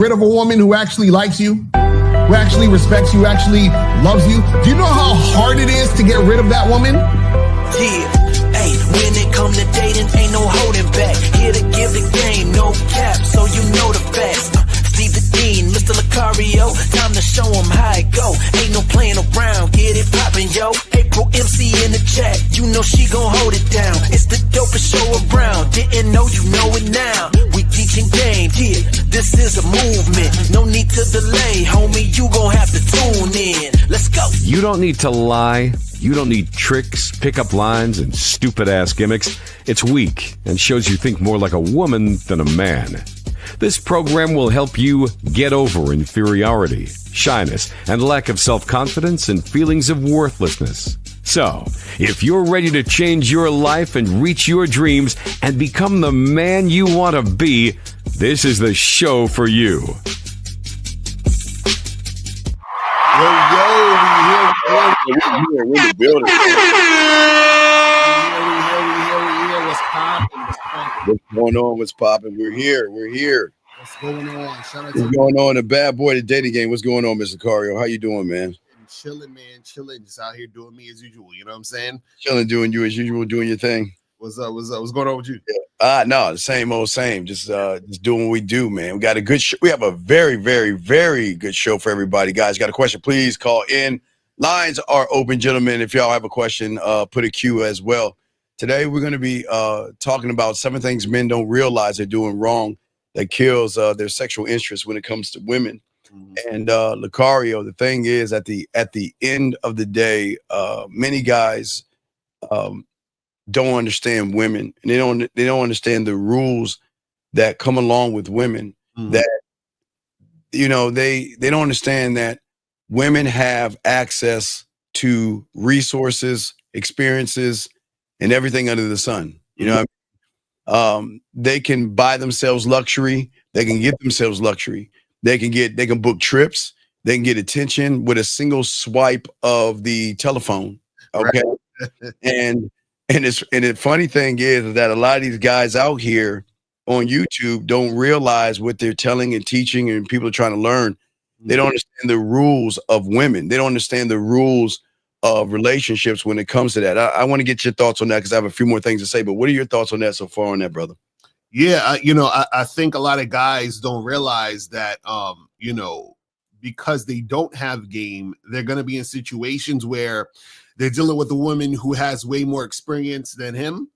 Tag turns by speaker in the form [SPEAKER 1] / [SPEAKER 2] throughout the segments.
[SPEAKER 1] rid of a woman who actually likes you, who actually respects you, actually loves you? Do you know how hard it is to get rid of that woman?
[SPEAKER 2] Yeah, hey, when it come to dating, ain't no holding back. Here to give the game, no cap, so you know the facts. Steve the Dean, Mr. Lucario, time to show him how it go. Ain't no playing around, get it poppin', yo. April MC in the chat, you know she gon' hold it down. It's the dopest show around, didn't know, you know it now. We teaching game, yeah, this is a movement. No need to delay, homie, you gon' have to tune in. Let's go.
[SPEAKER 3] You don't need to lie. You don't need tricks, pickup lines, and stupid-ass gimmicks. It's weak and shows you think more like a woman than a man. This program will help you get over inferiority, shyness, and lack of self-confidence and feelings of worthlessness. So, if you're ready to change your life and reach your dreams and become the man you want to be, this is the show for you.
[SPEAKER 4] We're in the building.
[SPEAKER 1] We here. What's poppin'?
[SPEAKER 4] What's going on? What's popping? We're here.
[SPEAKER 1] What's going on?
[SPEAKER 4] What's going on? The bad boy, the dating game. What's going on, Mr. Cario? How you doing, man?
[SPEAKER 1] Chilling, man. Chilling. Just out here doing me as usual. You know what I'm saying?
[SPEAKER 4] Chilling, doing you as usual, doing your thing.
[SPEAKER 1] What's up? What's going on with you?
[SPEAKER 4] No, the same old same. Just doing what we do, man. We got a good show. We have a very, very, very good show for everybody. Guys, got a question? Please call in. Lines are open, gentlemen. If y'all have a question, put a Q as well. Today, we're going to be talking about 7 things men don't realize they're doing wrong that kills their sexual interest when it comes to women. Mm-hmm. And Lucario, the thing is, at the end of the day, many guys don't understand women, and they don't understand the rules that come along with women. Mm-hmm. That they don't understand that women have access to resources, experiences, and everything under the sun. You know what I mean? They can buy themselves luxury. They can get themselves luxury. They can book trips. They can get attention with a single swipe of the telephone. Okay. Right. And the funny thing is that a lot of these guys out here on YouTube don't realize what they're telling and teaching, and people are trying to learn. They don't understand the rules of women. They don't understand the rules of relationships when it comes to that. I want to get your thoughts on that because I have a few more things to say, but what are your thoughts on that so far on that, brother?
[SPEAKER 1] Yeah, I think a lot of guys don't realize that, because they don't have game, they're going to be in situations where they're dealing with a woman who has way more experience than him.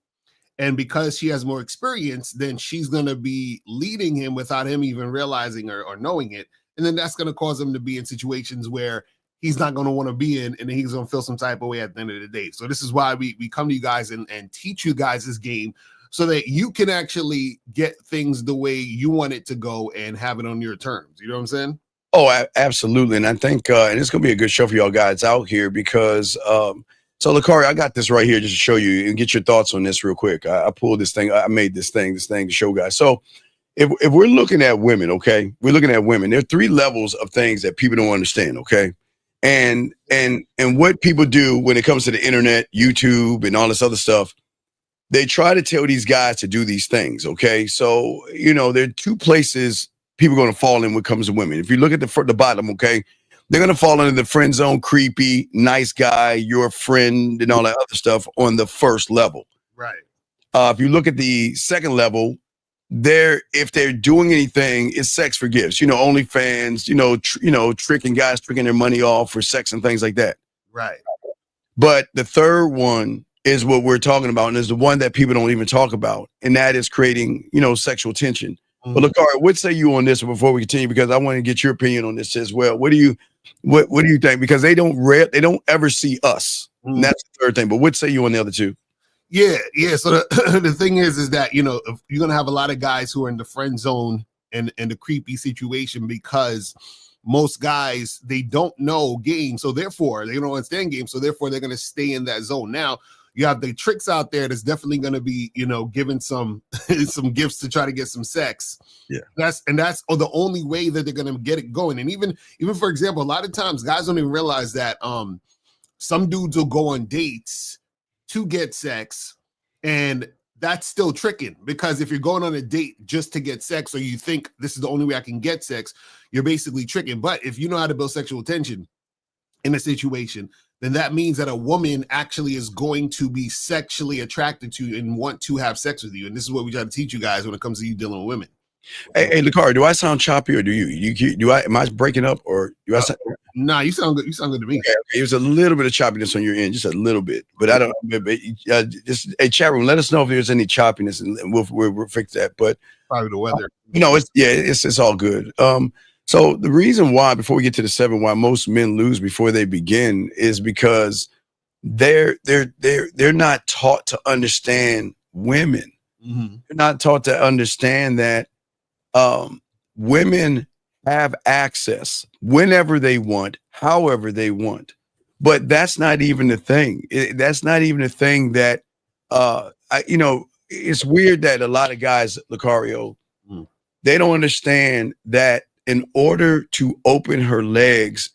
[SPEAKER 1] And because she has more experience, then she's going to be leading him without him even realizing or knowing it. And then that's going to cause him to be in situations where he's not going to want to be in, and then he's going to feel some type of way at the end of the day. So this is why we come to you guys and teach you guys this game so that you can actually get things the way you want it to go and have it on your terms. You know what I'm saying?
[SPEAKER 4] Oh, absolutely. And I think, and it's going to be a good show for y'all guys out here because, so Lucario, I got this right here just to show you and get your thoughts on this real quick. I pulled this thing. I made this thing to show guys. So if we're looking at women, okay, we're looking at women. There are 3 levels of things that people don't understand, okay? And what people do when it comes to the internet, YouTube, and all this other stuff, they try to tell these guys to do these things, okay? So, there are 2 places people are going to fall in when it comes to women. If you look at the bottom, okay, they're going to fall into the friend zone, creepy, nice guy, your friend, and all that other stuff on the first level.
[SPEAKER 1] Right.
[SPEAKER 4] If you look at the second level, if they're doing anything, it's sex for gifts. OnlyFans, tricking guys, tricking their money off for sex and things like that.
[SPEAKER 1] Right.
[SPEAKER 4] But the third one is what we're talking about, and is the one that people don't even talk about, and that is creating, sexual tension. Mm-hmm. But Lucario, what say you on this before we continue? Because I want to get your opinion on this as well. What do you think? Because they don't ever see us. Mm-hmm. And that's the third thing. But what say you on the other 2?
[SPEAKER 1] Yeah. So the thing is that, if you're going to have a lot of guys who are in the friend zone and the creepy situation, because most guys, they don't know game. So therefore, they don't understand game. So therefore, they're going to stay in that zone. Now, you have the tricks out there that's definitely going to be, giving some gifts to try to get some sex.
[SPEAKER 4] Yeah.
[SPEAKER 1] That's the only way that they're going to get it going. And even for example, a lot of times guys don't even realize that some dudes will go on dates to get sex, and that's still tricking, because if you're going on a date just to get sex, or you think this is the only way I can get sex, you're basically tricking. But if you know how to build sexual tension in a situation, then that means that a woman actually is going to be sexually attracted to you and want to have sex with you. And this is what we try to teach you guys when it comes to you dealing with women.
[SPEAKER 4] Hey, Lucario, do I sound choppy or do am I breaking up or do I sound?
[SPEAKER 1] Nah, you sound good. You sound good to me.
[SPEAKER 4] Okay. There's a little bit of choppiness on your end, just a little bit, but I don't just hey, chat room, let us know if there's any choppiness and we'll fix that. But
[SPEAKER 1] probably the weather.
[SPEAKER 4] It's all good. So the reason why, before we get to the 7, why most men lose before they begin is because they're not taught to understand women.
[SPEAKER 1] Mm-hmm.
[SPEAKER 4] They're not taught to understand that women have access whenever they want, however they want. But that's not even the thing. That's not even a thing that, it's weird that a lot of guys, Lucario, they don't understand that in order to open her legs,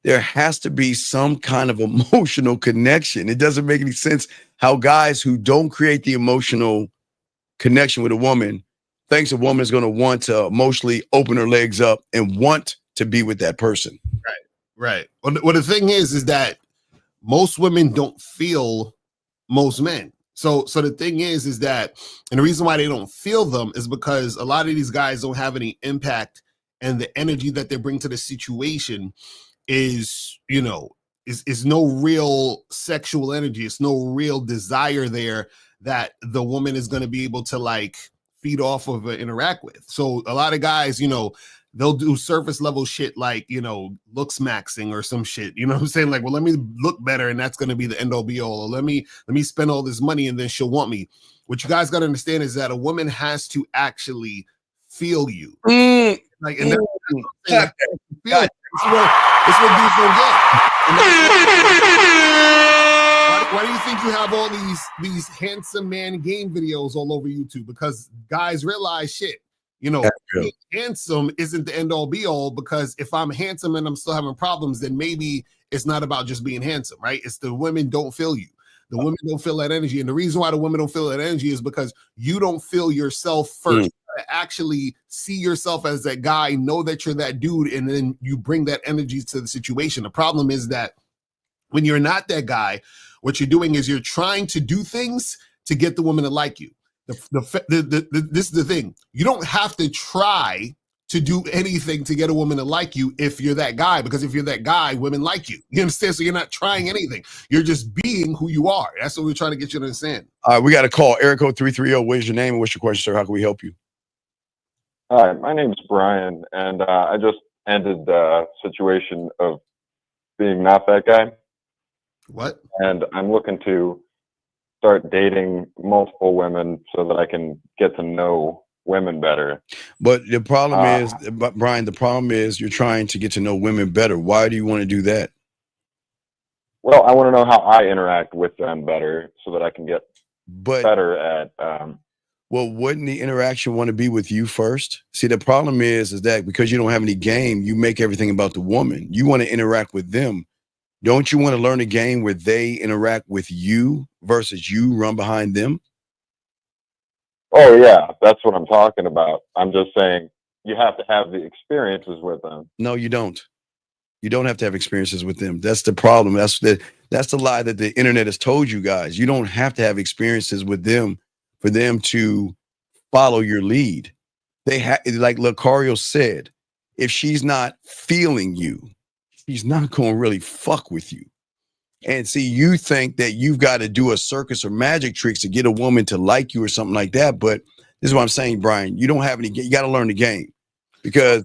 [SPEAKER 4] there has to be some kind of emotional connection. It doesn't make any sense how guys who don't create the emotional connection with a woman thinks a woman is going to want to emotionally open her legs up and want to be with that person.
[SPEAKER 1] Right. Well, the thing is that most women don't feel most men. So the thing is that, and the reason why they don't feel them is because a lot of these guys don't have any impact, and the energy that they bring to the situation is no real sexual energy. It's no real desire there that the woman is going to be able to like feed off of and interact with. So a lot of guys, they'll do surface level shit like, looks maxing or some shit, you know what I'm saying? Like, well, let me look better and that's going to be the end all be all. Or let me spend all this money and then she'll want me. What you guys got to understand is that a woman has to actually feel you. Like, and that's what I'm saying, like, feel it. It's what dudes don't get. Why do you think you have all these handsome man game videos all over YouTube? Because guys realize shit. Being handsome isn't the end all be all, because if I'm handsome and I'm still having problems, then maybe it's not about just being handsome, right? It's the women don't feel you. The women don't feel that energy. And the reason why the women don't feel that energy is because you don't feel yourself first. Actually see yourself as that guy, know that you're that dude, and then you bring that energy to the situation. The problem is that when you're not that guy, what you're doing is you're trying to do things to get the woman to like you. This is the thing. You don't have to try to do anything to get a woman to like you if you're that guy, because if you're that guy, women like you. You understand? So you're not trying anything. You're just being who you are. That's what we're trying to get you to understand.
[SPEAKER 4] We got a call. Area code 330. What's your name and what's your question, sir? How can we help you?
[SPEAKER 5] Hi, my name's Brian, and I just ended the situation of being not that guy.
[SPEAKER 1] What?
[SPEAKER 5] And I'm looking to start dating multiple women so that I can get to know women better.
[SPEAKER 4] But the problem is, Brian, the problem is you're trying to get to know women better. Why do you want to do that?
[SPEAKER 5] Well, I want to know how I interact with them better so that I can get better at...
[SPEAKER 4] Well, wouldn't the interaction want to be with you first? See, the problem is that because you don't have any game, you make everything about the woman. You want to interact with them. Don't you want to learn a game where they interact with you versus you run behind them?
[SPEAKER 5] Oh, yeah, that's what I'm talking about. I'm just saying you have to have the experiences with them.
[SPEAKER 4] No, you don't. You don't have to have experiences with them. That's the problem. That's the lie that the internet has told you guys. You don't have to have experiences with them for them to follow your lead. They have, like Lucario said, if she's not feeling you, she's not going to really fuck with you. And see, you think that you've got to do a circus or magic tricks to get a woman to like you or something like that. But this is what I'm saying, Brian. You don't have any. You got to learn the game, because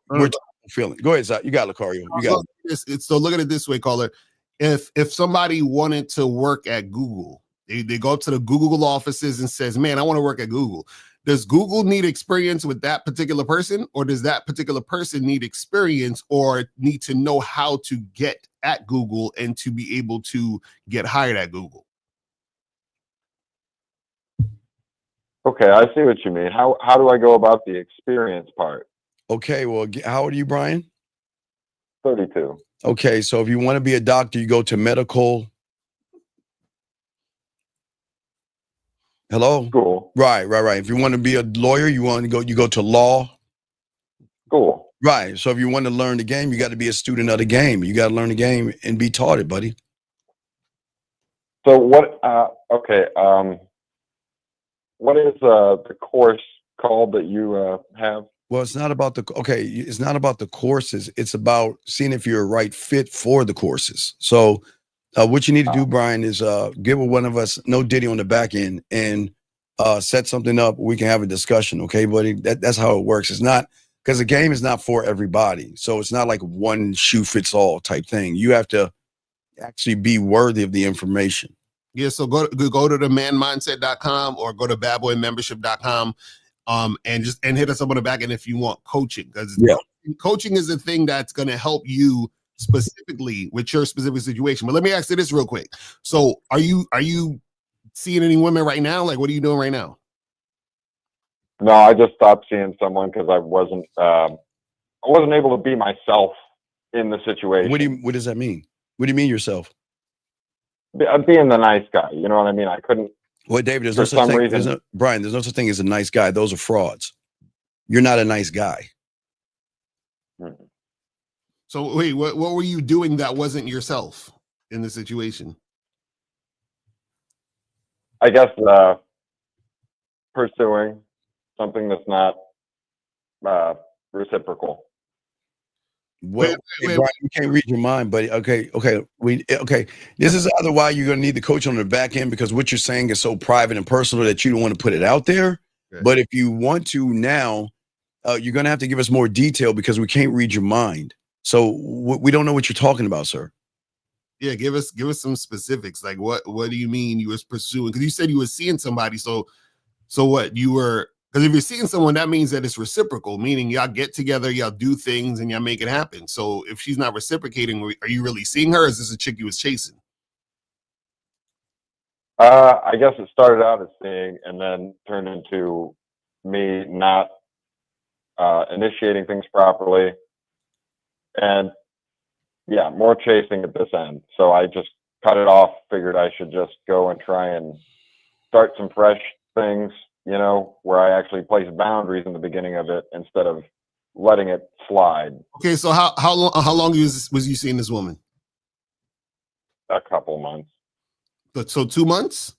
[SPEAKER 4] we're feeling. Go ahead, Zach. You got Lucario. You got
[SPEAKER 1] it. So look at it this way, caller. If somebody wanted to work at Google, they go up to the Google offices and says, man, I want to work at Google. Does Google need experience with that particular person, or does that particular person need experience or need to know how to get at Google and to be able to get hired at Google?
[SPEAKER 5] Okay, I see what you mean. How do I go about the experience part?
[SPEAKER 4] Okay, well, how old are you, Brian?
[SPEAKER 5] 32.
[SPEAKER 4] Okay, so if you want to be a doctor, you go to medical. Hello?
[SPEAKER 5] School.
[SPEAKER 4] Right. If you want to be a lawyer, you go to law.
[SPEAKER 5] School.
[SPEAKER 4] Right. So if you want to learn the game, you got to be a student of the game. You got to learn the game and be taught it, buddy.
[SPEAKER 5] So what? Okay. What is the course called that you have?
[SPEAKER 4] Well, it's not about it's not about the courses. It's about seeing if you're a right fit for the courses. So what you need to do, Brian, is give one of us no Diddy on the back end and set something up. We can have a discussion. Okay, buddy? That's how it works. It's not, because the game is not for everybody. So it's not like one shoe fits all type thing. You have to actually be worthy of the information.
[SPEAKER 1] Yeah, so go to the manmindset.com or go to badboymembership.com and hit us up on the back end if you want coaching, because coaching is a thing that's going to help you specifically with your specific situation. But let me ask you this real quick. So are you seeing any women right now? Like, what are you doing right now?
[SPEAKER 5] No, I just stopped seeing someone because I wasn't able to be myself in the situation.
[SPEAKER 4] What does that mean? What do you mean yourself?
[SPEAKER 5] Being the nice guy, you know what I mean? I couldn't.
[SPEAKER 4] Well, David, there's no such thing. Brian, there's no such thing as a nice guy. Those are frauds. You're not a nice guy.
[SPEAKER 1] So wait, what were you doing that wasn't yourself in the situation?
[SPEAKER 5] I guess pursuing something that's not reciprocal.
[SPEAKER 4] Well, Brian, you can't read your mind, buddy. Okay. This is either why you're gonna need the coach on the back end, because what you're saying is so private and personal that you don't want to put it out there. Okay. But if you want to now, you're gonna have to give us more detail, because we can't read your mind. So we don't know what you're talking about, sir.
[SPEAKER 1] Yeah, give us some specifics. Like what do you mean you was pursuing? Because you said you were seeing somebody. So what you were? Because if you're seeing someone, that means that it's reciprocal, meaning y'all get together, y'all do things, and y'all make it happen. So if she's not reciprocating, are you really seeing her? Or is this a chick you was chasing?
[SPEAKER 5] I guess it started out as seeing, and then turned into me not initiating things properly, and yeah, more chasing at this end. So I just cut it off. Figured I should just go and try and start some fresh things, you know, where I actually place boundaries in the beginning of it instead of letting it slide.
[SPEAKER 1] Okay, so how long was you seeing this woman?
[SPEAKER 5] A couple months.
[SPEAKER 1] So 2 months?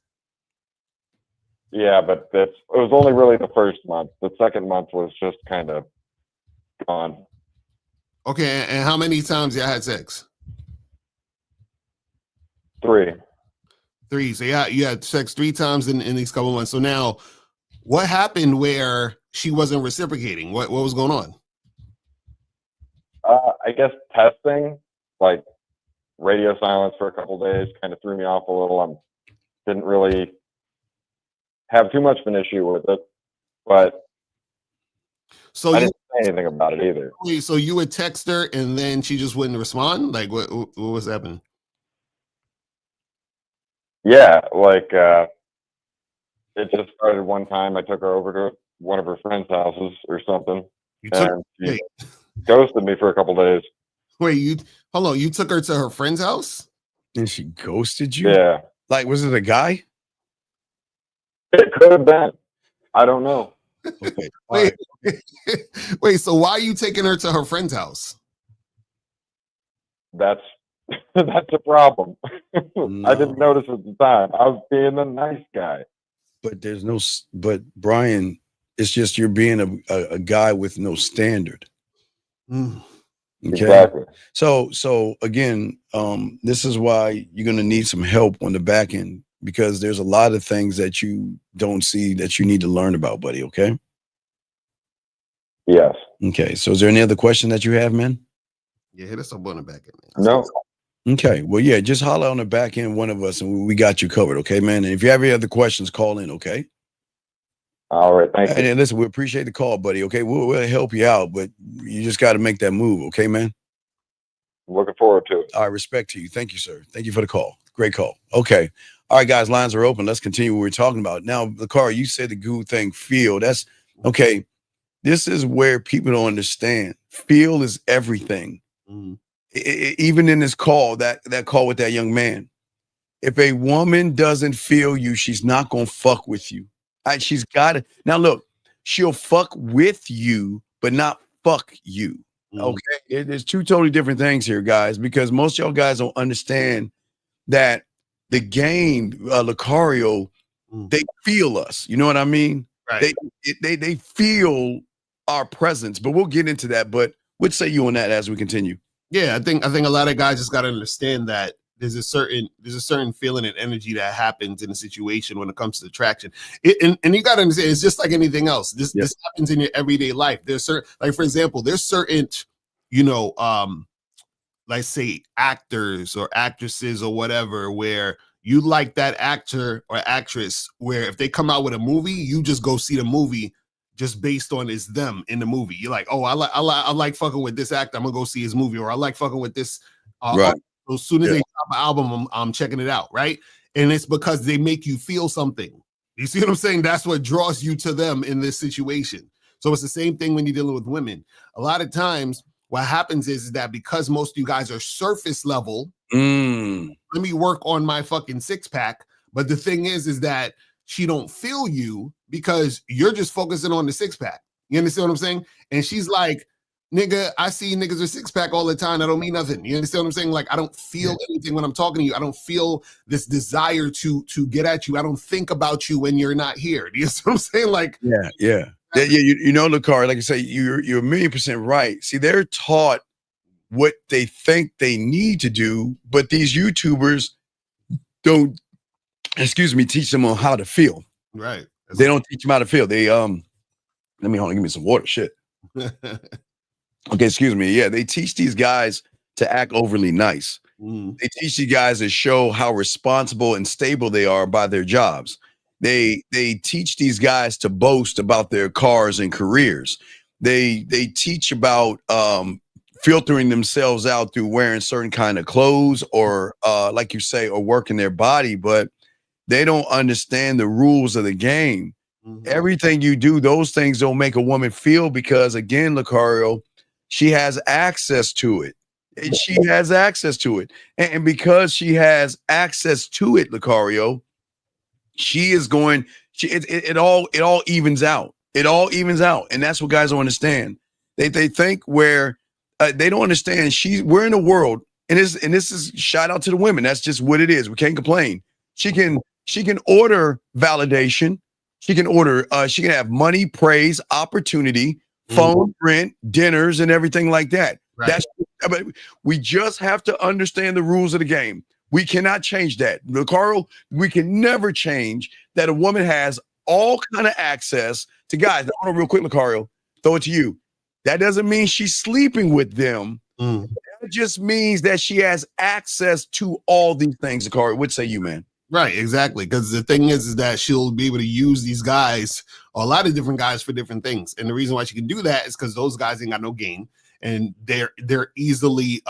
[SPEAKER 5] Yeah, but it was only really the first month. The second month was just kind of gone.
[SPEAKER 1] Okay, and how many times y'all had sex?
[SPEAKER 5] 3.
[SPEAKER 1] So yeah, you had sex 3 times in these couple months. So now, what happened where she wasn't reciprocating? What was going on?
[SPEAKER 5] I guess testing, like radio silence for a couple days, kind of threw me off a little. Didn't really have too much of an issue with it, but I didn't say anything about it either.
[SPEAKER 1] So you would text her and then she just wouldn't respond? Like what was happening?
[SPEAKER 5] Yeah, like it just started one time. I took her over to one of her friends' houses or something, and she ghosted me for a couple days.
[SPEAKER 1] Wait, hold on. You took her to her friend's house?
[SPEAKER 4] And she ghosted you?
[SPEAKER 5] Yeah.
[SPEAKER 4] Like, was it a guy?
[SPEAKER 5] It could have been. I don't know.
[SPEAKER 4] Okay.
[SPEAKER 1] Wait, so why are you taking her to her friend's house?
[SPEAKER 5] That's a problem.
[SPEAKER 4] No.
[SPEAKER 5] I didn't notice at the time. I was being the nice guy.
[SPEAKER 4] But Brian, it's just you're being a guy with no standard.
[SPEAKER 1] Mm.
[SPEAKER 4] Okay.
[SPEAKER 5] Exactly.
[SPEAKER 4] So again, this is why you're going to need some help on the back end, because there's a lot of things that you don't see that you need to learn about, buddy. Okay.
[SPEAKER 5] Yes.
[SPEAKER 4] Okay. So is there any other question that you have, man?
[SPEAKER 1] Yeah, hit us up on the back end, man.
[SPEAKER 5] No.
[SPEAKER 4] Okay. Well, yeah, just holler on the back end, one of us, and we got you covered. Okay, man. And if you have any other questions, call in. Okay.
[SPEAKER 5] All right. Thank you.
[SPEAKER 4] And listen, we appreciate the call, buddy. Okay. We'll help you out, but you just got to make that move. Okay, man.
[SPEAKER 5] Looking forward to it.
[SPEAKER 4] All right. Respect to you. Thank you, sir. Thank you for the call. Great call. Okay. All right, guys, lines are open. Let's continue what we're talking about. Now, Lucario, you said the good thing, feel. That's okay. This is where people don't understand. Feel is everything. Mm-hmm. Even in this call, that call with that young man, if a woman doesn't feel you, she's not gonna fuck with you. She's got it. Now look, she'll fuck with you, but not fuck you. Okay, there's two totally different things here, guys, because most of y'all guys don't understand that the game, Lucario, they feel us. You know what I mean?
[SPEAKER 1] Right.
[SPEAKER 4] They feel our presence, but we'll get into that. But what say you on that as we continue?
[SPEAKER 1] Yeah, I think a lot of guys just got to understand that there's a certain feeling and energy that happens in a situation when it comes to attraction. And you got to understand, it's just like anything else. This happens in your everyday life. There's certain, like for example, there's certain, like say actors or actresses or whatever, where you like that actor or actress, where if they come out with a movie, you just go see the movie just based on it's them in the movie. You're like, oh, I like fucking with this actor, I'm gonna go see his movie, or I like fucking with this.
[SPEAKER 4] Right.
[SPEAKER 1] So as soon as they drop an album, I'm checking it out, right? And it's because they make you feel something. You see what I'm saying? That's what draws you to them in this situation. So it's the same thing when you're dealing with women. A lot of times, what happens is that because most of you guys are surface level, let me work on my fucking six pack. But the thing is that she don't feel you because you're just focusing on the six pack. You understand what I'm saying? And she's like, nigga, I see niggas with six pack all the time. That don't mean nothing. You understand what I'm saying? Like, I don't feel anything when I'm talking to you. I don't feel this desire to get at you. I don't think about you when you're not here. Do you see what I'm saying? Like,
[SPEAKER 4] yeah. You know, Lucario, like I say, you're 1,000,000% right. See, they're taught what they think they need to do, but these YouTubers don't, teach them on how to feel.
[SPEAKER 1] Right.
[SPEAKER 4] They don't teach them how to feel. They let me hold on, give me some water. Shit. Okay, excuse me. Yeah, they teach these guys to act overly nice. They teach you guys to show how responsible and stable they are by their jobs. They teach these guys to boast about their cars and careers. They teach about filtering themselves out through wearing certain kind of clothes or like you say, or working their body, but they don't understand the rules of the game. Everything you do, those things don't make a woman feel because, again, Lucario, she has access to it. She has access to it. And because she has access to it, Lucario, she is going, it all evens out. It all evens out. And that's what guys don't understand. They think where they don't understand we're in a world, and this is shout out to the women. That's just what it is. We can't complain. She can order validation. She can order, she can have money, praise, opportunity, phone, rent, dinners, and everything like that. Right. We just have to understand the rules of the game. We cannot change that. Lucario, we can never change that a woman has all kind of access to guys. Now, hold on real quick, Lucario, throw it to you. That doesn't mean she's sleeping with them. That just means that she has access to all these things, Lucario. What say you, man?
[SPEAKER 1] Right, exactly. Because the thing is that she'll be able to use these guys, a lot of different guys, for different things. And the reason why she can do that is because those guys ain't got no game, and they're easily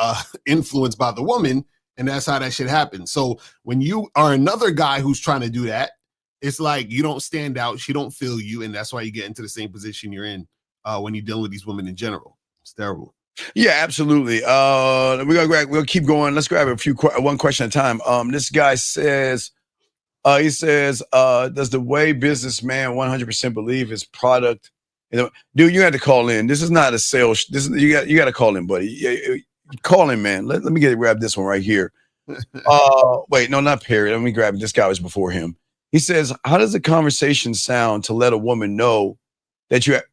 [SPEAKER 1] influenced by the woman, and that's how that shit happens. So when you are another guy who's trying to do that, it's like you don't stand out, she don't feel you, and that's why you get into the same position you're in when you're dealing with these women in general. It's terrible.
[SPEAKER 4] Yeah, absolutely. We'll keep going. Let's grab one question at a time. This guy says, he says, does the way businessman 100% believe his product? Dude, you had to call in. This is not a sales. You got to call in, buddy. Call in, man. Let me grab this one right here. Wait, no, not Perry. Let me grab it. This guy was before him. He says, how does the conversation sound to let a woman know that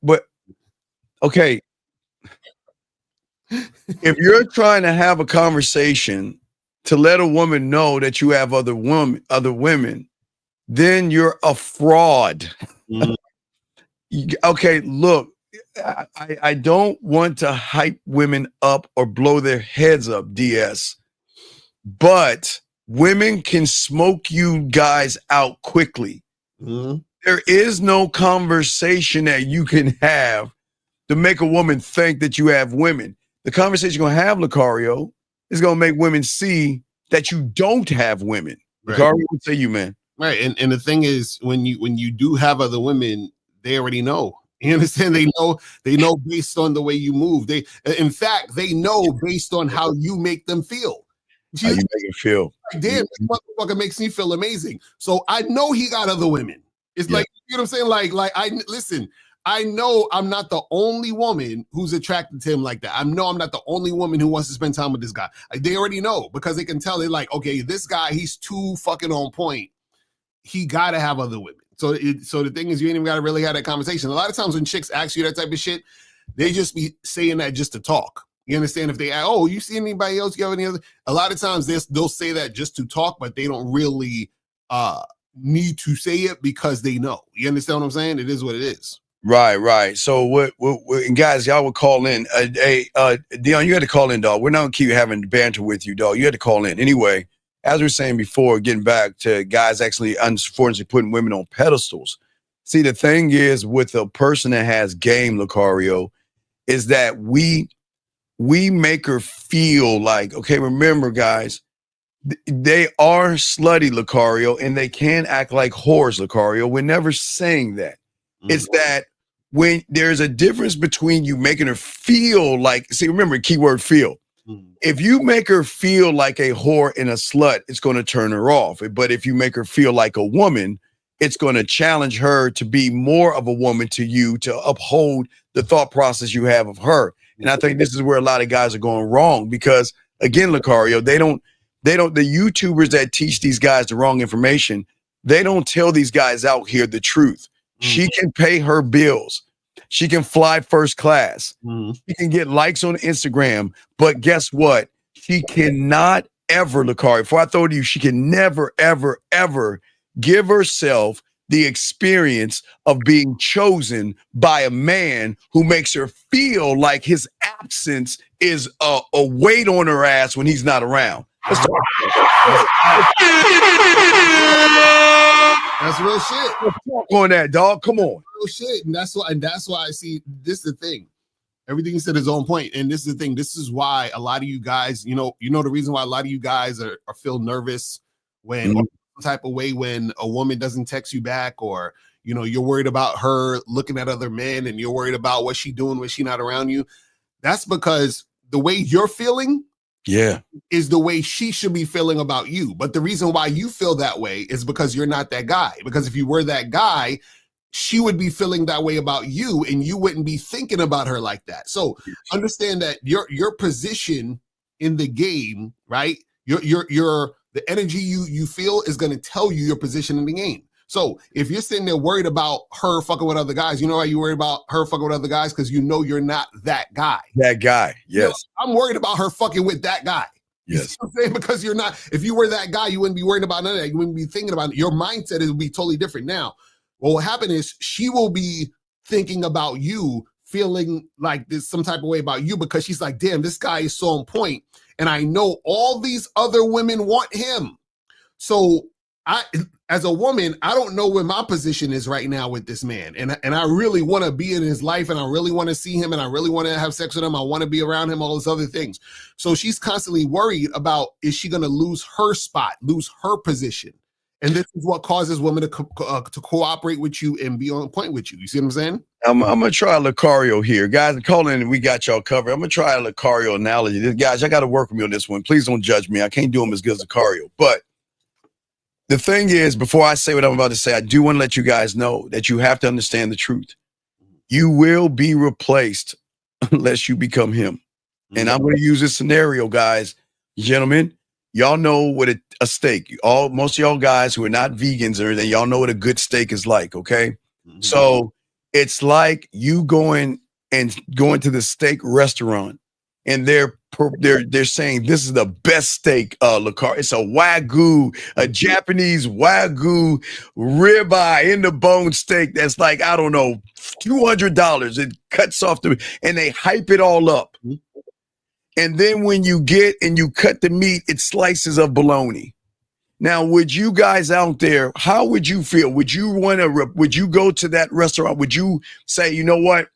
[SPEAKER 4] okay. If you're trying to have a conversation to let a woman know that you have other women, then you're a fraud. Okay, look, I don't want to hype women up or blow their heads up, DS, but women can smoke you guys out quickly. There is no conversation that you can have to make a woman think that you have women. The conversation you're going to have, Lucario, is going to make women see that you don't have women. Right. Lucario, what say you, man?
[SPEAKER 1] Right. And the thing is, when you do have other women, they already know. You understand? They know based on the way you move. In fact, they know based on how you make them feel.
[SPEAKER 4] How you make it feel?
[SPEAKER 1] Like, damn, this motherfucker makes me feel amazing. So I know he got other women. It's like, you know what I'm saying? Like I know I'm not the only woman who's attracted to him like that. I know I'm not the only woman who wants to spend time with this guy. Like, they already know because they can tell. They're like, okay, this guy, he's too fucking on point. He got to have other women. So the thing is, you ain't even got to really have that conversation. A lot of times when chicks ask you that type of shit, they just be saying that just to talk. You understand? If they ask, oh, you see anybody else? You have any other? A lot of times they'll say that just to talk, but they don't really need to say it because they know. You understand what I'm saying? It is what it is.
[SPEAKER 4] Right. So what and guys, y'all would call in. Dion, you had to call in, dog. We're not gonna keep having banter with you, dog. You had to call in. Anyway, as we were saying before, getting back to guys actually unfortunately putting women on pedestals. See, the thing is with a person that has game, Lucario, is that we make her feel like, okay, remember, guys, they are slutty, Lucario, and they can act like whores, Lucario. We're never saying that. It's that when there's a difference between you making her feel like, see, remember, keyword feel. If you make her feel like a whore and a slut, it's going to turn her off. But if you make her feel like a woman, it's going to challenge her to be more of a woman to you, to uphold the thought process you have of her. And I think this is where a lot of guys are going wrong because, again, Lucario, the YouTubers that teach these guys the wrong information, they don't tell these guys out here the truth. She can pay her bills. She can fly first class. She can get likes on Instagram. But guess what? She cannot ever, Lucario, before I throw it to you, she can never, ever, ever give herself the experience of being chosen by a man who makes her feel like his absence is a weight on her ass when he's not around. Let's talk.
[SPEAKER 1] That's real shit.
[SPEAKER 4] Let's talk on that, dog. Come on.
[SPEAKER 1] Real shit. And that's why I see this is the thing. Everything you said is on point. And this is the thing. This is why a lot of you guys, you know the reason why a lot of you guys are feel nervous when some type of way when a woman doesn't text you back, or you're worried about her looking at other men and you're worried about what she doing when she not around you. That's because the way you're feeling is the way she should be feeling about you. But the reason why you feel that way is because you're not that guy. Because if you were that guy, she would be feeling that way about you and you wouldn't be thinking about her like that. So understand that your position in the game, right? The energy you feel is going to tell you your position in the game. So if you're sitting there worried about her fucking with other guys, you know why you worried about her fucking with other guys? Because you know you're not that guy.
[SPEAKER 4] That guy, yes.
[SPEAKER 1] I'm worried about her fucking with that guy.
[SPEAKER 4] Yes.
[SPEAKER 1] You see what I'm saying? Because you're not, if you were that guy, you wouldn't be worried about none of that. You wouldn't be thinking about it. Your mindset would be totally different. Now, what will happen is she will be thinking about you, feeling like there's some type of way about you because she's like, damn, this guy is so on point. And I know all these other women want him. So as a woman, I don't know where my position is right now with this man. And I really want to be in his life and I really want to see him and I really want to have sex with him. I want to be around him, all those other things. So she's constantly worried about, is she going to lose her spot, lose her position? And this is what causes women to cooperate with you and be on point with you. You see what I'm saying?
[SPEAKER 4] I'm going to try Lucario here. Guys, call in and we got y'all covered. I'm going to try a Lucario analogy. Guys, I got to work with me on this one. Please don't judge me. I can't do them as good as Lucario. But the thing is, before I say what I'm about to say, I do want to let you guys know that you have to understand the truth. You will be replaced unless you become him. And I'm going to use this scenario, guys. Gentlemen, y'all know what a steak, most of y'all guys who are not vegans or anything, y'all know what a good steak is like, okay? So it's like you going to the steak restaurant and they're saying this is the best steak, Lucario. It's a Wagyu, a Japanese Wagyu ribeye in the bone steak that's like, I don't know, $200. It cuts off and they hype it all up. And then when you get and you cut the meat, it's slices of bologna. Now, would you guys out there, how would you feel? Would you go to that restaurant? Would you say, you know what?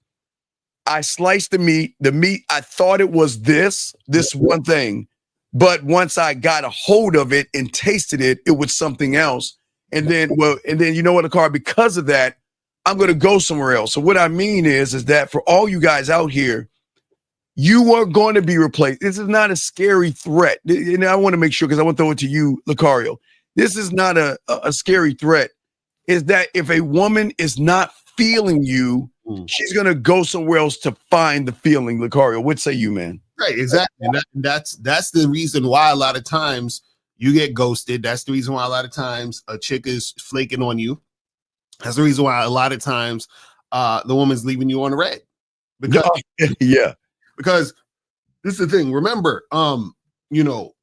[SPEAKER 4] I sliced the meat, I thought it was this one thing, but once I got a hold of it and tasted it, it was something else. And then you know what, Lucario, because of that, I'm going to go somewhere else. So what I mean is that for all you guys out here, You are going to be replaced. This is not a scary threat. And I want to make sure, because I want to throw it to you, Lucario. This is not a scary threat. Is that if a woman is not feeling you, she's going to go somewhere else to find the feeling, Lucario. What say you, man?
[SPEAKER 1] Right, exactly. And that's the reason why a lot of times you get ghosted. That's the reason why a lot of times a chick is flaking on you. That's the reason why a lot of times the woman's leaving you on red. Because
[SPEAKER 4] yeah.
[SPEAKER 1] Because this is the thing. Remember, you know,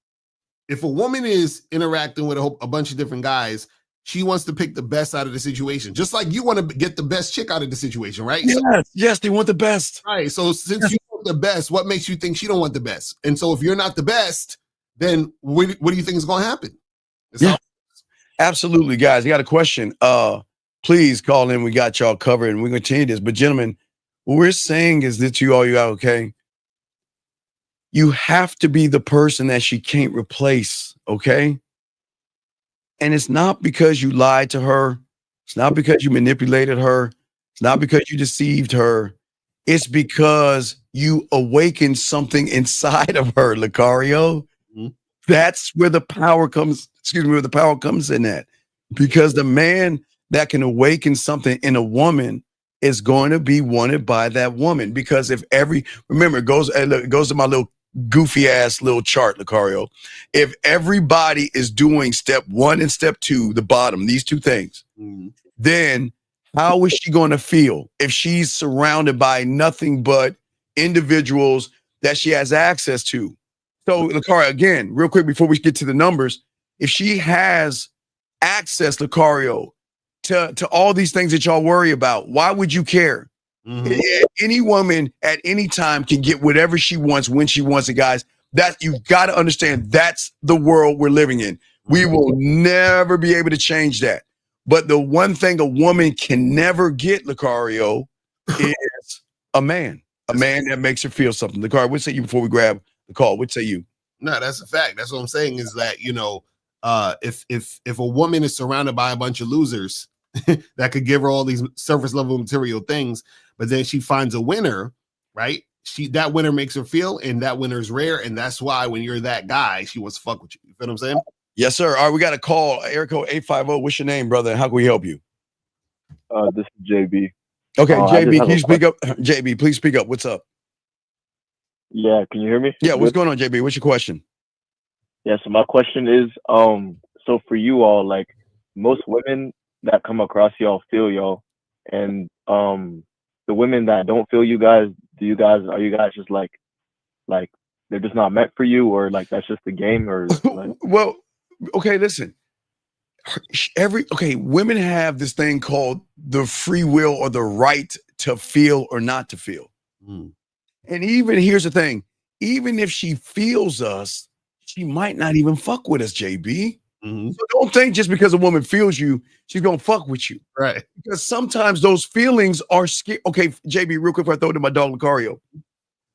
[SPEAKER 1] if a woman is interacting with a bunch of different guys, she wants to pick the best out of the situation. Just like you want to get the best chick out of the situation, right?
[SPEAKER 4] Yes, they want the best.
[SPEAKER 1] Right. So since you want the best, what makes you think she don't want the best? And so if you're not the best, then what do you think is going to happen?
[SPEAKER 4] Absolutely, guys. I got a question. Please call in. We got y'all covered, and we're going to continue this. But gentlemen, what we're saying is that you got okay. You have to be the person that she can't replace, okay? And it's not because you lied to her. It's not because you manipulated her. It's not because you deceived her. It's because you awakened something inside of her, Lucario. Mm-hmm. That's where the power comes, where the power comes in that. Because the man that can awaken something in a woman is going to be wanted by that woman. Because remember, it goes to my little goofy ass little chart, Lucario. If everybody is doing step 1 and step 2, the bottom, these two things, then how is she going to feel if she's surrounded by nothing but individuals that she has access to? So, Lucario, again, real quick before we get to the numbers, if she has access, Lucario, to all these things that y'all worry about, why would you care? Mm-hmm. Any woman at any time can get whatever she wants when she wants it, guys. That you've got to understand. That's the world we're living in. We will never be able to change that. But the one thing a woman can never get, Lucario, is a man that makes her feel something. Lucario, what say you before we grab the call? What say you?
[SPEAKER 1] No, that's a fact. That's what I'm saying is that, you know, if a woman is surrounded by a bunch of losers that could give her all these surface level material things, but then she finds a winner, right? That winner makes her feel, and that winner is rare, and that's why when you're that guy, she wants to fuck with you. You feel what I'm saying?
[SPEAKER 4] Yes, sir. All right, we got a call. Area code 850. What's your name, brother? How can we help you?
[SPEAKER 6] This is JB.
[SPEAKER 4] Okay, JB, can you speak up? JB, please speak up. What's up?
[SPEAKER 6] Yeah, can you hear me?
[SPEAKER 4] Yeah, what's going on, JB? What's your question?
[SPEAKER 6] Yeah, so my question is, so for you all, like most women that come across y'all feel y'all, and the women that don't feel you guys, are you guys just like they're just not meant for you, or like that's just the game, or like?
[SPEAKER 4] Well, okay, listen. Women have this thing called the free will or the right to feel or not to feel. And even here's the thing, even if she feels us, she might not even fuck with us, JB. So don't think just because a woman feels you, she's gonna fuck with you.
[SPEAKER 1] Right.
[SPEAKER 4] Because sometimes those feelings are scary. Okay, JB, real quick before I throw it to my dog Lucario.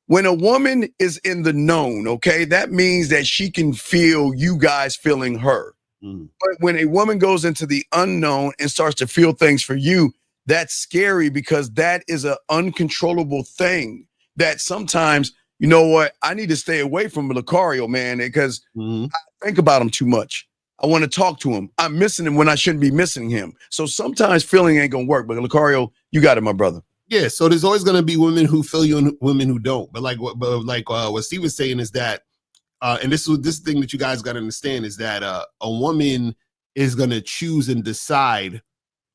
[SPEAKER 4] When a woman is in the known, okay, that means that she can feel you guys feeling her. But when a woman goes into the unknown and starts to feel things for you, that's scary, because that is an uncontrollable thing that sometimes, you know what, I need to stay away from Lucario, man, because I think about him too much. I want to talk to him. I'm missing him when I shouldn't be missing him. So sometimes feeling ain't gonna work. But Lucario, you got it, my brother.
[SPEAKER 1] Yeah. So there's always gonna be women who feel you and women who don't. But what Steve was saying is that, and this thing that you guys got to understand is that a woman is gonna choose and decide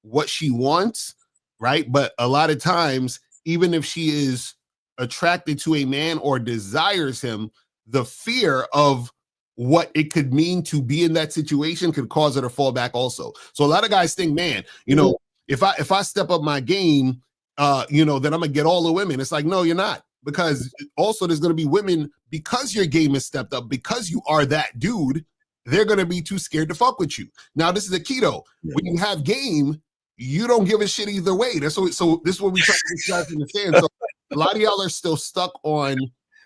[SPEAKER 1] what she wants, right? But a lot of times, even if she is attracted to a man or desires him, the fear of what it could mean to be in that situation could cause her to fall back also. So a lot of guys think, man, you know, if I step up my game, you know, then I'm gonna get all the women. It's like, no, you're not. Because also there's gonna be women, because your game is stepped up, because you are that dude, they're gonna be too scared to fuck with you. Now, this is the key though. When you have game, you don't give a shit either way. So this is what we try to get you guys to understand. So a lot of y'all are still stuck on,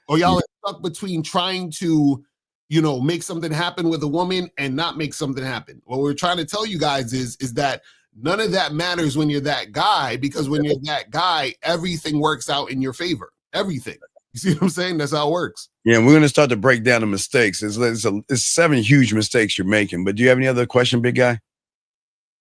[SPEAKER 1] or y'all are stuck between trying to, you know, make something happen with a woman and not make something happen. What we're trying to tell you guys is that none of that matters when you're that guy, because when you're that guy, everything works out in your favor. Everything. You see what I'm saying? That's how it works.
[SPEAKER 4] Yeah, we're going to start to break down the mistakes. It's 7 huge mistakes you're making. But do you have any other question, big guy?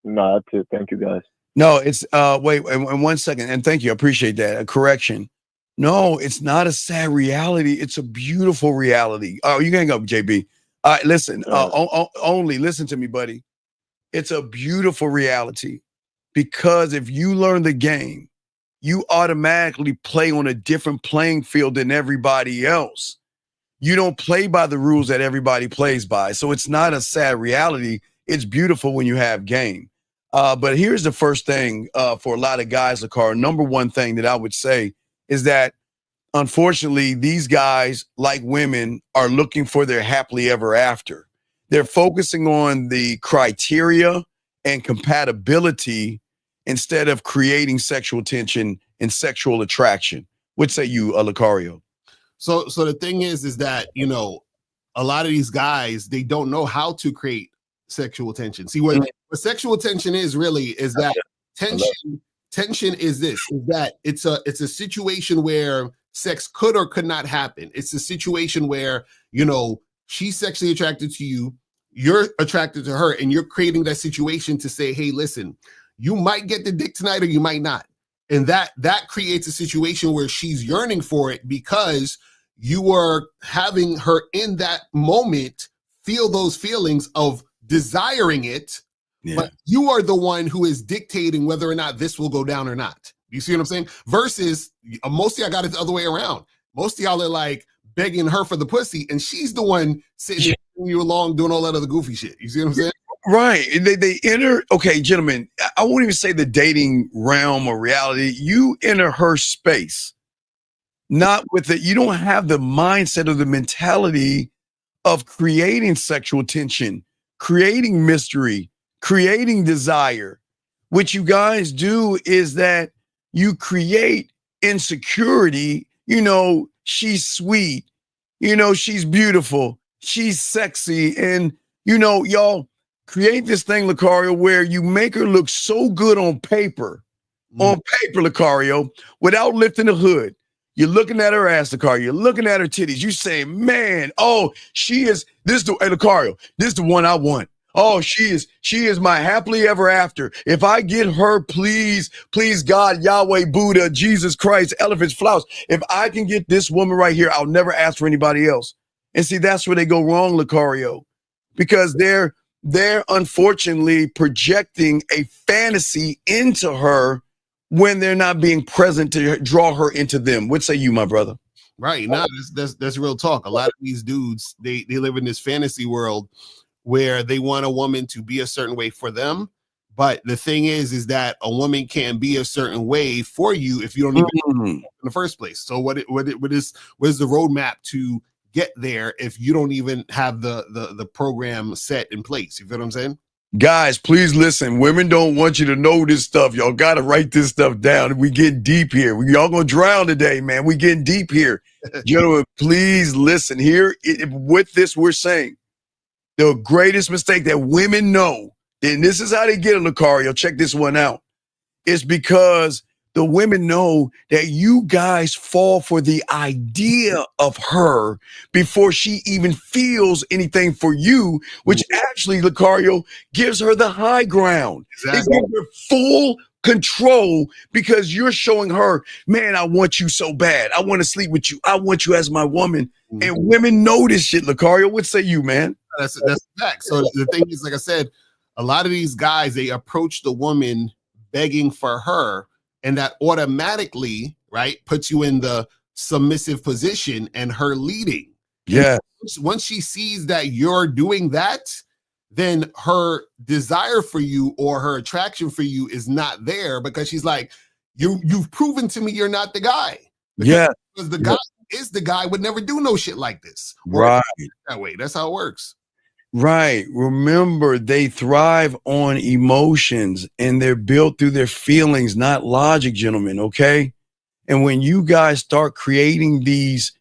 [SPEAKER 6] No, that's it. Thank you, guys.
[SPEAKER 4] No, it's wait, and 1 second, and thank you, I appreciate that. A correction. No, it's not a sad reality. It's a beautiful reality. Oh, you can hang up, JB. All right, listen. Only listen to me, buddy. It's a beautiful reality because if you learn the game, you automatically play on a different playing field than everybody else. You don't play by the rules that everybody plays by. So it's not a sad reality. It's beautiful when you have game. But here's the first thing for a lot of guys, Lucario. Number one thing that I would say is that, unfortunately, these guys, like women, are looking for their happily ever after. They're focusing on the criteria and compatibility instead of creating sexual tension and sexual attraction. What say you, Lucario?
[SPEAKER 1] So the thing is that, you know, a lot of these guys, they don't know how to create sexual tension. See, what sexual tension is really is that tension is that it's a situation where sex could or could not happen. It's a situation where, you know, she's sexually attracted to you, you're attracted to her, and you're creating that situation to say, hey, listen, you might get the dick tonight or you might not. And that creates a situation where she's yearning for it because you are having her in that moment feel those feelings of desiring it, but you are the one who is dictating whether or not this will go down or not. You see what I'm saying? Versus most of y'all got it the other way around. Most of y'all are like begging her for the pussy, and she's the one sitting you along doing all that other goofy shit. You see what I'm saying?
[SPEAKER 4] Right. They enter, okay, gentlemen, I won't even say the dating realm or reality. You enter her space, not with it. You don't have the mindset or the mentality of creating sexual tension, creating mystery, creating desire. What you guys do is that you create insecurity. You know, she's sweet. You know, she's beautiful. She's sexy. And, you know, y'all create this thing, Lucario, where you make her look so good on paper, Lucario, without lifting the hood. You're looking at her ass, Lucario. You're looking at her titties. You say, man, oh, hey, Lucario, this is the one I want. Oh, she is my happily ever after. If I get her, please God, Yahweh, Buddha, Jesus Christ, elephants, flowers. If I can get this woman right here, I'll never ask for anybody else. And see, that's where they go wrong, Lucario, because they're unfortunately projecting a fantasy into her when they're not being present to draw her into them. What say you, my brother?
[SPEAKER 1] Right. No, that's real talk. A lot of these dudes, they live in this fantasy world where they want a woman to be a certain way for them. But the thing is that a woman can't be a certain way for you if you don't even in the first place. So what is the roadmap to get there if you don't even have the program set in place? You feel what I'm saying?
[SPEAKER 4] Guys, please listen. Women don't want you to know this stuff. Y'all got to write this stuff down. We getting deep here. Y'all gonna drown today, man. We getting deep here. Gentlemen, please listen here. With this, we're saying the greatest mistake that women know, and this is how they get it, Lucario. Check this one out. It's because the women know that you guys fall for the idea of her before she even feels anything for you, which actually, Lucario, gives her the high ground. Exactly. It gives her full control because you're showing her, man, I want you so bad. I want to sleep with you. I want you as my woman. And women know this shit, Lucario. What say you, man?
[SPEAKER 1] That's a fact. So the thing is, like I said, a lot of these guys, they approach the woman begging for her, and that automatically, right, puts you in the submissive position and her leading.
[SPEAKER 4] Yeah.
[SPEAKER 1] Once she sees that you're doing that, then her desire for you or her attraction for you is not there because she's like, you've proven to me you're not the guy. Because the guy is the guy would never do no shit like this.
[SPEAKER 4] Right.
[SPEAKER 1] That way. That's how it works.
[SPEAKER 4] Right. Remember, they thrive on emotions and they're built through their feelings, not logic, gentlemen. Okay. And when you guys start creating these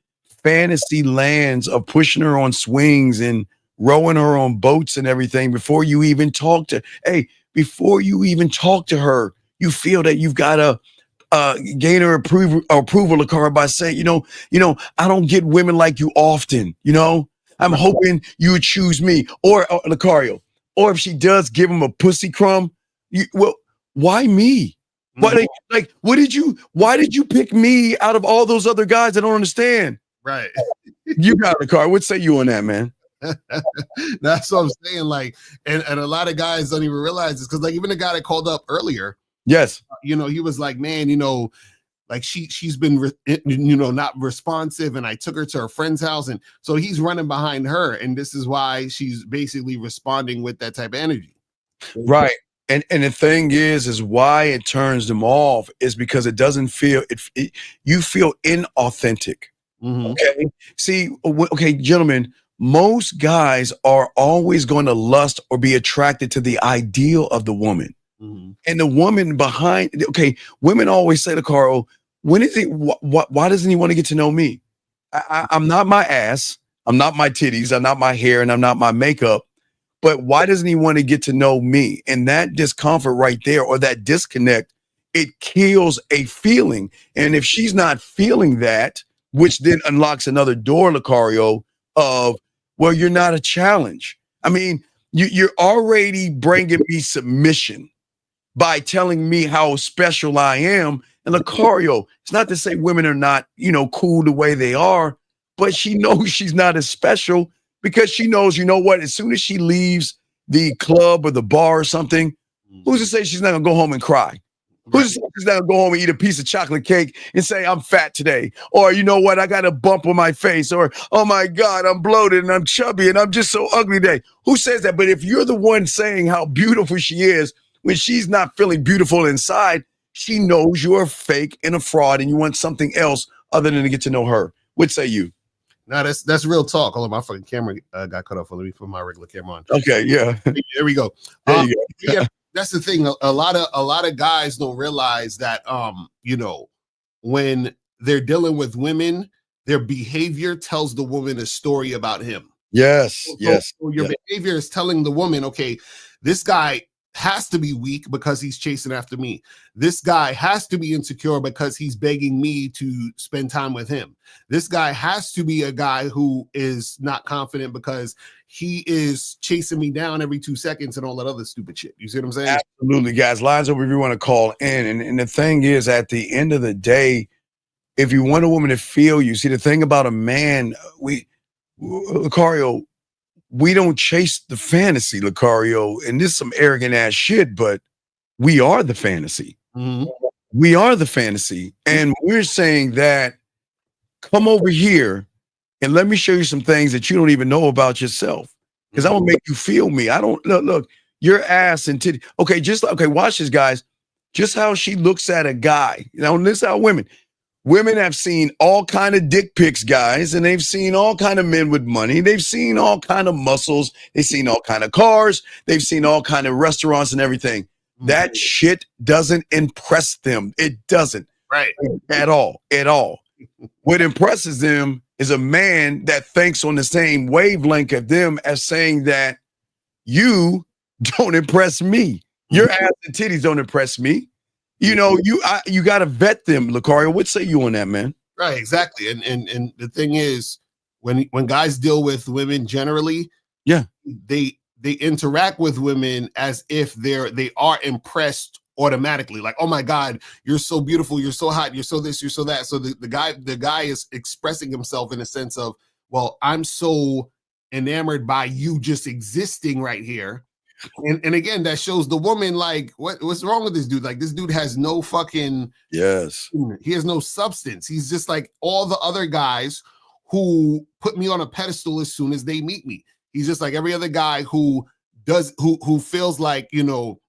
[SPEAKER 4] fantasy lands of pushing her on swings and rowing her on boats and everything before you even talk to her, you feel that you've got gain her approval, Lucario, by saying, I don't get women like you often. I'm hoping you would choose me, or Lucario. Or if she does give him a pussy crumb, why me? Why, why did you pick me out of all those other guys? I don't understand.
[SPEAKER 1] Right.
[SPEAKER 4] You got the car. What say you on that, man?
[SPEAKER 1] That's what I'm saying. Like, and a lot of guys don't even realize this, because like even the guy that called up earlier,
[SPEAKER 4] yes,
[SPEAKER 1] he was like, man, like she's been not responsive, and I took her to her friend's house, and so he's running behind her, and this is why she's basically responding with that type of energy.
[SPEAKER 4] Right. And the thing is why it turns them off is because it doesn't feel you feel inauthentic.
[SPEAKER 1] Mm-hmm.
[SPEAKER 4] Okay. See, okay, gentlemen, most guys are always going to lust or be attracted to the ideal of the woman.
[SPEAKER 1] Mm-hmm.
[SPEAKER 4] And the woman behind, okay, women always say to Carl, when is he, why doesn't he want to get to know me? I'm not my ass. I'm not my titties. I'm not my hair, and I'm not my makeup. But why doesn't he want to get to know me? And that discomfort right there, or that disconnect, it kills a feeling. And if she's not feeling that, which then unlocks another door, Lucario, of, well, you're not a challenge. I mean, you're already bringing me submission by telling me how special I am. And Lucario, it's not to say women are not, cool the way they are, but she knows she's not as special because she knows, as soon as she leaves the club or the bar or something, who's to say she's not gonna go home and cry? Who's to say she's not gonna go home and eat a piece of chocolate cake and say, I'm fat today? Or, I got a bump on my face, or, oh my God, I'm bloated and I'm chubby and I'm just so ugly today. Who says that? But if you're the one saying how beautiful she is, when she's not feeling beautiful inside, she knows you're a fake and a fraud, and you want something else other than to get to know her. What say you?
[SPEAKER 1] No, that's real talk. Hold on, my fucking camera got cut off. Let me put my regular camera on.
[SPEAKER 4] Okay, yeah.
[SPEAKER 1] There we go.
[SPEAKER 4] There you go.
[SPEAKER 1] Yeah, that's the thing. A lot of guys don't realize that when they're dealing with women, their behavior tells the woman a story about him.
[SPEAKER 4] Yes, yes.
[SPEAKER 1] So your behavior is telling the woman, okay, this guy has to be weak because he's chasing after me. This guy has to be insecure because he's begging me to spend time with him. This guy has to be a guy who is not confident because he is chasing me down every 2 seconds and all that other stupid shit. You see what I'm saying?
[SPEAKER 4] Absolutely, guys. Lines over if you want to call in. And the thing is, at the end of the day, if you want a woman to feel you, see, the thing about a man, Lucario, we don't chase the fantasy, Lucario, and this is some arrogant ass shit, but we are the fantasy.
[SPEAKER 1] Mm-hmm.
[SPEAKER 4] We are the fantasy. And we're saying that, come over here and let me show you some things that you don't even know about yourself. Because I'm gonna make you feel me. I don't look, your ass and titty. Okay, watch this, guys. Just how she looks at a guy. This is how Women have seen all kind of dick pics, guys, and they've seen all kind of men with money. They've seen all kind of muscles. They've seen all kind of cars. They've seen all kind of restaurants and everything. Mm-hmm. That shit doesn't impress them. It doesn't.
[SPEAKER 1] Right.
[SPEAKER 4] At all. What impresses them is a man that thinks on the same wavelength of them as saying that you don't impress me. Your ass and titties don't impress me. You got to vet them, Lucario. What say you on that, man?
[SPEAKER 1] Right, exactly. And the thing is, when guys deal with women generally, they interact with women as if they are impressed automatically. Like, oh my God, you're so beautiful, you're so hot, you're so this, you're so that. So the guy is expressing himself in a sense of, well, I'm so enamored by you just existing right here. And again, that shows the woman, like, what's wrong with this dude? Like, this dude has no fucking, he has no substance. He's just like all the other guys who put me on a pedestal as soon as they meet me. He's just like every other guy who feels like,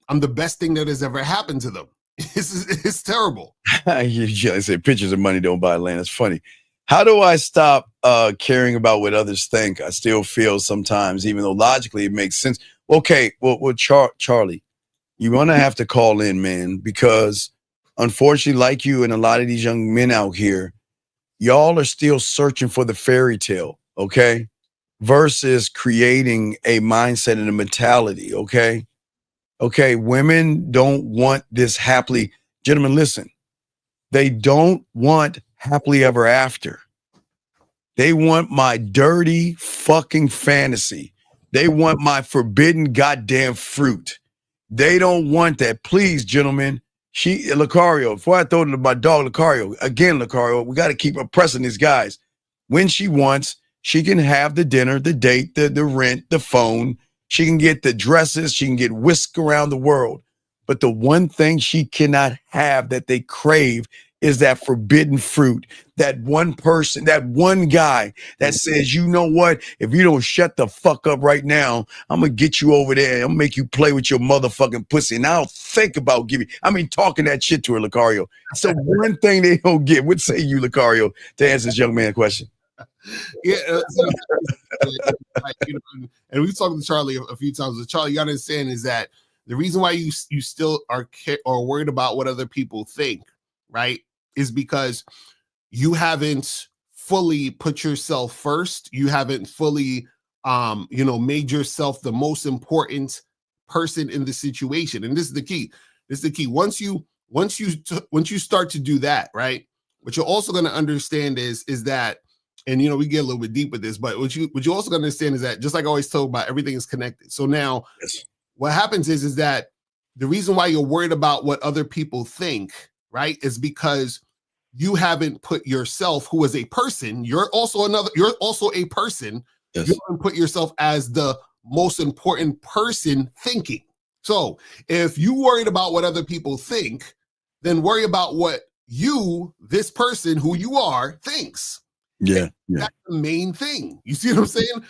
[SPEAKER 1] I'm the best thing that has ever happened to them. It's terrible.
[SPEAKER 4] I say pictures of money don't buy land. It's funny. How do I stop caring about what others think? I still feel sometimes, even though logically it makes sense. Okay, well, Charlie, you're going to have to call in, man, because unfortunately, like you and a lot of these young men out here, y'all are still searching for the fairy tale, okay, versus creating a mindset and a mentality, okay? Okay, women don't want this happily. Gentlemen, listen, They don't want happily ever after. They want my dirty fucking fantasy. They want my forbidden goddamn fruit. They don't want that. Please, gentlemen. Lucario, before I throw it to my dog, Lucario, again, Lucario, we got to keep oppressing these guys. When she wants, she can have the dinner, the date, the rent, the phone. She can get the dresses. She can get whisked around the world. But the one thing she cannot have that they crave is that forbidden fruit. That one person, that one guy that says, you know what? If you don't shut the fuck up right now, I'm going to get you over there. I'm going to make you play with your motherfucking pussy. And I'll think about talking that shit to her, Lucario. So one thing they don't get. What say you, Lucario, to answer this young man question?
[SPEAKER 1] Yeah, and we've talked to Charlie a few times. But Charlie, you got to understand is that the reason why you still are worried about what other people think, right, is because you haven't fully put yourself first. You haven't fully, made yourself the most important person in the situation. And this is the key. Once you start to do that, right, what you're also going to understand is that. And we get a little bit deep with this, but what you also got to understand is that, just like I always talk about, everything is connected. So now, what happens is that the reason why you're worried about what other people think, right, is because you haven't put yourself, who is a person, you're also a person.
[SPEAKER 4] Yes.
[SPEAKER 1] You haven't put yourself as the most important person thinking. So if you worried about what other people think, then worry about what this person who you are, thinks.
[SPEAKER 4] Yeah.
[SPEAKER 1] That's the main thing. You see what I'm saying?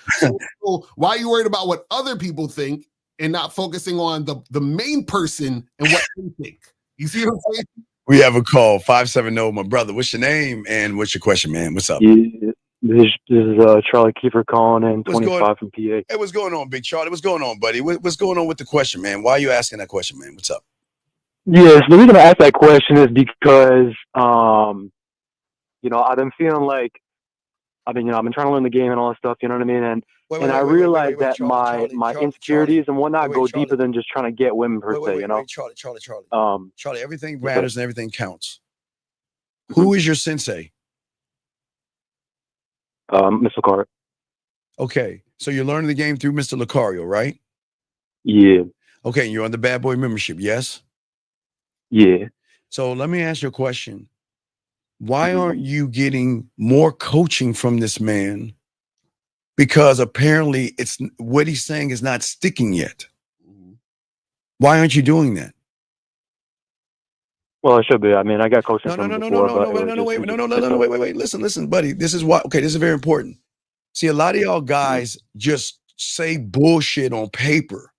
[SPEAKER 1] So why are you worried about what other people think and not focusing on the main person and what they think? You see what I'm saying?
[SPEAKER 4] We have a call, 570, my brother. What's your name and what's your question, man? What's up?
[SPEAKER 6] Yeah, this is Charlie Kiefer calling in, 25 from PA.
[SPEAKER 4] Hey, what's going on, Big Charlie? What's going on, buddy? What's going on with the question, man? Why are you asking that question, man? What's up?
[SPEAKER 6] Yes, the reason I asked that question is because, I've been feeling like, I've been trying to learn the game and all that stuff, you know what I mean? And I realized that my insecurities and whatnot go deeper than just trying to get women per se, you know?
[SPEAKER 4] Charlie, everything matters and everything counts. Who is your sensei?
[SPEAKER 6] Mr. Lucario.
[SPEAKER 4] Okay, so you're learning the game through Mr. Lucario, right?
[SPEAKER 6] Yeah.
[SPEAKER 4] Okay, and you're on the Bad Boy membership, yes?
[SPEAKER 6] Yeah.
[SPEAKER 4] So let me ask you a question. Why aren't you getting more coaching from this man? Because apparently it's what he's saying is not sticking yet. Why aren't you doing that?
[SPEAKER 6] Well, it should be. I mean, I got coaching from
[SPEAKER 4] wait. Listen, buddy. This is why. Okay, this is very important. See, a lot of y'all guys just say bullshit on paper,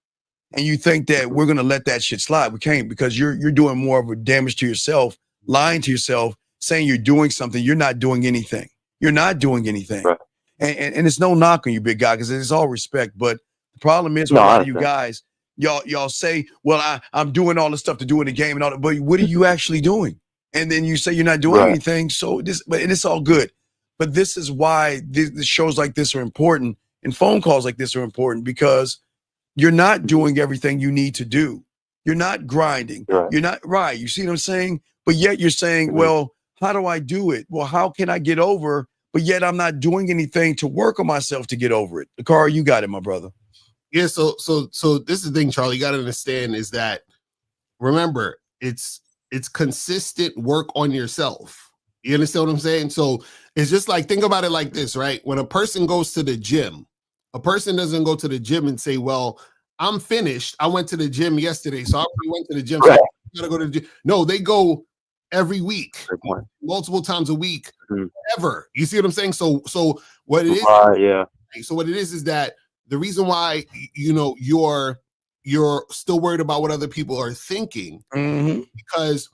[SPEAKER 4] and you think that we're gonna let that shit slide. We can't, because you're doing more of a damage to yourself, lying to yourself, saying you're doing something. You're not doing anything. You're not doing anything. Right. And it's no knock on you, big guy, because it's all respect. But the problem is with a lot of you guys, y'all say, well, I'm doing all the stuff to do in the game and all that, but what are you actually doing? And then you say you're not doing anything. So and it's all good. But this is why the shows like this are important and phone calls like this are important, because you're not doing everything you need to do. You're not grinding. Right. You're not right. You see what I'm saying? But yet you're saying, well, how do I do it? Well, how can I get over? But yet I'm not doing anything to work on myself to get over it. Lucario, you got it, my brother.
[SPEAKER 1] Yeah. So this is the thing, Charlie, you got to understand is that, remember, it's consistent work on yourself. You understand what I'm saying? So it's just like, think about it like this, right? When a person goes to the gym, a person doesn't go to the gym and say, well, I'm finished. I went to the gym yesterday, so I already went to the gym. So I gotta go to the gym. No, they go every week, multiple times a week, ever. You see what I'm saying? So what it is, so what it is that the reason why you're still worried about what other people are thinking, because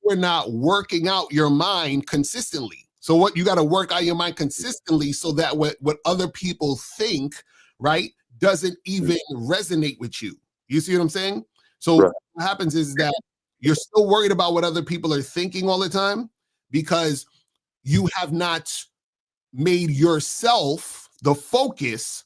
[SPEAKER 1] we're not working out your mind consistently. So what you got to work out your mind consistently, so that what other people think, right, doesn't even resonate with you. You see what I'm saying? So what happens is that you're still worried about what other people are thinking all the time, because you have not made yourself the focus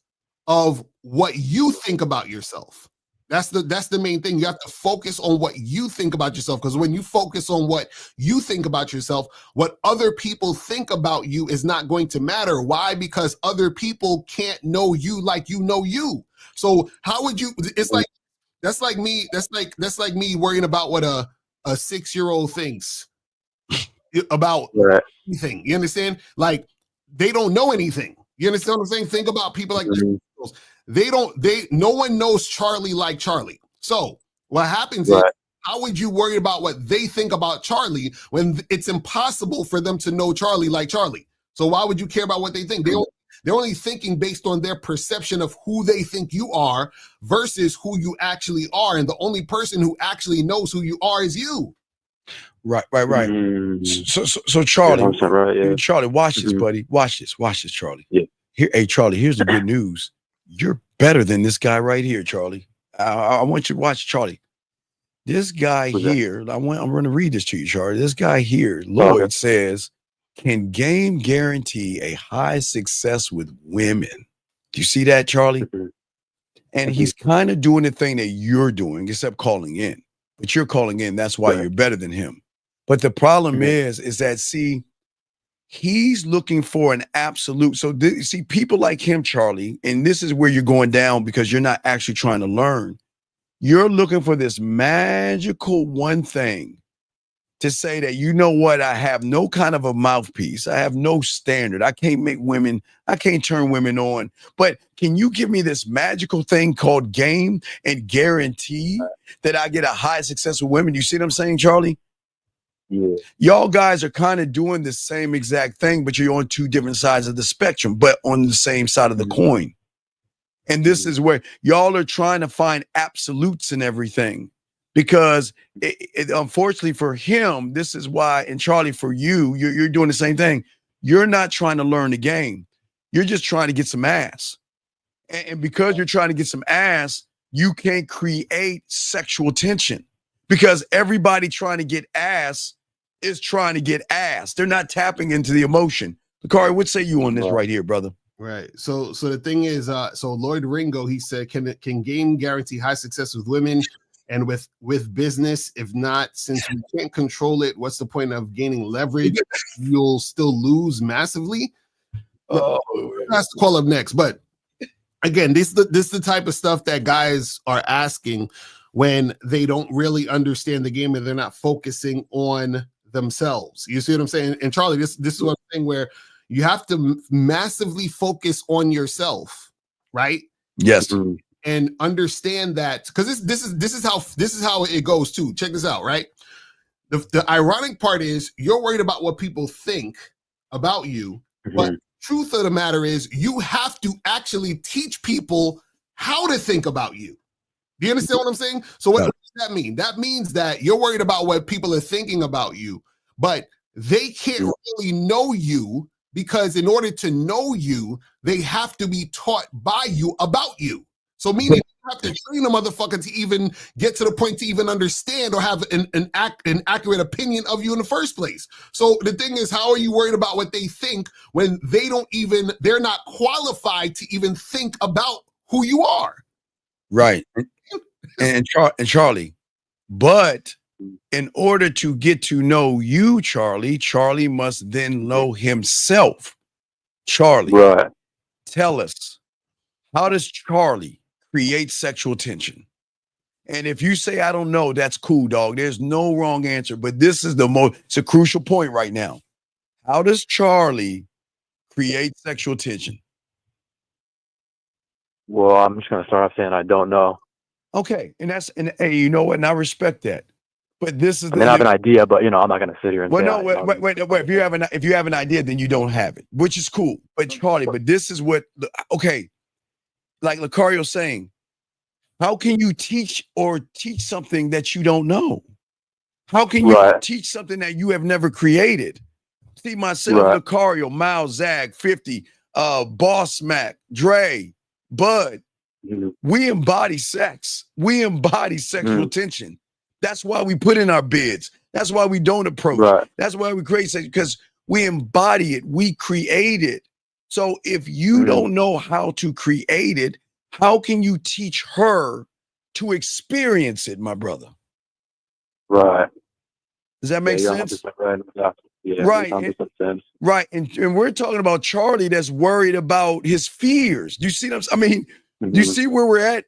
[SPEAKER 1] of what you think about yourself. That's the main thing. You have to focus on what you think about yourself, because when you focus on what you think about yourself, what other people think about you is not going to matter. Why? Because other people can't know you like you know you. So how would you? It's like that's like me worrying about what a 6-year-old thinks about anything. You understand? Like, they don't know anything. You understand what I'm saying? Think about people like no one knows Charlie like Charlie. So what happens is, how would you worry about what they think about Charlie when it's impossible for them to know Charlie like Charlie? So why would you care about what they think? They're only thinking based on their perception of who they think you are versus who you actually are. And the only person who actually knows who you are is you.
[SPEAKER 4] Right. So Charlie, Charlie, watch this, buddy. Watch this, Charlie.
[SPEAKER 6] Yeah.
[SPEAKER 4] Here, hey, Charlie, here's the good news. You're better than this guy right here, Charlie. I want you to watch, Charlie. This guy here, I'm going to read this to you, Charlie. This guy here, Lloyd, says, can game guarantee a high success with women? Do you see that, Charlie? And he's kind of doing the thing that you're doing, except calling in. But you're calling in. That's why you're better than him. But the problem is that, see, he's looking for an absolute. So see, people like him, Charlie, and this is where you're going down because you're not actually trying to learn. You're looking for this magical one thing to say that, you know what, I have no kind of a mouthpiece. I have no standard. I can't turn women on. But can you give me this magical thing called game and guarantee that I get a high success with women? You see what I'm saying, Charlie?
[SPEAKER 6] Yeah.
[SPEAKER 4] Y'all guys are kind of doing the same exact thing, but you're on two different sides of the spectrum, but on the same side of the coin. And this is where y'all are trying to find absolutes in everything, because unfortunately for him, this is why, and Charlie, for you, you're doing the same thing. You're not trying to learn the game. You're just trying to get some ass. And because you're trying to get some ass, you can't create sexual tension, because everybody trying to get ass is trying to get ass. They're not tapping into the emotion. Lucario, what say you on this right here, brother?
[SPEAKER 1] Right. So the thing is, so Lloyd Ringo, he said, can game guarantee high success with women and with business? If not, since we can't control it, what's the point of gaining leverage? You'll still lose massively. That's the call up next. But again, this is the type of stuff that guys are asking when they don't really understand the game and they're not focusing on themselves. You see what I'm saying? And Charlie, this is one thing where you have to massively focus on yourself, right?
[SPEAKER 4] Yes.
[SPEAKER 1] And understand that, because this is how it goes too. Check this out, right? The ironic part is you're worried about what people think about you, but truth of the matter is you have to actually teach people how to think about you. Do you understand what I'm saying? So what does that mean? That means that you're worried about what people are thinking about you, but they can't really know you, because in order to know you, they have to be taught by you about you. So meaning you have to train a motherfucker to even get to the point to even understand or have an accurate opinion of you in the first place. So the thing is, how are you worried about what they think when they're not qualified to even think about who you are?
[SPEAKER 4] Right. And Charlie, but in order to get to know you, Charlie must then know himself. Charlie, tell us, how does Charlie create sexual tension? And if you say, I don't know, that's cool, dog. There's no wrong answer, but this is it's a crucial point right now. How does Charlie create sexual tension?
[SPEAKER 6] Well, I'm just going to start off saying I don't know.
[SPEAKER 4] Okay. And hey, you know what? And I respect that. But this is
[SPEAKER 6] I have an idea, but I'm not going to sit here and
[SPEAKER 4] wait.
[SPEAKER 6] If
[SPEAKER 4] If you have an idea, then you don't have it, which is cool. But Charlie, this is what, okay. Like Lucario saying, how can you teach something that you don't know? How can you teach something that you have never created? See, myself, Lucario, Miles, Zag, 50, Boss Mac, Dre, Bud, we embody sex. We embody sexual tension. That's why we put in our bids. That's why we don't approach. That's why we create sex, because we embody it. We create it. So if you don't know how to create it, how can you teach her to experience it, my brother.
[SPEAKER 6] Right.
[SPEAKER 4] Does that make
[SPEAKER 6] you're
[SPEAKER 4] sense?
[SPEAKER 6] 100% right. Yeah,
[SPEAKER 4] Right.
[SPEAKER 6] 100% sense.
[SPEAKER 4] Right. And we're talking about Charlie that's worried about his fears. You see what I mean? Do you see where we're at?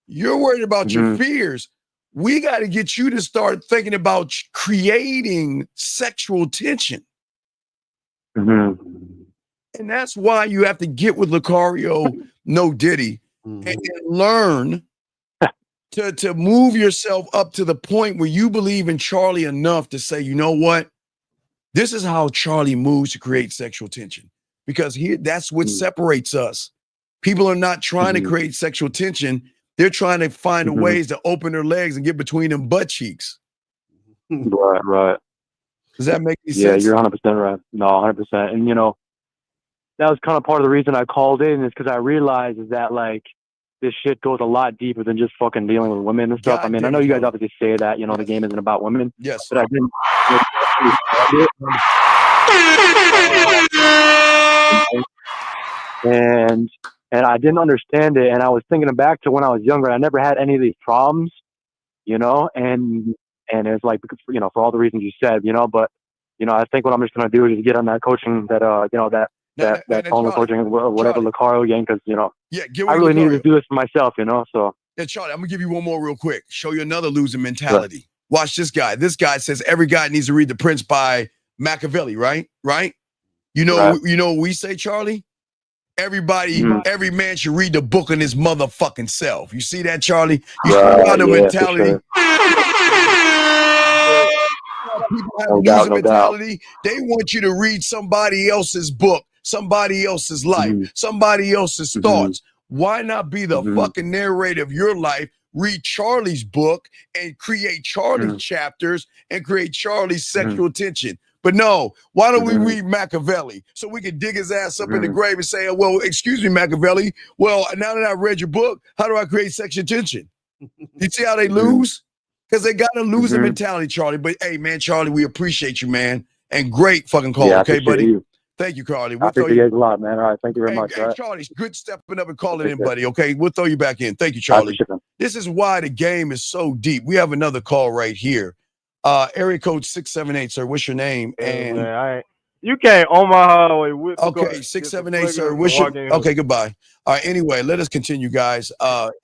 [SPEAKER 4] You're worried about your fears. We got to get you to start thinking about creating sexual tension. And that's why you have to get with Lucario No Diddy and learn to move yourself up to the point where you believe in Charlie enough to say, you know what? This is how Charlie moves to create sexual tension, because that's what separates us. People are not trying to create sexual tension. They're trying to find ways to open their legs and get between them butt cheeks.
[SPEAKER 6] Right.
[SPEAKER 4] Does that make any sense?
[SPEAKER 6] Yeah, you're 100% right. No, 100%. And, you know, that was kind of part of the reason I called in, is because I realized is that, like, this shit goes a lot deeper than just fucking dealing with women and stuff.
[SPEAKER 4] God
[SPEAKER 6] I mean, I
[SPEAKER 4] damn
[SPEAKER 6] know
[SPEAKER 4] it,
[SPEAKER 6] you guys
[SPEAKER 4] Charlie.
[SPEAKER 6] obviously say that, you know, the game isn't about women.
[SPEAKER 4] Yes.
[SPEAKER 6] But I didn't. And I didn't understand it. And I was thinking back to when I was younger. I never had any of these problems, you know, and it's like, you know, for all the reasons you said, you know, but, you know, I think what I'm just going to do is just get on that coaching, that, you know, that phone coaching or whatever, Lucario game, because, you know, I really needed to do this for myself, you know, so.
[SPEAKER 4] Yeah, Charlie, I'm going to give you one more real quick. Show you another losing mentality. Right. Watch this guy. This guy says every guy needs to read The Prince by Machiavelli, right? You know, you know what we say, Charlie? Everybody, every man should read the book on his motherfucking self. You see that, Charlie? You see how the mentality. Sure. People have a losing mentality. They want you to read somebody else's book, somebody else's life, somebody else's thoughts. Why not be the fucking narrator of your life? Read Charlie's book and create Charlie's chapters and create Charlie's sexual tension. But no, why don't we read Machiavelli so we can dig his ass up in the grave and say, well, excuse me, Machiavelli. Well, now that I read your book, how do I create sexual tension? You see how they lose? Because they got a losing mentality, Charlie. But hey, man, Charlie, we appreciate you, man. And great fucking call, okay, buddy?
[SPEAKER 6] You.
[SPEAKER 4] Thank you, Carly.
[SPEAKER 6] I appreciate you guys a lot, man. All right, thank you very much.
[SPEAKER 4] Hey, Charlie, good stepping up and calling in, buddy, okay? We'll throw you back in. Thank you, Charlie. This is why the game is so deep. We have another call right here. Area code 678, sir. What's your name? And
[SPEAKER 7] man, you can't on my highway with
[SPEAKER 4] okay, 678, sir. What's your okay? Goodbye. All right. Anyway, let us continue, guys.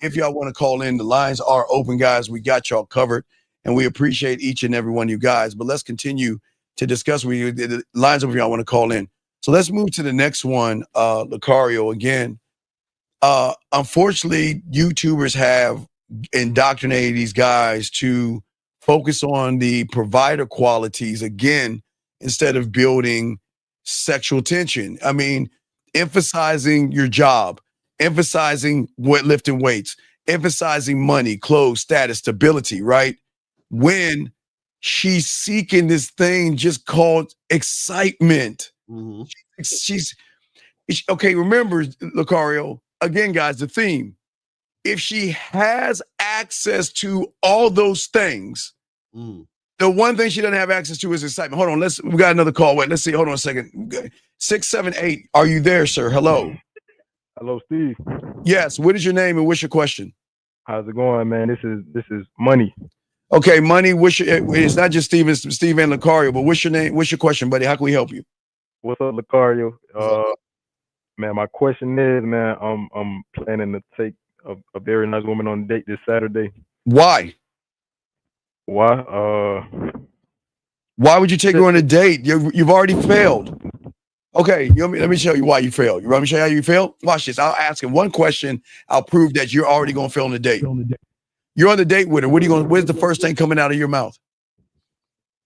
[SPEAKER 4] If y'all want to call in, the lines are open, guys. We got y'all covered, and we appreciate each and every one of you guys. But let's continue to discuss with you. The lines open if y'all want to call in. So let's move to the next one, Lucario. Again, unfortunately, YouTubers have indoctrinated these guys to focus on the provider qualities again, instead of building sexual tension. I mean, emphasizing your job, emphasizing lifting weights, emphasizing money, clothes, status, stability, right? When she's seeking this thing just called excitement. She's okay. Remember, Lucario, again, guys, the theme. If she has access to all those things, the one thing she doesn't have access to is excitement. Hold on, we got another call. Wait, let's see. Hold on a second. 678, are you there, sir? Hello.
[SPEAKER 7] Hello, Steve.
[SPEAKER 4] Yes. What is your name and what's your question?
[SPEAKER 7] How's it going, man? This is Money.
[SPEAKER 4] Okay, Money. It's not just Steve, it's Steve and Lucario, but what's your name? What's your question, buddy? How can we help you?
[SPEAKER 7] What's up, Lucario? Man, my question is, man, I'm planning to take a very nice woman on a date this Saturday.
[SPEAKER 4] Why?
[SPEAKER 7] Why
[SPEAKER 4] would you take her on a date? You've already failed. Okay, let me show you why you failed. You want me to show you how you failed? Watch this. I'll ask him one question. I'll prove that you're already going to fail on the date. You're on the date with her. Where's the first thing coming out of your mouth?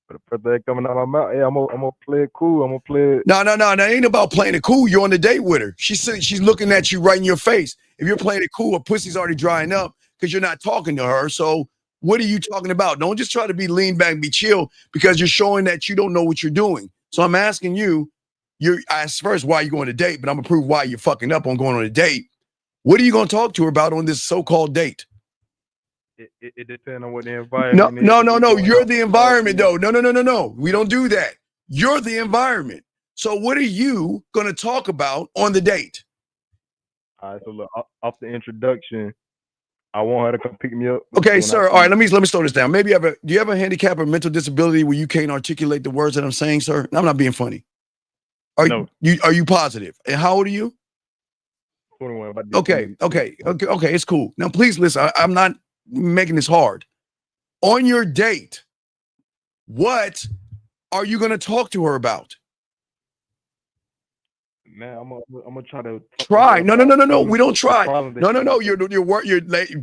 [SPEAKER 7] The first thing coming out of my mouth, hey, I'm gonna play it cool. I'm gonna play it.
[SPEAKER 4] No. It ain't about playing it cool. You're on the date with her. She's looking at you right in your face. If you're playing it cool, her pussy's already drying up because you're not talking to her. So what are you talking about? Don't just try to be lean back and be chill because you're showing that you don't know what you're doing. So I'm asking you, I asked first why you going on a date, but I'm gonna prove why you're fucking up on going on a date. What are you gonna talk to her about on this so-called date?
[SPEAKER 7] It depends on what the environment is.
[SPEAKER 4] No. You're the environment, though. No. We don't do that. You're the environment. So what are you gonna talk about on the date?
[SPEAKER 7] All right, so look, off the introduction, I want her to come pick me up.
[SPEAKER 4] Okay, sir. All right, let me slow this down. Maybe do you have a handicap or mental disability where you can't articulate the words that I'm saying, sir? I'm not being funny. Are you positive? And how old are you?
[SPEAKER 7] 21.
[SPEAKER 4] Okay. It's cool. Now, please listen. I'm not making this hard. On your date, what are you going to talk to her about?
[SPEAKER 7] Man, I'm gonna try to
[SPEAKER 4] try. No. We don't try. No.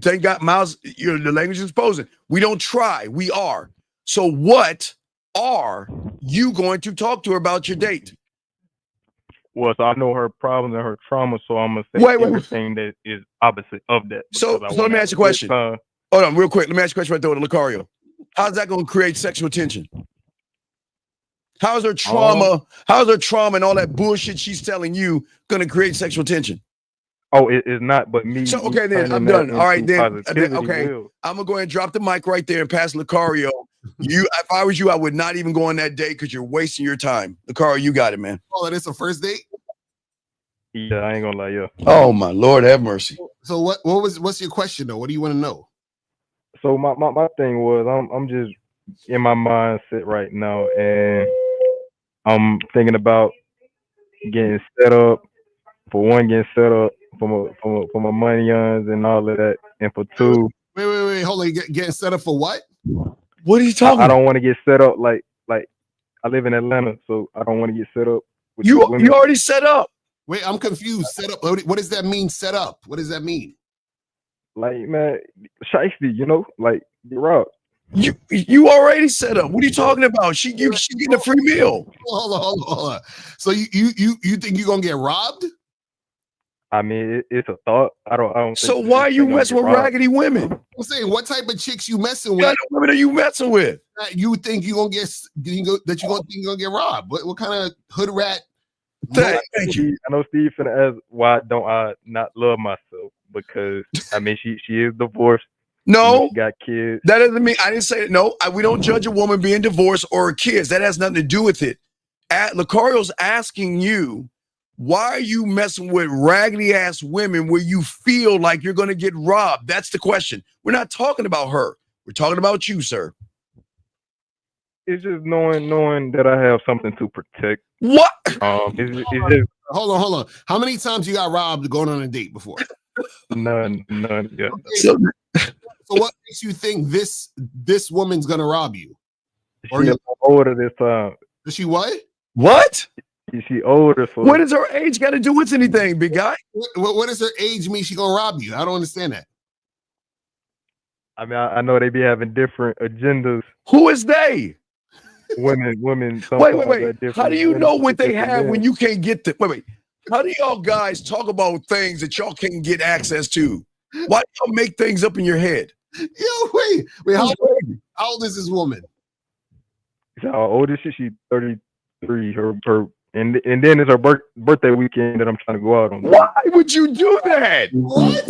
[SPEAKER 4] Thank God, Miles. The language is exposing. We don't try. We are. So, what are you going to talk to her about your date?
[SPEAKER 7] Well, so I know her problems and her trauma, so I'm gonna say everything that is opposite of that.
[SPEAKER 4] So let me ask you a question. Hold on, real quick. Let me ask you a question right there with Lucario. How's that going to create sexual tension? How's her trauma? How's her trauma and all that bullshit she's telling you going to create sexual tension?
[SPEAKER 7] Oh, it's not, but me.
[SPEAKER 4] So okay, then I'm done. All right, then. Okay, I'm gonna go ahead and drop the mic right there and pass Lucario. If I was you, I would not even go on that date because you're wasting your time. Lucario, you got it, man.
[SPEAKER 1] Oh, it's a first date?
[SPEAKER 7] Yeah, I ain't gonna lie, yeah.
[SPEAKER 4] Oh my Lord, have mercy.
[SPEAKER 1] So what's your question though? What do you want to know?
[SPEAKER 7] So my thing was I'm just in my mindset right now, and I'm thinking about getting set up. For one, getting set up for my money and all of that, and for two,
[SPEAKER 1] wait, hold on, getting set up for what?
[SPEAKER 4] What are you talking?
[SPEAKER 7] I don't want to get set up like I live in Atlanta, so I don't want to get set up. With
[SPEAKER 4] you already set up.
[SPEAKER 1] Wait, I'm confused. Set up. What does that mean? Set up. What does that mean?
[SPEAKER 7] Like, man, shiesty, like get robbed.
[SPEAKER 4] You already set up. What are you talking about? She getting a free meal.
[SPEAKER 1] Hold on. So you think you're gonna get robbed?
[SPEAKER 7] I mean, it's a thought. I don't.
[SPEAKER 4] So why are you messing with raggedy women?
[SPEAKER 1] I'm saying, what type of chicks you messing with?
[SPEAKER 4] What kind of women are you messing with?
[SPEAKER 1] You think you're gonna think you're gonna get robbed? What kind of hood rat?
[SPEAKER 4] Thank you.
[SPEAKER 7] I know Steve finna ask why don't I not love myself, because I mean she is divorced.
[SPEAKER 4] No,
[SPEAKER 7] she got kids.
[SPEAKER 4] That doesn't mean I didn't say it. No, we don't judge a woman being divorced or kids. That has nothing to do with it. Lucario's asking you, why are you messing with raggedy ass women where you feel like you're going to get robbed? That's the question. We're not talking about her. We're talking about you, sir.
[SPEAKER 7] It's just knowing that I have something to protect.
[SPEAKER 4] What?
[SPEAKER 7] It's just,
[SPEAKER 1] hold on. How many times you got robbed going on a date before?
[SPEAKER 7] None. Yeah.
[SPEAKER 1] Okay. So what makes you think this woman's gonna rob you?
[SPEAKER 7] She's older this time.
[SPEAKER 1] Is she what?
[SPEAKER 4] What?
[SPEAKER 7] She older. So
[SPEAKER 4] what does her age got to do with anything, big guy?
[SPEAKER 1] What does her age mean she gonna rob you? I don't understand that.
[SPEAKER 7] I mean, I know they be having different agendas.
[SPEAKER 4] Who is they?
[SPEAKER 7] Women.
[SPEAKER 4] Wait. How do you know what they have when you can't get to? Wait. How do y'all guys talk about things that y'all can't get access to? Why do y'all make things up in your head?
[SPEAKER 1] Yo, wait. How old is this woman?
[SPEAKER 7] How old is she? She's 33. Her and then it's her birthday weekend that I'm trying to go out on.
[SPEAKER 4] Why would you do that?
[SPEAKER 1] What?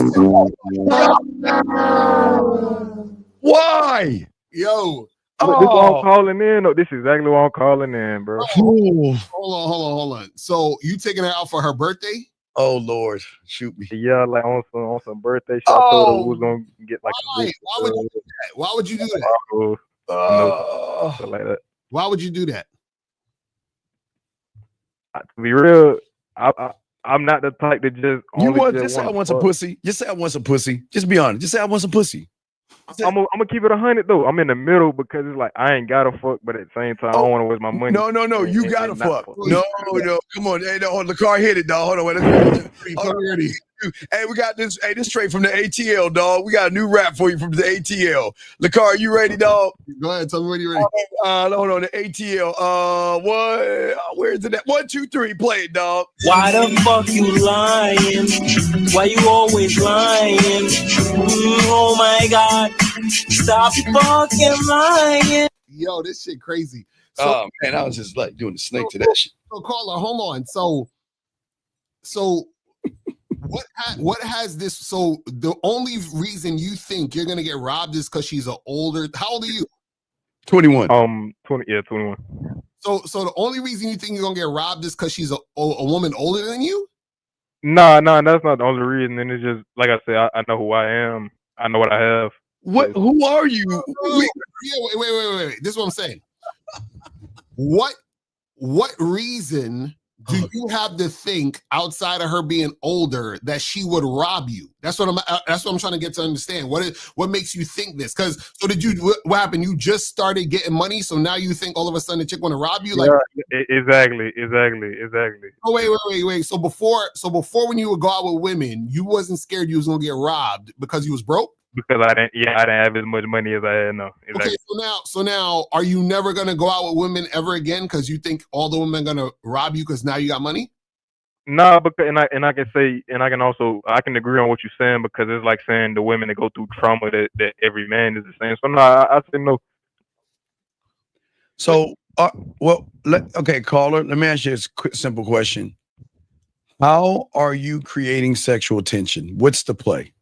[SPEAKER 4] Why?
[SPEAKER 1] Yo.
[SPEAKER 7] This is why I'm calling in. No, this is exactly why I'm calling in, bro.
[SPEAKER 1] Hold on. So you taking her out for her birthday?
[SPEAKER 4] Oh Lord, shoot me.
[SPEAKER 7] Yeah, like on some birthday shit. I told her we was gonna get like
[SPEAKER 1] why would you do that? Why would you do that?
[SPEAKER 7] Like that.
[SPEAKER 1] Why would you do that?
[SPEAKER 7] To be real, I'm not the type that just
[SPEAKER 4] say I want some pussy. Just say I want some pussy. Just be honest. Just say I want some pussy.
[SPEAKER 7] I'm gonna keep it 100 though. I'm in the middle because it's like I ain't gotta fuck, but at the same time I don't want to waste my money.
[SPEAKER 4] No, you gotta fuck. No, come on. Hey, no, the car hit it, dog. Hold on. Hey, we got this. Hey, this straight from the ATL, dog. We got a new rap for you from the ATL. Lucario, you ready, dog?
[SPEAKER 1] Go ahead, tell me when you're ready.
[SPEAKER 4] Hold on, the ATL. Where is it at? 1, 2, 3, play it, dog.
[SPEAKER 2] Why the fuck you lying? Why you always lying? Oh my God, stop fucking lying.
[SPEAKER 1] Yo, this shit crazy.
[SPEAKER 4] So, man, I was just like doing the snake to that shit.
[SPEAKER 1] So, Carla, hold on. So. What has this? So the only reason you think you're gonna get robbed is because she's an older. How old are you?
[SPEAKER 4] 21.
[SPEAKER 7] 21.
[SPEAKER 1] So the only reason you think you're gonna get robbed is because she's a woman older than you?
[SPEAKER 7] No, that's not the only reason. And it's just like I said, I know who I am. I know what I have.
[SPEAKER 4] What? Who are you?
[SPEAKER 1] Yeah, wait. This is what I'm saying. What reason do you have to think outside of her being older that she would rob you? That's what I'm trying to get to understand. What makes you think this? Because what happened? You just started getting money, so now you think all of a sudden the chick want to rob you? Like,
[SPEAKER 7] exactly.
[SPEAKER 1] Oh wait. So before when you would go out with women, you wasn't scared you was gonna get robbed because you was broke?
[SPEAKER 7] Because I didn't have as much money as I had. No, exactly.
[SPEAKER 1] Okay, so now, are you never gonna go out with women ever again because you think all the women are gonna rob you because now you got money?
[SPEAKER 7] No, because I can say, and I can agree on what you're saying, because it's like saying the women that go through trauma that every man is the same. So no, I say no.
[SPEAKER 4] So okay, caller, let me ask you a quick, simple question. How are you creating sexual tension? What's the play?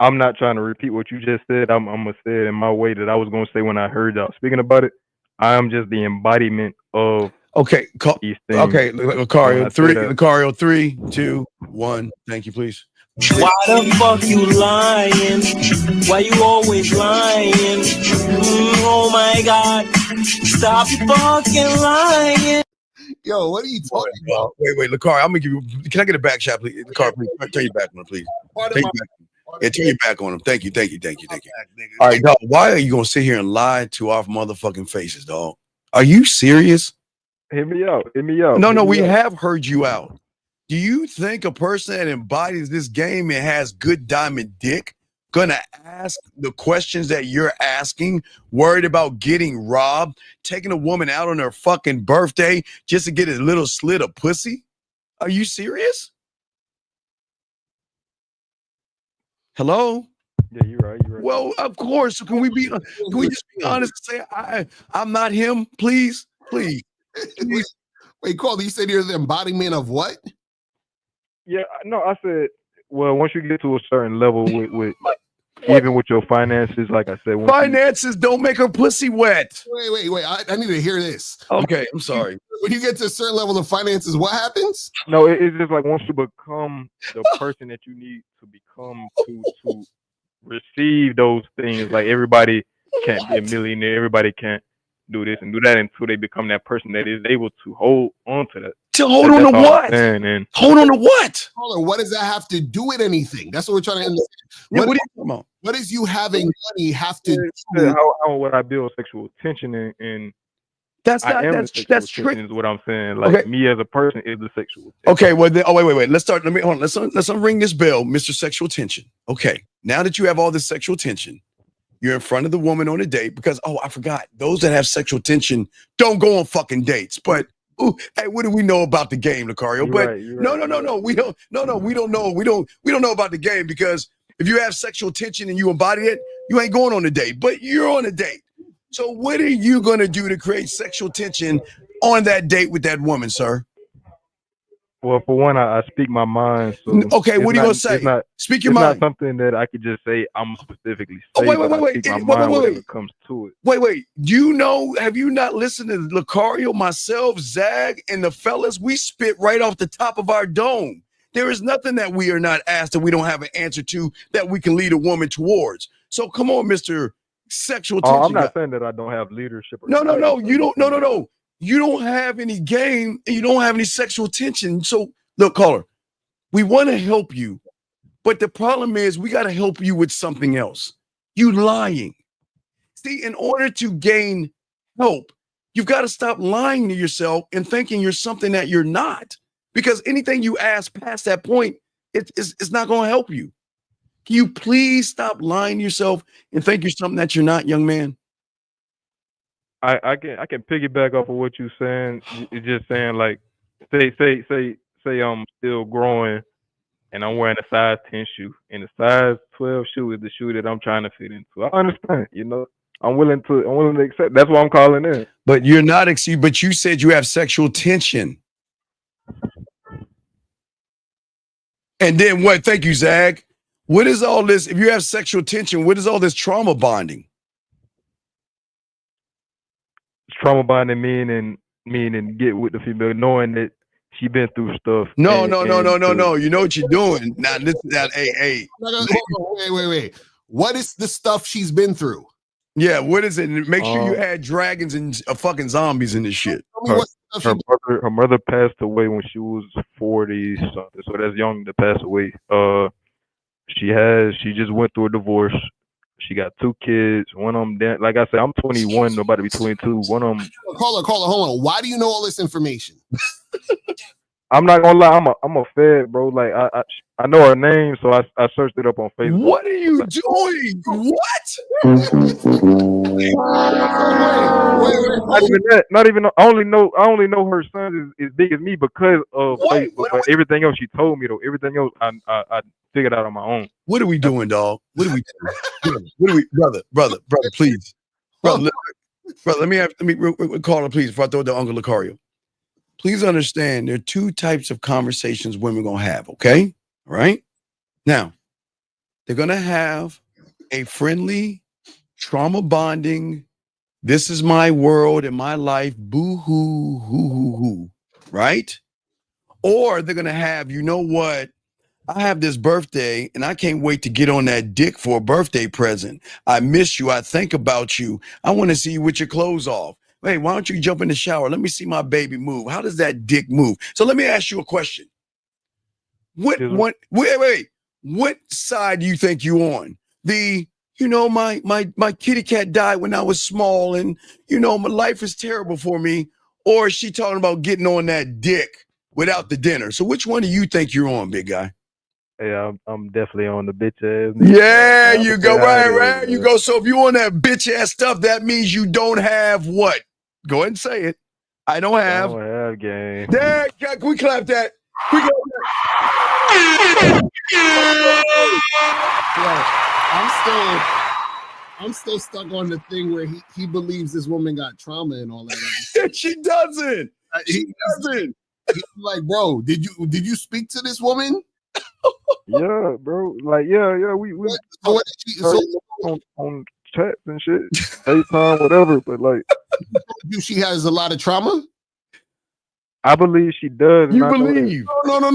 [SPEAKER 7] I'm not trying to repeat what you just said. I'm gonna say it in my way that I was gonna say when I heard y'all speaking about it. I am just the embodiment of these things.
[SPEAKER 4] Okay, Lucario, Lucario, 3, 2, 1. Thank you, please.
[SPEAKER 2] Why the fuck you lying? Why you always lying? Oh my God, stop fucking lying.
[SPEAKER 1] Yo, what are you talking about?
[SPEAKER 4] Wait, Lucario, I'm gonna give you. Can I get a back shot, please? Lucario, please turn your back on him, please. Turn your back on him. Thank you. All right, dog. Why are you gonna sit here and lie to our motherfucking faces, dog? Are you serious?
[SPEAKER 7] Hit me out.
[SPEAKER 4] No, we have heard you out. Do you think a person that embodies this game and has good diamond dick gonna ask the questions that you're asking, worried about getting robbed, taking a woman out on her fucking birthday just to get a little slit of pussy? Are you serious? Hello?
[SPEAKER 7] Yeah, you're right.
[SPEAKER 4] Well, of course. Can we just be honest and say I'm not him, please? Please.
[SPEAKER 1] Wait, Cole, you said you're the embodiment of what?
[SPEAKER 7] Yeah, no, I said, well, once you get to a certain level with even with your finances, like I said,
[SPEAKER 4] finances don't make her pussy wet.
[SPEAKER 1] Wait. I need to hear this.
[SPEAKER 4] Okay, I'm sorry.
[SPEAKER 1] When you get to a certain level of finances, what happens?
[SPEAKER 7] No, it's just like once you become the person that you need to become to receive those things. Like everybody can't be a millionaire. Everybody can't do this and do that until they become that person that is able to hold on to that.
[SPEAKER 4] To hold on to what?
[SPEAKER 7] And
[SPEAKER 4] hold on to what?
[SPEAKER 1] What does that have to do with anything? That's what we're trying to understand.
[SPEAKER 4] What are you talking about?
[SPEAKER 1] What does you having money have to do?
[SPEAKER 7] How would I build sexual tension and
[SPEAKER 4] that's tricky.
[SPEAKER 7] Is what I'm saying. Like me as a person is the sexual tension.
[SPEAKER 4] Okay, well, wait. Let's start. Let's unring this bell, Mr. Sexual Tension. Okay, now that you have all this sexual tension, you're in front of the woman on a date because, I forgot, those that have sexual tension don't go on fucking dates. But hey, what do we know about the game, Lucario? No, we don't. No, we don't know. We don't know about the game, because if you have sexual tension and you embody it, you ain't going on a date. But you're on a date. So what are you gonna do to create sexual tension on that date with that woman, sir?
[SPEAKER 7] Well, for one, I speak my mind. So
[SPEAKER 4] okay, what are you gonna say? Speak your mind.
[SPEAKER 7] It's not something that I could just say I'm specifically saying.
[SPEAKER 4] Wait.
[SPEAKER 7] When it comes to it.
[SPEAKER 4] Wait. Have you not listened to Lucario, myself, Zag, and the fellas? We spit right off the top of our dome. There is nothing that we are not asked that we don't have an answer to that we can lead a woman towards. So come on, Mr. Sexual tension.
[SPEAKER 7] I'm not saying that I don't have leadership.
[SPEAKER 4] No. You don't. No. You don't have any game and you don't have any sexual tension. So look, caller, we want to help you, but the problem is we got to help you with something else. You lying. See, in order to gain help, you've got to stop lying to yourself and thinking you're something that you're not. Because anything you ask past that point, it's not going to help you. Can you please stop lying to yourself and think you're something that you're not, young man?
[SPEAKER 7] I can piggyback off of what you're saying. It's just saying, like, say I'm still growing and I'm wearing a size 10 shoe, and the size 12 shoe is the shoe that I'm trying to fit into. I understand, I'm willing to accept. That's what I'm calling in.
[SPEAKER 4] But you're not but you said you have sexual tension. And then what? Thank you, Zag. What is all this? If you have sexual tension, what is all this trauma bonding?
[SPEAKER 7] Trauma bonding meaning get with the female, knowing that she been through stuff.
[SPEAKER 4] No. You know what you're doing now. This that. Hey.
[SPEAKER 1] Wait. What is the stuff she's been through?
[SPEAKER 4] Yeah, what is it? Make sure you add dragons and fucking zombies in this shit.
[SPEAKER 7] Her mother passed away when she was 40 something, so that's young to pass away. She just went through a divorce. She got 2 kids. One of them, like I said, I'm 21, about to be 22. One of them.
[SPEAKER 1] Call her, hold on. Why do you know all this information?
[SPEAKER 7] I'm not gonna lie, I'm a fed, bro. Like I know her name, so I searched it up on Facebook.
[SPEAKER 4] What are you doing? What?
[SPEAKER 7] Not even. I only know her son is big as me because of Facebook. But everything else she told me though. Everything else I figured out on my own.
[SPEAKER 4] What are we doing, dog? What are we doing? What are we, brother, please, brother, let me call her, please, before I throw it to Uncle Lucario. Please understand there are 2 types of conversations women are gonna have, okay? All right. Now, they're gonna have a friendly, trauma bonding, this is my world and my life, boo-hoo, hoo, right? Or they're gonna have, you know what? I have this birthday and I can't wait to get on that dick for a birthday present. I miss you. I think about you. I want to see you with your clothes off. Hey, why don't you jump in the shower? Let me see my baby move. How does that dick move? So let me ask you a question. Wait, what side do you think you on? My kitty cat died when I was small and, my life is terrible for me. Or is she talking about getting on that dick without the dinner? So which one do you think you're on, big guy?
[SPEAKER 7] Yeah, I'm definitely on the bitch ass.
[SPEAKER 4] Yeah, you go. Right. You go. So if you on that bitch ass stuff, that means you don't have what? Go ahead and say it. I don't have
[SPEAKER 7] game.
[SPEAKER 4] There, can we clap that? We go.
[SPEAKER 1] I'm still stuck on the thing where he believes this woman got trauma and all that.
[SPEAKER 4] She doesn't. She doesn't.
[SPEAKER 1] He's like, bro, did you speak to this woman?
[SPEAKER 7] Yeah, bro. Like, yeah. We on chats and shit, FaceTime, whatever. But like,
[SPEAKER 1] she has a lot of trauma.
[SPEAKER 7] I believe she does.
[SPEAKER 4] You believe?
[SPEAKER 1] No. I'm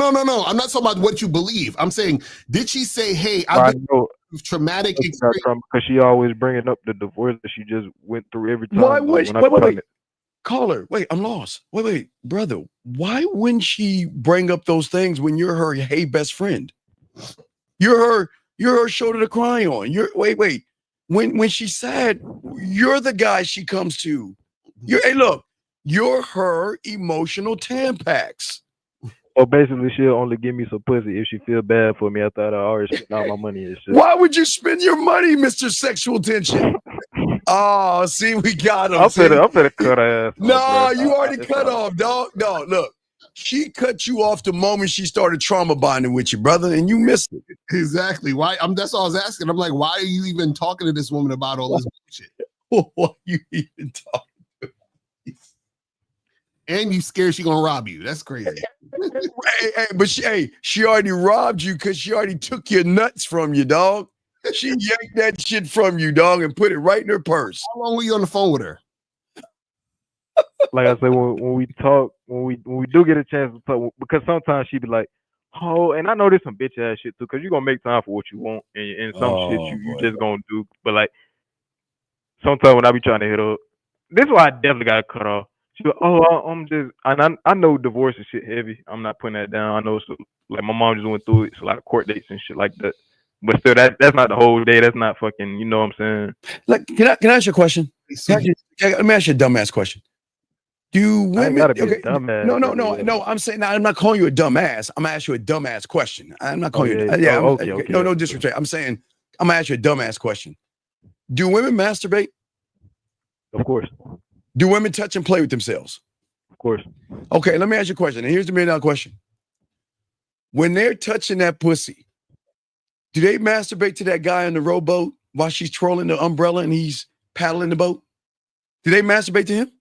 [SPEAKER 1] not talking about what you believe. I'm saying, did she say, "Hey, I've been through traumatic experience"?
[SPEAKER 7] Because she always bringing up the divorce that she just went through every time.
[SPEAKER 4] Why would wait. Call her. Wait, I'm lost. Wait, brother. Why wouldn't she bring up those things when you're her hey best friend? You're her shoulder to cry on. Wait. When she's sad, you're the guy she comes to. You're her emotional Tampax.
[SPEAKER 7] Oh, basically, she'll only give me some pussy if she feel bad for me after I already spent all my money and shit.
[SPEAKER 4] Why would you spend your money, Mr. Sexual Tension? Oh, see, we got him.
[SPEAKER 7] I'm finna cut her ass.
[SPEAKER 4] No, you already cut off, dog. No, look. She cut you off the moment she started trauma bonding with you, brother, and you missed it.
[SPEAKER 1] Exactly. Why? That's all I was asking. I'm like, why are you even talking to this woman about all this bullshit?
[SPEAKER 4] Why are you even talking?
[SPEAKER 1] And you scared she gonna rob you. That's crazy.
[SPEAKER 4] But she already robbed you because she already took your nuts from you, dog. She yanked that shit from you, dog, and put it right in her purse.
[SPEAKER 1] How long were you on the phone with her?
[SPEAKER 7] Like I said, when we talk, when we do get a chance to talk, because sometimes she be like, oh, and I know there's some bitch ass shit too, because you're gonna make time for what you want, and some shit you just gonna do. But like, sometimes when I be trying to hit up, this is why I definitely got cut off. She like, I'm just, and I know divorce is shit heavy. I'm not putting that down. I know, so, like my mom just went through it. It's a lot of court dates and shit like that. But still, that's not the whole day. That's not fucking, you know what I'm saying?
[SPEAKER 4] Like, can I ask you a question? Let me ask you a dumbass question. Do women?
[SPEAKER 7] Gotta be a dumbass.
[SPEAKER 4] No. I'm saying, I'm not calling you a dumbass. I'm gonna ask you a dumbass question. I'm not calling you. Yeah.
[SPEAKER 7] Okay.
[SPEAKER 4] No disrespect. I'm saying, I'm gonna ask you a dumbass question. Do women masturbate?
[SPEAKER 7] Of course.
[SPEAKER 4] Do women touch and play with themselves?
[SPEAKER 7] Of course.
[SPEAKER 4] Okay, let me ask you a question. And here's the $1 million question. When they're touching that pussy, do they masturbate to that guy on the rowboat while she's trolling the umbrella and he's paddling the boat? Do they masturbate to him?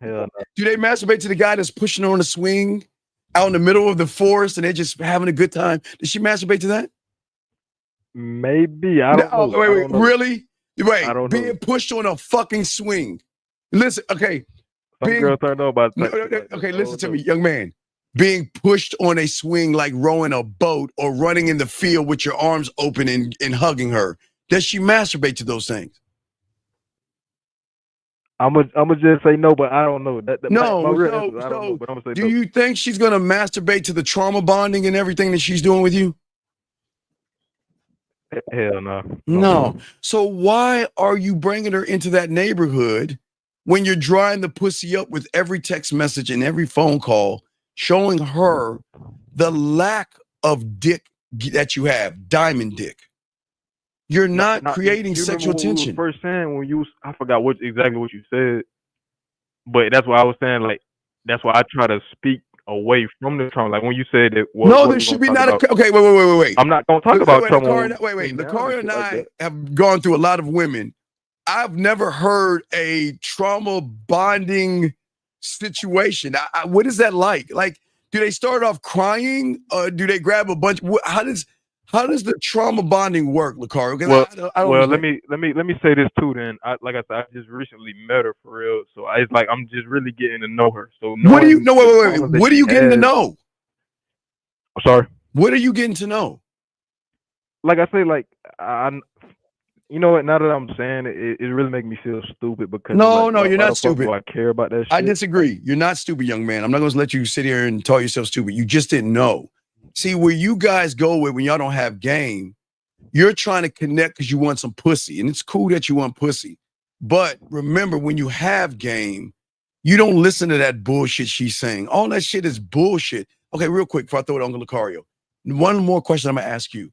[SPEAKER 7] Hell no.
[SPEAKER 4] Do they masturbate to the guy that's pushing her on a swing out in the middle of the forest and they're just having a good time? Does she masturbate to that?
[SPEAKER 7] Maybe. I don't know.
[SPEAKER 4] Wait. Really? Wait,
[SPEAKER 7] I don't
[SPEAKER 4] being
[SPEAKER 7] know.
[SPEAKER 4] pushed on a fucking swing. Listen, okay.
[SPEAKER 7] Some girls don't know about that.
[SPEAKER 4] Okay, listen to me, young man. being pushed on a swing like rowing a boat or running in the field with your arms open and hugging her? Does she masturbate to those things?
[SPEAKER 7] I'm gonna just say no, but I don't know.
[SPEAKER 4] No,
[SPEAKER 7] my real
[SPEAKER 4] so-
[SPEAKER 7] answer is I don't know,
[SPEAKER 4] so
[SPEAKER 7] but I'm gonna say
[SPEAKER 4] Do
[SPEAKER 7] no.
[SPEAKER 4] you think she's going to masturbate to the trauma bonding and everything that she's doing with you?
[SPEAKER 7] Hell no.
[SPEAKER 4] No. So why are you bringing her into that neighborhood when you're drying the pussy up with every text message and every phone call, showing her the lack of dick that you have, diamond dick? You're not creating
[SPEAKER 7] you
[SPEAKER 4] sexual
[SPEAKER 7] remember what we
[SPEAKER 4] tension.
[SPEAKER 7] was first saying when you, I forgot exactly what you said, but that's why I was saying, like, that's why I try to speak away from the trauma. Like when you said that.
[SPEAKER 4] No, there should be not a. Okay, wait.
[SPEAKER 7] I'm not gonna talk about trauma.
[SPEAKER 4] Wait. Lucario and I have gone through a lot of women. I've never heard a trauma bonding situation. What is that like? Like, do they start off crying? Do they grab a bunch? How does the trauma bonding work, Lucario?
[SPEAKER 7] Well, let me say this too. Then, like I said, I just recently met her for real, so it's like I'm just really getting to know her. So
[SPEAKER 4] what do you know? Wait. What are you getting to know?
[SPEAKER 7] I'm sorry.
[SPEAKER 4] What are you getting to know?
[SPEAKER 7] Like I say, like you know what? Now that I'm saying it really makes me feel stupid because
[SPEAKER 4] no, you're not stupid.
[SPEAKER 7] I care about that shit.
[SPEAKER 4] I disagree. You're not stupid, young man. I'm not going to let you sit here and call yourself stupid. You just didn't know. See, where you guys go with when y'all don't have game, you're trying to connect because you want some pussy. And it's cool that you want pussy. But remember, when you have game, you don't listen to that bullshit she's saying. All that shit is bullshit. Okay, real quick, before I throw it on to Lucario. One more question I'm going to ask you.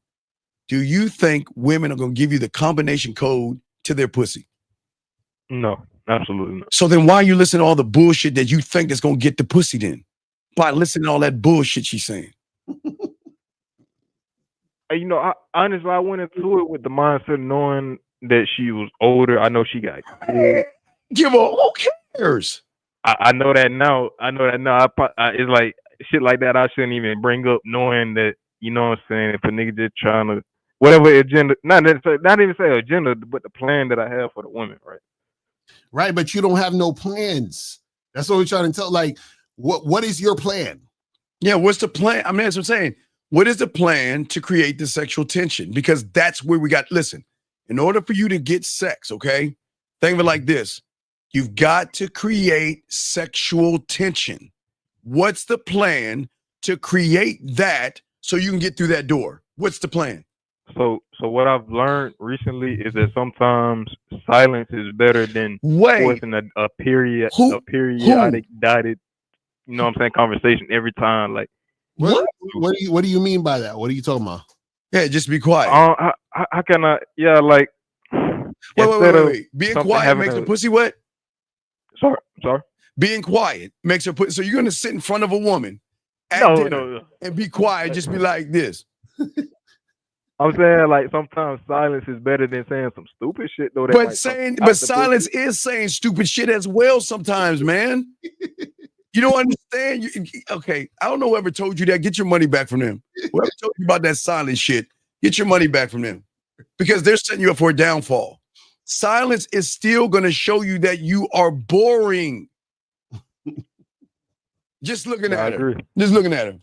[SPEAKER 4] Do you think women are going to give you the combination code to their pussy?
[SPEAKER 7] No, absolutely not.
[SPEAKER 4] So then why are you listening to all the bullshit that you think is going to get the pussy then? By listening to all that bullshit she's saying.
[SPEAKER 7] You know, honestly, I went into it with the mindset knowing that she was older. I know she got kids.
[SPEAKER 4] Who cares?
[SPEAKER 7] I know that now. It's like shit like that I shouldn't even bring up, knowing that, you know what I'm saying, if a nigga just trying to, whatever agenda, not even say agenda, but the plan that I have for the women, right?
[SPEAKER 1] Right, but you don't have no plans. That's what we're trying to tell. Like, what is your plan?
[SPEAKER 4] Yeah, what's the plan? I mean, that's what I'm saying. What is the plan to create the sexual tension? Because that's where we got, listen, in order for you to get sex, okay, think of it like this. You've got to create sexual tension. What's the plan to create that so you can get through that door? What's the plan?
[SPEAKER 7] So what I've learned recently is that sometimes silence is better than forcing a periodic, you know what I'm saying, conversation every time. Like,
[SPEAKER 1] what do you mean by that? What are you talking about?
[SPEAKER 4] Yeah, just be quiet.
[SPEAKER 7] How can I? Yeah, like.
[SPEAKER 4] Wait. Being quiet makes the pussy wet.
[SPEAKER 7] Sorry.
[SPEAKER 4] Being quiet makes her pussy. So you're gonna sit in front of a woman
[SPEAKER 7] no.
[SPEAKER 4] and be quiet, just be like this.
[SPEAKER 7] I'm saying, like, sometimes silence is better than saying some stupid shit, though.
[SPEAKER 4] But silence is saying stupid shit as well sometimes, man. You don't understand. Okay, I don't know whoever told you that. Get your money back from them. Whoever told you about that silence shit, get your money back from them. Because they're setting you up for a downfall. Silence is still going to show you that you are boring. Just looking at her. Just looking at her.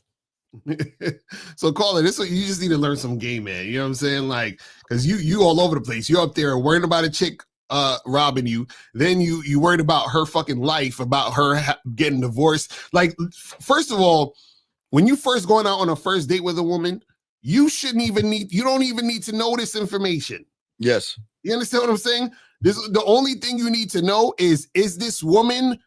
[SPEAKER 1] So call it this. You just need to learn some game, man. You know what I'm saying? Like, because you all over the place. You're up there worrying about a chick robbing you. Then you worried about her fucking life, about her getting divorced. Like, first of all, when you first going out on a first date with a woman, you don't even need to know this information.
[SPEAKER 4] Yes.
[SPEAKER 1] You understand what I'm saying? The only thing you need to know is this woman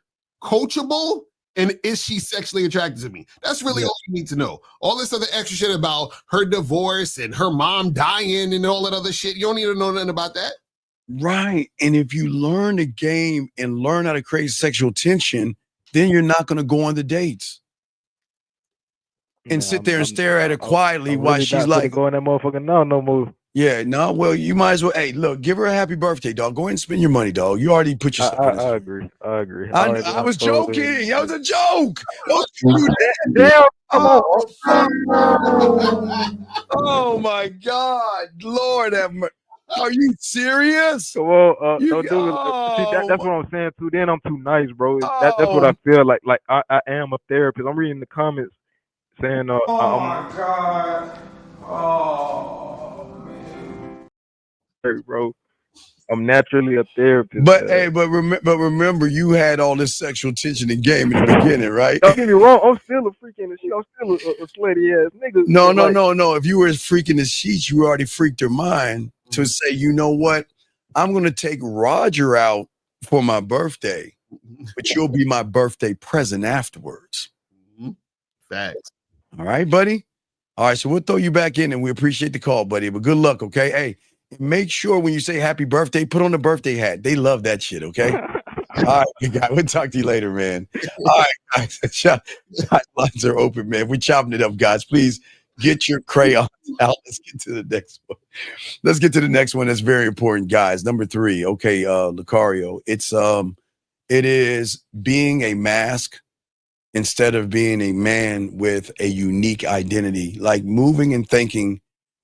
[SPEAKER 1] coachable? And is she sexually attracted to me? That's really all you need to know. All this other extra shit about her divorce and her mom dying and all that other shit, you don't need to know nothing about that.
[SPEAKER 4] Right. And if you learn the game and learn how to create sexual tension, then you're not going to go on the dates. And sit there and stare at her quietly while she's like,
[SPEAKER 7] going that motherfucker no move.
[SPEAKER 4] Yeah, no, well, you might as well. Hey, look, give her a happy birthday, dog. Go ahead and spend your money, dog. You already put yourself in this.
[SPEAKER 7] I agree.
[SPEAKER 4] I was joking. That was a joke. Don't do that.
[SPEAKER 7] Damn, come on.
[SPEAKER 4] Oh my God. Lord have mercy. Are you serious?
[SPEAKER 7] Well,
[SPEAKER 4] You,
[SPEAKER 7] no, dude. See, that's what I'm saying too. Then I'm too nice, bro. That's what
[SPEAKER 4] oh,
[SPEAKER 7] I feel like. Like I am a therapist. I'm reading the comments saying,
[SPEAKER 8] Oh
[SPEAKER 7] I'm
[SPEAKER 8] my God. Oh man.
[SPEAKER 7] bro. I'm naturally a therapist,
[SPEAKER 4] but
[SPEAKER 7] man.
[SPEAKER 4] hey, but remember, you had all this sexual tension and game in the beginning, right?
[SPEAKER 7] Don't get me wrong. I'm still a freak in the shit. I'm still a slutty ass nigga.
[SPEAKER 4] No,
[SPEAKER 7] But
[SPEAKER 4] no,
[SPEAKER 7] like,
[SPEAKER 4] no, no. If you were freaking the sheets, you already freaked her mind to say, you know what? I'm going to take Roger out for my birthday, but you'll be my birthday present afterwards.
[SPEAKER 1] Facts.
[SPEAKER 4] All right, buddy? All right, so we'll throw you back in and we appreciate the call, buddy. But good luck, okay? Hey, make sure when you say happy birthday, put on the birthday hat. They love that shit, okay? All right, good guy. We'll talk to you later, man. All right, guys. Shot lines are open, man. We're chopping it up, guys. Please get your crayons out. Let's get to the next one. Let's get to the next one. That's very important, guys. Number 3. Okay, Lucario. It is being a mask instead of being a man with a unique identity, like moving and thinking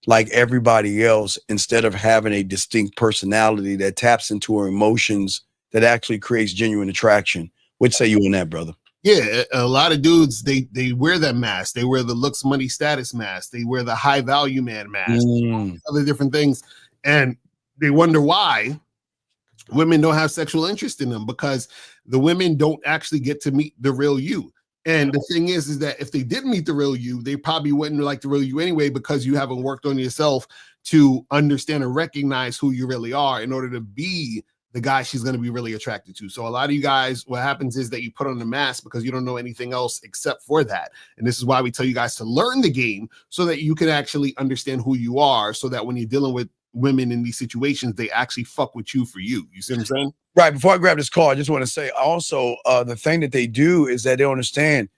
[SPEAKER 4] like everybody else instead of having a distinct personality that taps into her emotions that actually creates genuine attraction. What say you on that, brother?
[SPEAKER 1] Yeah, a lot of dudes, they wear that mask. They wear the looks, money, status mask. They wear the high value man mask, other different things. And they wonder why women don't have sexual interest in them, because the women don't actually get to meet the real you. And the thing is that if they did meet the real you, they probably wouldn't like the real you anyway, because you haven't worked on yourself to understand and recognize who you really are in order to be the guy she's going to be really attracted to. So a lot of you guys, what happens is that you put on a mask because you don't know anything else except for that. And this is why we tell you guys to learn the game so that you can actually understand who you are, so that when you're dealing with women in these situations, they actually fuck with you for you. You see what I'm saying?
[SPEAKER 4] Right. Before I grab this call, I just want to say also the thing that they do is that they don't understand,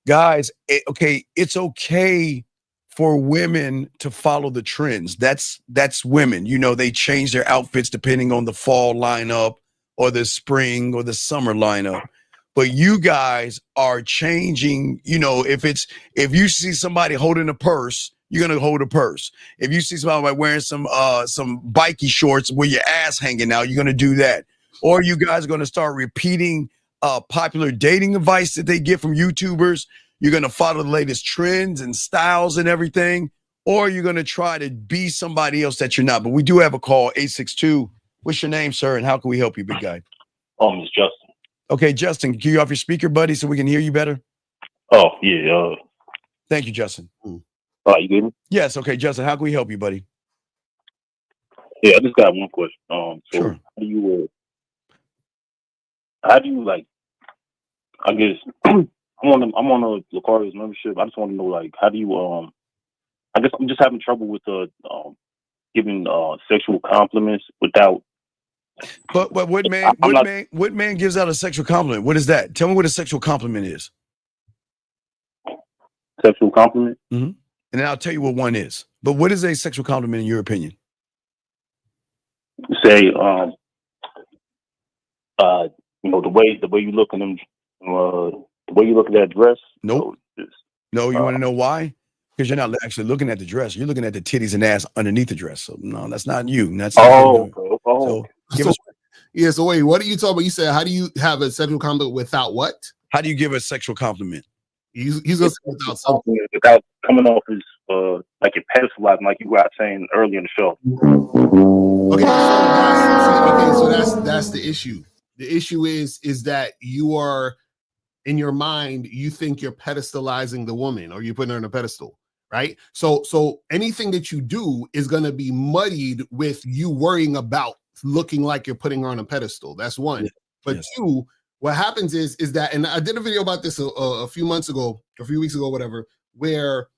[SPEAKER 4] guys. It's okay for women to follow the trends. That's women. You know, they change their outfits depending on the fall lineup or the spring or the summer lineup. But you guys are changing. You know, if you see somebody holding a purse, you're gonna hold a purse. If you see somebody wearing some bikey shorts with your ass hanging out, you're gonna do that. Or you guys are gonna start repeating popular dating advice that they get from YouTubers. You're gonna follow the latest trends and styles and everything. Or you're gonna try to be somebody else that you're not. But we do have a call, 862. What's your name, sir? And how can we help you, big guy?
[SPEAKER 9] It's Justin.
[SPEAKER 4] Okay, Justin, can you off your speaker, buddy, so we can hear you better?
[SPEAKER 9] Oh, yeah.
[SPEAKER 4] Thank you, Justin.
[SPEAKER 9] You get me?
[SPEAKER 4] Yes, okay, Justin, how can we help you, buddy?
[SPEAKER 9] Yeah, I just got one question.
[SPEAKER 4] Sure.
[SPEAKER 9] How do you like, I guess, I'm on a Lucario's membership. I just want to know, like, how do you, I guess I'm just having trouble with giving sexual compliments without.
[SPEAKER 4] But what man gives out a sexual compliment? What is that? Tell me what a sexual compliment is.
[SPEAKER 9] Sexual compliment?
[SPEAKER 4] Mm-hmm. And then I'll tell you what one is. But what is a sexual compliment in your opinion?
[SPEAKER 9] Say, the way you look in them, the way you look at that dress.
[SPEAKER 4] Nope. No, you want to know why? Because you're not actually looking at the dress. You're looking at the titties and ass underneath the dress. So no, that's not you. That's
[SPEAKER 9] okay.
[SPEAKER 4] So give us.
[SPEAKER 1] Yeah. So wait, what are you talking about? You said, how do you have a sexual compliment without what?
[SPEAKER 4] How do you give a sexual compliment?
[SPEAKER 1] He's gonna say without something.
[SPEAKER 9] Without coming off as like a pedestalizing, like you were saying earlier in the show.
[SPEAKER 1] Okay, so that's the issue. The issue is that you are, in your mind, you think you're pedestalizing the woman, or you're putting her on a pedestal, right? So anything that you do is going to be muddied with you worrying about looking like you're putting her on a pedestal. That's one. Yeah. But yes. Two, what happens is that, and I did a video about this a few months ago, a few weeks ago, whatever, where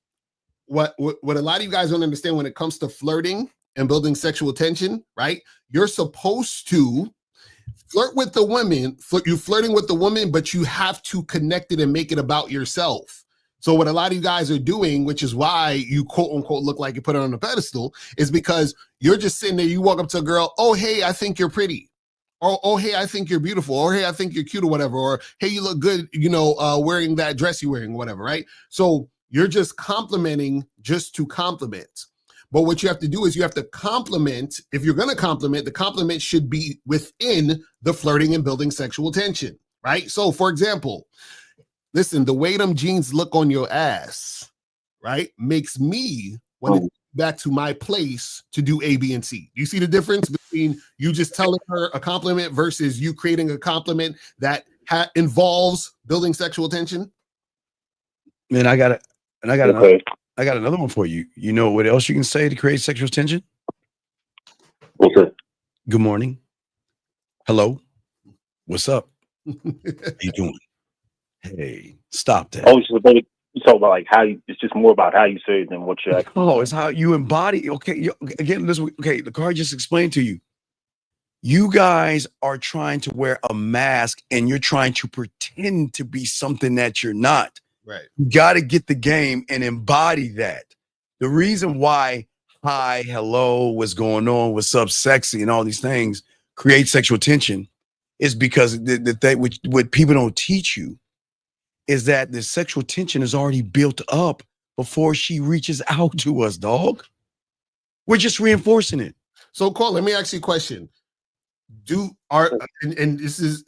[SPEAKER 1] what a lot of you guys don't understand when it comes to flirting and building sexual tension, right? You're supposed to flirt with the women, you're flirting with the woman, but you have to connect it and make it about yourself. So what a lot of you guys are doing, which is why you quote unquote look like you put it on a pedestal, is because you're just sitting there, you walk up to a girl, oh, hey, I think you're pretty. Or, oh, hey, I think you're beautiful. Or, hey, I think you're cute or whatever. Or, hey, you look good, wearing that dress you're wearing, whatever, right? So you're just complimenting just to compliment. But what you have to do is you have to compliment. If you're going to compliment, the compliment should be within the flirting and building sexual tension, right? So, for example, listen, the way them jeans look on your ass, right, makes me want to go back to my place to do A, B, and C. Do you see the difference between you just telling her a compliment versus you creating a compliment that involves building sexual tension?
[SPEAKER 4] Man, I got
[SPEAKER 9] Okay.
[SPEAKER 4] another one for you. You know what else you can say to create sexual tension?
[SPEAKER 9] What's that?
[SPEAKER 4] Good morning. Hello. What's up? How you doing? Hey, stop that.
[SPEAKER 9] Oh, you talk about like how it's just more about how you say it than what you actually.
[SPEAKER 4] Oh, it's how you embody. Okay, again, listen. Okay, the card just explained to you. You guys are trying to wear a mask and you're trying to pretend to be something that you're not.
[SPEAKER 1] Right.
[SPEAKER 4] You got to get the game and embody that. The reason why hi, hello, what's going on, what's up, sexy, and all these things create sexual tension is because the thing which what people don't teach you is that the sexual tension is already built up before she reaches out to us, dog. We're just reinforcing it.
[SPEAKER 1] So, Cole, let me ask you a question. And this is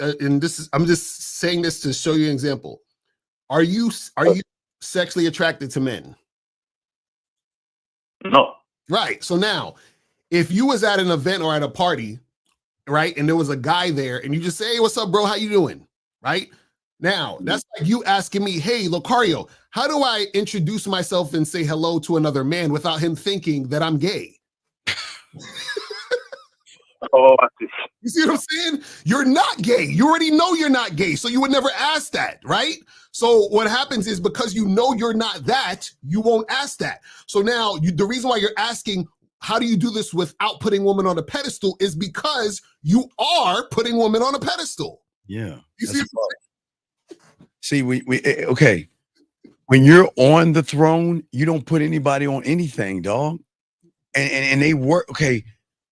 [SPEAKER 1] I'm just saying this to show you an example. Are you sexually attracted to men?
[SPEAKER 9] No.
[SPEAKER 1] Right. So now, if you was at an event or at a party, right, and there was a guy there, and you just say, "Hey, what's up, bro? How you doing?" Right? Now, that's like you asking me, "Hey, Lucario, how do I introduce myself and say hello to another man without him thinking that I'm gay?"
[SPEAKER 9] Oh, I see.
[SPEAKER 1] You see what I'm saying? You're not gay. You already know you're not gay, so you would never ask that, right? So what happens is because you know you're not that, you won't ask that. So now the reason why you're asking, how do you do this without putting women on a pedestal is because you are putting women on a pedestal.
[SPEAKER 4] Yeah.
[SPEAKER 1] You see?
[SPEAKER 4] See, okay. When you're on the throne, you don't put anybody on anything, dog. And they work. Okay.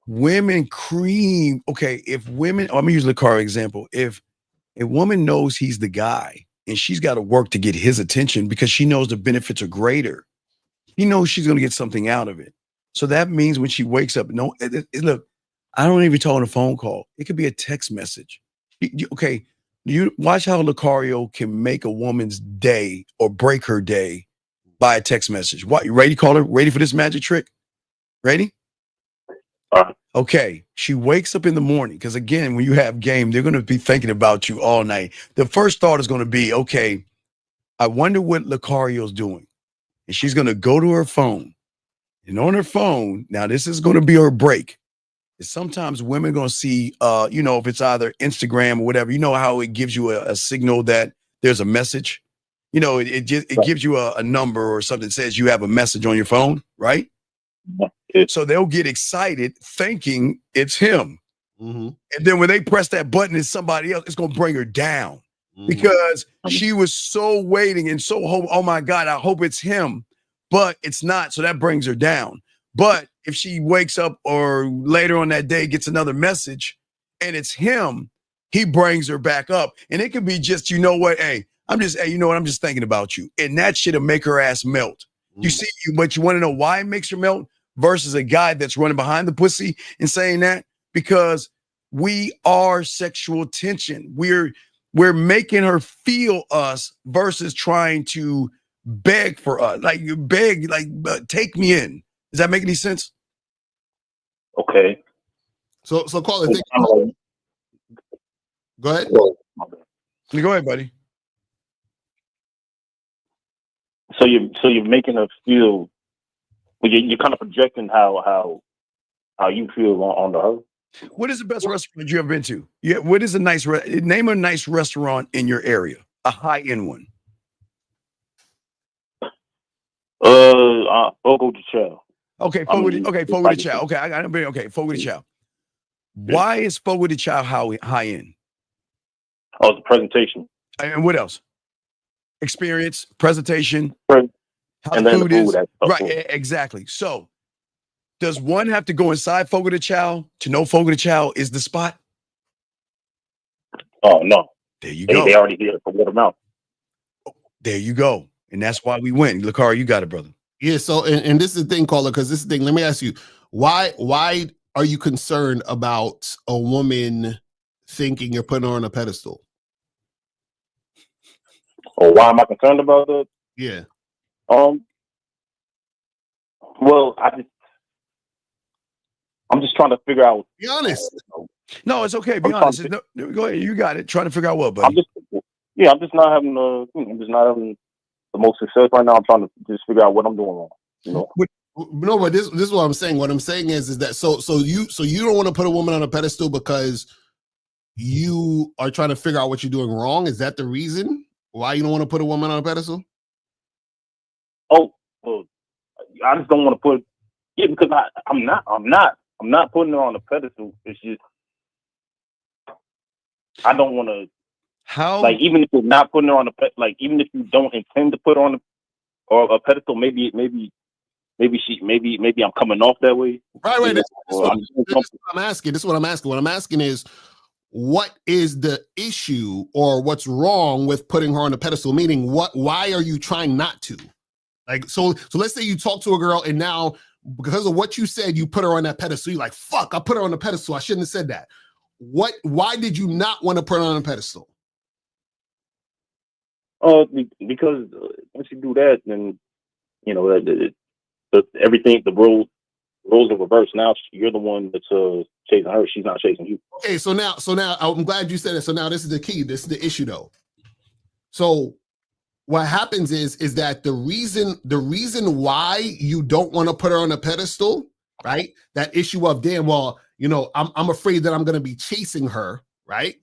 [SPEAKER 4] Women cream. Okay. If women, I'm gonna use the car example. If a woman knows he's the guy and she's got to work to get his attention because she knows the benefits are greater, he knows she's going to get something out of it. So that means when she wakes up, look, I don't even talk on a phone call. It could be a text message. Okay. You watch how Lucario can make a woman's day or break her day by a text message. What, you ready, caller? Ready for this magic trick? Ready? Okay. She wakes up in the morning because, again, when you have game, they're going to be thinking about you all night. The first thought is going to be, okay, I wonder what Lucario's doing. And she's going to go to her phone. And on her phone, now this is going to be her break. Sometimes women are going to see, if it's either Instagram or whatever, you know how it gives you a signal that there's a message. It gives you a number or something that says you have a message on your phone, right? So they'll get excited thinking it's him.
[SPEAKER 1] Mm-hmm.
[SPEAKER 4] And then when they press that button, it's somebody else, it's going to bring her down because she was so waiting and so oh my God, I hope it's him, but it's not. So that brings her down. But if she wakes up or later on that day gets another message and it's him, he brings her back up. And it could be just, you know what? Hey, I'm just thinking about you. And that shit'll make her ass melt. You see, but you want to know why it makes her melt versus a guy that's running behind the pussy and saying that? Because we are sexual tension. We're making her feel us versus trying to beg for us. Like you beg, take me in. Does that make any sense?
[SPEAKER 9] Okay.
[SPEAKER 1] So call it. Go ahead.
[SPEAKER 4] Go ahead, buddy.
[SPEAKER 9] So you're making her feel. Well, you're kind of projecting how you feel on her.
[SPEAKER 4] What is the best restaurant you ever been to? Yeah. What is a nice name a nice restaurant in your area? A high end one.
[SPEAKER 9] Fogo de Chao.
[SPEAKER 4] Okay, Fogo de Chao. Okay, I got it. Okay, Fogo de Chao. Why is Fogo de Chao high end?
[SPEAKER 9] Oh, the presentation.
[SPEAKER 4] And what else? Experience, presentation,
[SPEAKER 9] right.
[SPEAKER 4] How the food is. Right, exactly. So, does one have to go inside Fogo de Chao to know Fogo de Chao is the spot?
[SPEAKER 9] Oh, no.
[SPEAKER 4] There you go.
[SPEAKER 9] They already hear it from word of mouth.
[SPEAKER 4] There you go. And that's why we win. Lucario, you got it, brother.
[SPEAKER 1] Yeah. So, and this is the thing, caller, because this is the thing. Let me ask you, why are you concerned about a woman thinking you're putting her on a pedestal?
[SPEAKER 9] Or why am I concerned about that?
[SPEAKER 1] Yeah.
[SPEAKER 9] Well, I'm just trying to figure out.
[SPEAKER 1] Be honest.
[SPEAKER 4] No, it's okay. Be honest. No, go ahead. You got it. Trying to figure out what, buddy.
[SPEAKER 9] I'm just not having the most success right now. I'm trying to just figure out what I'm doing wrong. You know.
[SPEAKER 1] No, but this is what I'm saying. What I'm saying is that so you don't want to put a woman on a pedestal because you are trying to figure out what you're doing wrong. Is that the reason why you don't want to put a woman on a pedestal?
[SPEAKER 9] Oh, well, I just don't want to put. Yeah, because I'm not putting her on a pedestal. It's just I don't want to.
[SPEAKER 4] How?
[SPEAKER 9] Like, even if you're not putting her on even if you don't intend to put her on a pedestal, maybe I'm coming off that way.
[SPEAKER 1] Right. This is what I'm asking. This is what I'm asking. What I'm asking is, what is the issue or what's wrong with putting her on a pedestal? Meaning, why are you trying not to? Like, so let's say you talk to a girl and now because of what you said, you put her on that pedestal. You're like, fuck, I put her on the pedestal. I shouldn't have said that. Why did you not want to put her on a pedestal?
[SPEAKER 9] Because once you do that, then you know everything, the roles are reversed. Now you're the one that's chasing her. She's not chasing you.
[SPEAKER 1] Okay, so now I'm glad you said it. So now this is the key. This is the issue, though. So what happens is that the reason why you don't want to put her on a pedestal, right? That issue of damn, well, you know, I'm afraid that I'm going to be chasing her, right?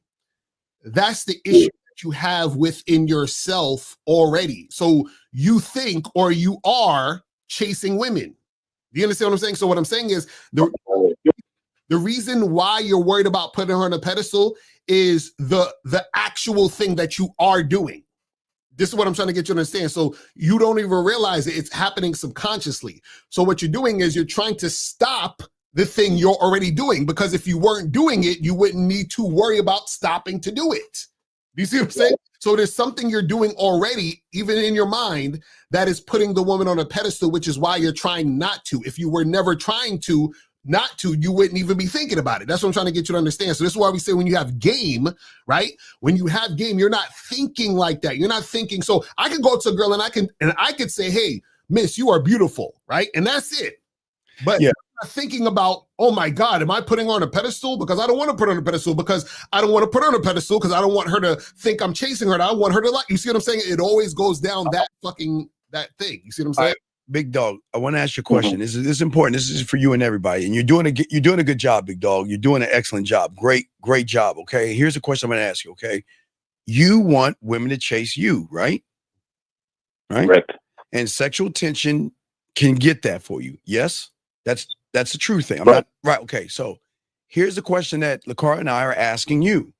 [SPEAKER 1] That's the issue that you have within yourself already. So you think or you are chasing women. Do you understand what I'm saying? So what I'm saying is the reason why you're worried about putting her on a pedestal is the actual thing that you are doing. This is what I'm trying to get you to understand. So you don't even realize it. It's happening subconsciously. So what you're doing is you're trying to stop the thing you're already doing, because if you weren't doing it, you wouldn't need to worry about stopping to do it. Do you see what I'm saying? So there's something you're doing already, even in your mind, that is putting the woman on a pedestal, which is why you're trying not to. If you were never trying to, not to, you wouldn't even be thinking about it. That's what I'm trying to get you to understand. So this is why we say when you have game, right? When you have game, you're not thinking like that. You're not thinking. So I can go to a girl and I could say, hey, miss, you are beautiful, right? And that's it. But yeah. I'm not thinking about, oh my God, am I putting her on a pedestal? Because I don't want to put her on a pedestal, because I don't want to put her on a pedestal, because I don't want her to think I'm chasing her. I want her to like, you see what I'm saying? It always goes down that thing. You see what I'm saying?
[SPEAKER 4] Big dog, I want to ask you a question. This is important. This is for you and everybody. And you're doing a good job, big dog. You're doing an excellent job. Great job. Okay. Here's a question I'm going to ask you. Okay. You want women to chase you, right? Right.
[SPEAKER 9] Correct.
[SPEAKER 4] And sexual tension can get that for you. Yes. That's the true thing. I'm not right. Okay. So here's the question that Lucario and I are asking you.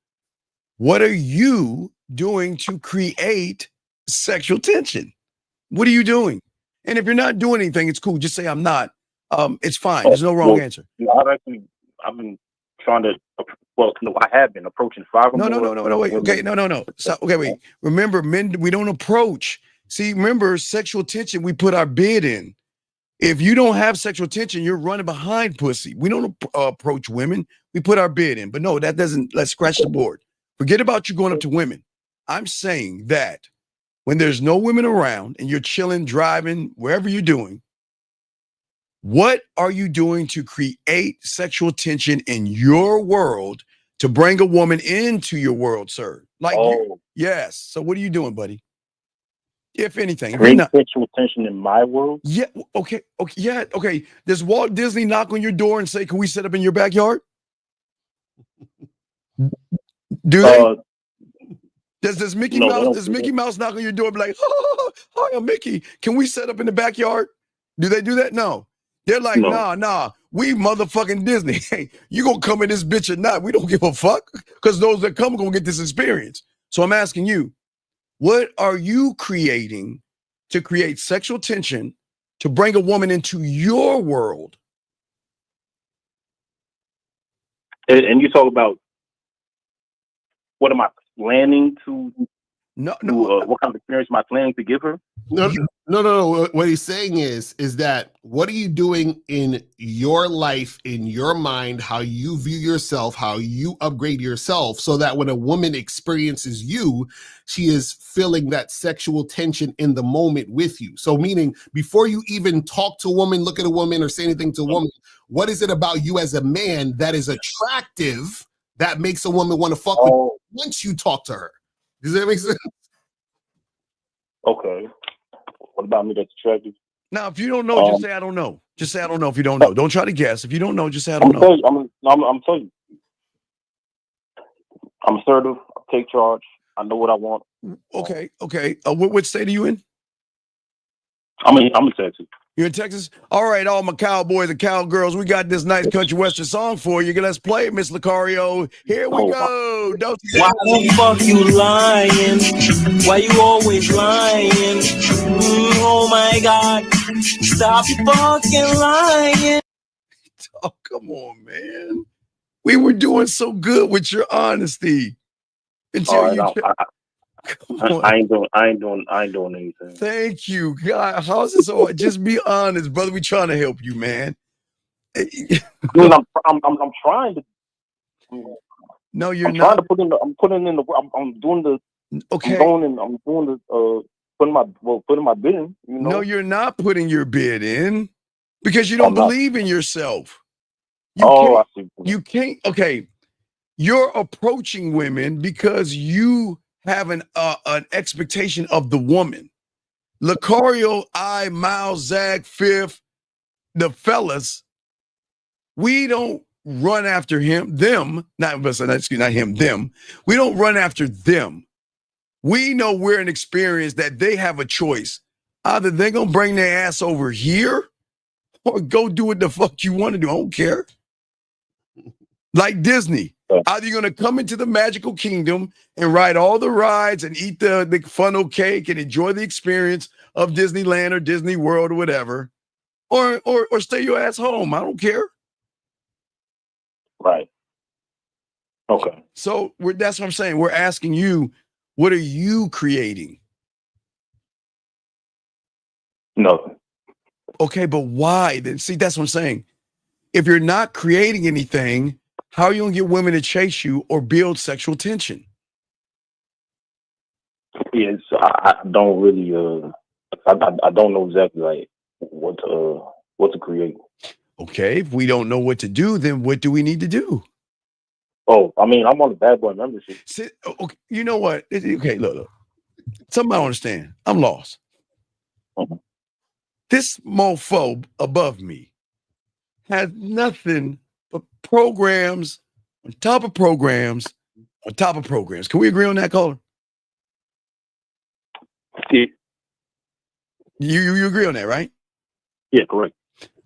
[SPEAKER 4] What are you doing to create sexual tension? What are you doing? And if you're not doing anything, it's cool. Just say I'm not. It's fine. There's no wrong answer.
[SPEAKER 9] I've been trying to. Well, no, I have been approaching 5 or more.
[SPEAKER 4] No. Wait. Okay, no. So, okay, wait. Remember, men, we don't approach. See, remember, sexual tension. We put our bid in. If you don't have sexual tension, you're running behind pussy. We don't approach women. We put our bid in. But no, that doesn't. Let's scratch the board. Forget about you going up to women. I'm saying that when there's no women around and you're chilling, driving, wherever you're doing, what are you doing to create sexual tension in your world to bring a woman into your world, sir? Like, yes. So what are you doing, buddy? If anything,
[SPEAKER 9] create sexual tension in my world.
[SPEAKER 4] Yeah. Okay. Yeah. Okay. Does Walt Disney knock on your door and say, "Can we set up in your backyard"? Do they? Does Mickey Mouse? Does Mickey Mouse knock on your door and be like, "Oh, hi, I'm Mickey. Can we set up in the backyard"? Do they do that? No. They're like, nah. We motherfucking Disney. Hey, you gonna come in this bitch or not? We don't give a fuck, because those that come are gonna get this experience. So I'm asking you, what are you creating to create sexual tension to bring a woman into your world?
[SPEAKER 9] And you talk about what am I planning to?
[SPEAKER 4] No.
[SPEAKER 9] What kind of experience am I planning to give her?
[SPEAKER 1] No. What he's saying is that what are you doing in your life, in your mind, how you view yourself, how you upgrade yourself, so that when a woman experiences you, she is feeling that sexual tension in the moment with you. So meaning before you even talk to a woman, look at a woman, or say anything to a woman, what is it about you as a man that is attractive that makes a woman want to fuck with you once you talk to her? Does that make sense?
[SPEAKER 9] Okay. What about me that's attractive?
[SPEAKER 4] Now, if you don't know, just say I don't know. Just say I don't know if you don't know. Don't try to guess. If you don't know, just say I don't know.
[SPEAKER 9] I'm telling you. I'm assertive. I take charge. I know what I want.
[SPEAKER 4] Okay. What state are you in?
[SPEAKER 9] I'm in Texas.
[SPEAKER 4] You're in Texas? All right, all my cowboys and cowgirls, we got this nice country western song for you. Let's play it, Miss Lucario. Here we go. Don't you
[SPEAKER 2] Why the fuck you lying? Why you always lying? Oh my God. Stop fucking lying.
[SPEAKER 4] Oh, come on, man. We were doing so good with your honesty. Until
[SPEAKER 9] I ain't doing anything.
[SPEAKER 4] Thank you. God, how's this all? Just be honest, brother. We trying to help you, man.
[SPEAKER 9] Dude, I'm trying to.
[SPEAKER 4] No, you're
[SPEAKER 9] I'm
[SPEAKER 4] not.
[SPEAKER 9] trying to put in the. I'm doing the.
[SPEAKER 4] Okay.
[SPEAKER 9] I'm doing the. Putting my bid in. You know?
[SPEAKER 4] No, you're not putting your bid in because you don't believe in yourself.
[SPEAKER 9] I see.
[SPEAKER 4] You can't. Okay, you're approaching women because you have an expectation of the woman. Lucario, Miles, Zach, Fifth, the fellas, we don't run after them. Not him, them. We don't run after them. We know we're an experience that they have a choice. Either they're going to bring their ass over here or go do what the fuck you want to do. I don't care. Like Disney. Either you're going to come into the magical kingdom and ride all the rides and eat the funnel cake and enjoy the experience of Disneyland or Disney World or whatever, or stay your ass home. I don't care.
[SPEAKER 9] Right. Okay.
[SPEAKER 4] So that's what I'm saying. We're asking you, what are you creating?
[SPEAKER 9] Nothing.
[SPEAKER 4] Okay, but why? Then see, that's what I'm saying. If you're not creating anything, how are you gonna get women to chase you or build sexual tension?
[SPEAKER 9] Yeah, so I don't really I don't know exactly like what to create.
[SPEAKER 4] Okay, if we don't know what to do, then what do we need to do?
[SPEAKER 9] Oh, I mean, I'm on the bad boy membership.
[SPEAKER 4] Okay, you know what? Okay, look. Something I don't understand. I'm lost. This mofo above me has nothing but programs on top of programs on top of programs. Can we agree on that, caller?
[SPEAKER 9] Yeah.
[SPEAKER 4] You agree on that, right?
[SPEAKER 9] Yeah, correct.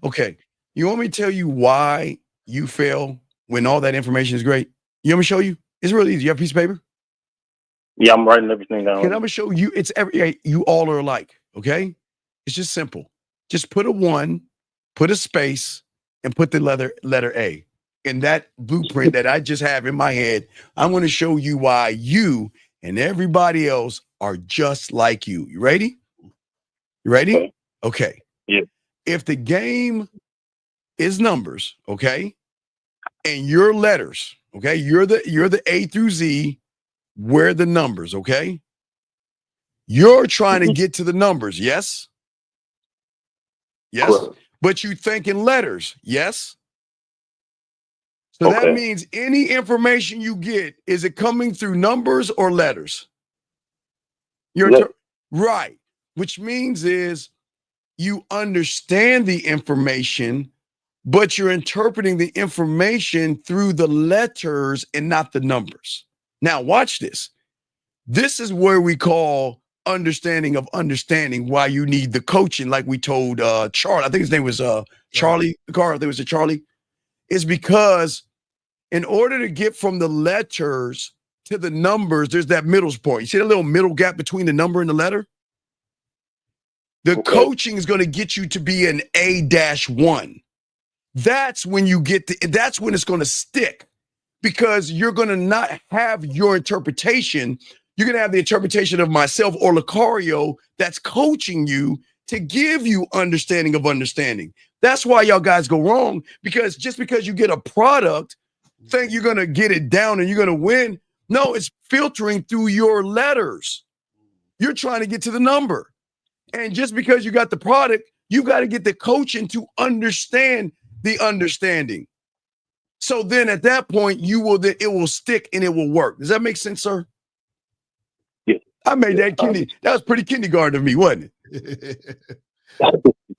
[SPEAKER 4] Okay. You want me to tell you why you fail when all that information is great? You want me to show you? It's really easy. You have a piece of paper?
[SPEAKER 9] Yeah, I'm writing everything down.
[SPEAKER 4] Okay, I'm gonna show you. You all are alike. Okay, it's just simple. Just put a 1, put a space, and put the letter A in that blueprint that I just have in my head. I'm going to show you why you and everybody else are just like you. You ready? You ready? Okay.
[SPEAKER 9] Yeah.
[SPEAKER 4] If the game is numbers, okay, and your letters, okay, you're the A through Z. We're the numbers, okay? You're trying to get to the numbers, yes? Yes.
[SPEAKER 9] Correct.
[SPEAKER 4] But you think in letters, yes? So that means any information you get, is it coming through numbers or letters? Right. Which means is you understand the information, but you're interpreting the information through the letters and not the numbers. Now, watch this. This is where we call understanding of understanding why you need the coaching, like we told Charlie. I think his name was Charlie. I think it was Charlie. It's because in order to get from the letters to the numbers, there's that middle point. You see that little middle gap between the number and the letter? The coaching is going to get you to be an A-1. That's when you get to, that's when it's going to stick, because you're going to not have your interpretation. you're going to have the interpretation of myself or Lucario that's coaching you to give you understanding of understanding. That's why y'all guys go wrong, because just because you get a product, think you're going to get it down and you're going to win. No, it's filtering through your letters. You're trying to get to the number. And just because you got the product, you got to get the coaching to understand the understanding. So then at that point, it will stick and it will work. Does that make sense, sir?
[SPEAKER 9] Yeah.
[SPEAKER 4] I made that that was pretty kindergarten of me, wasn't it?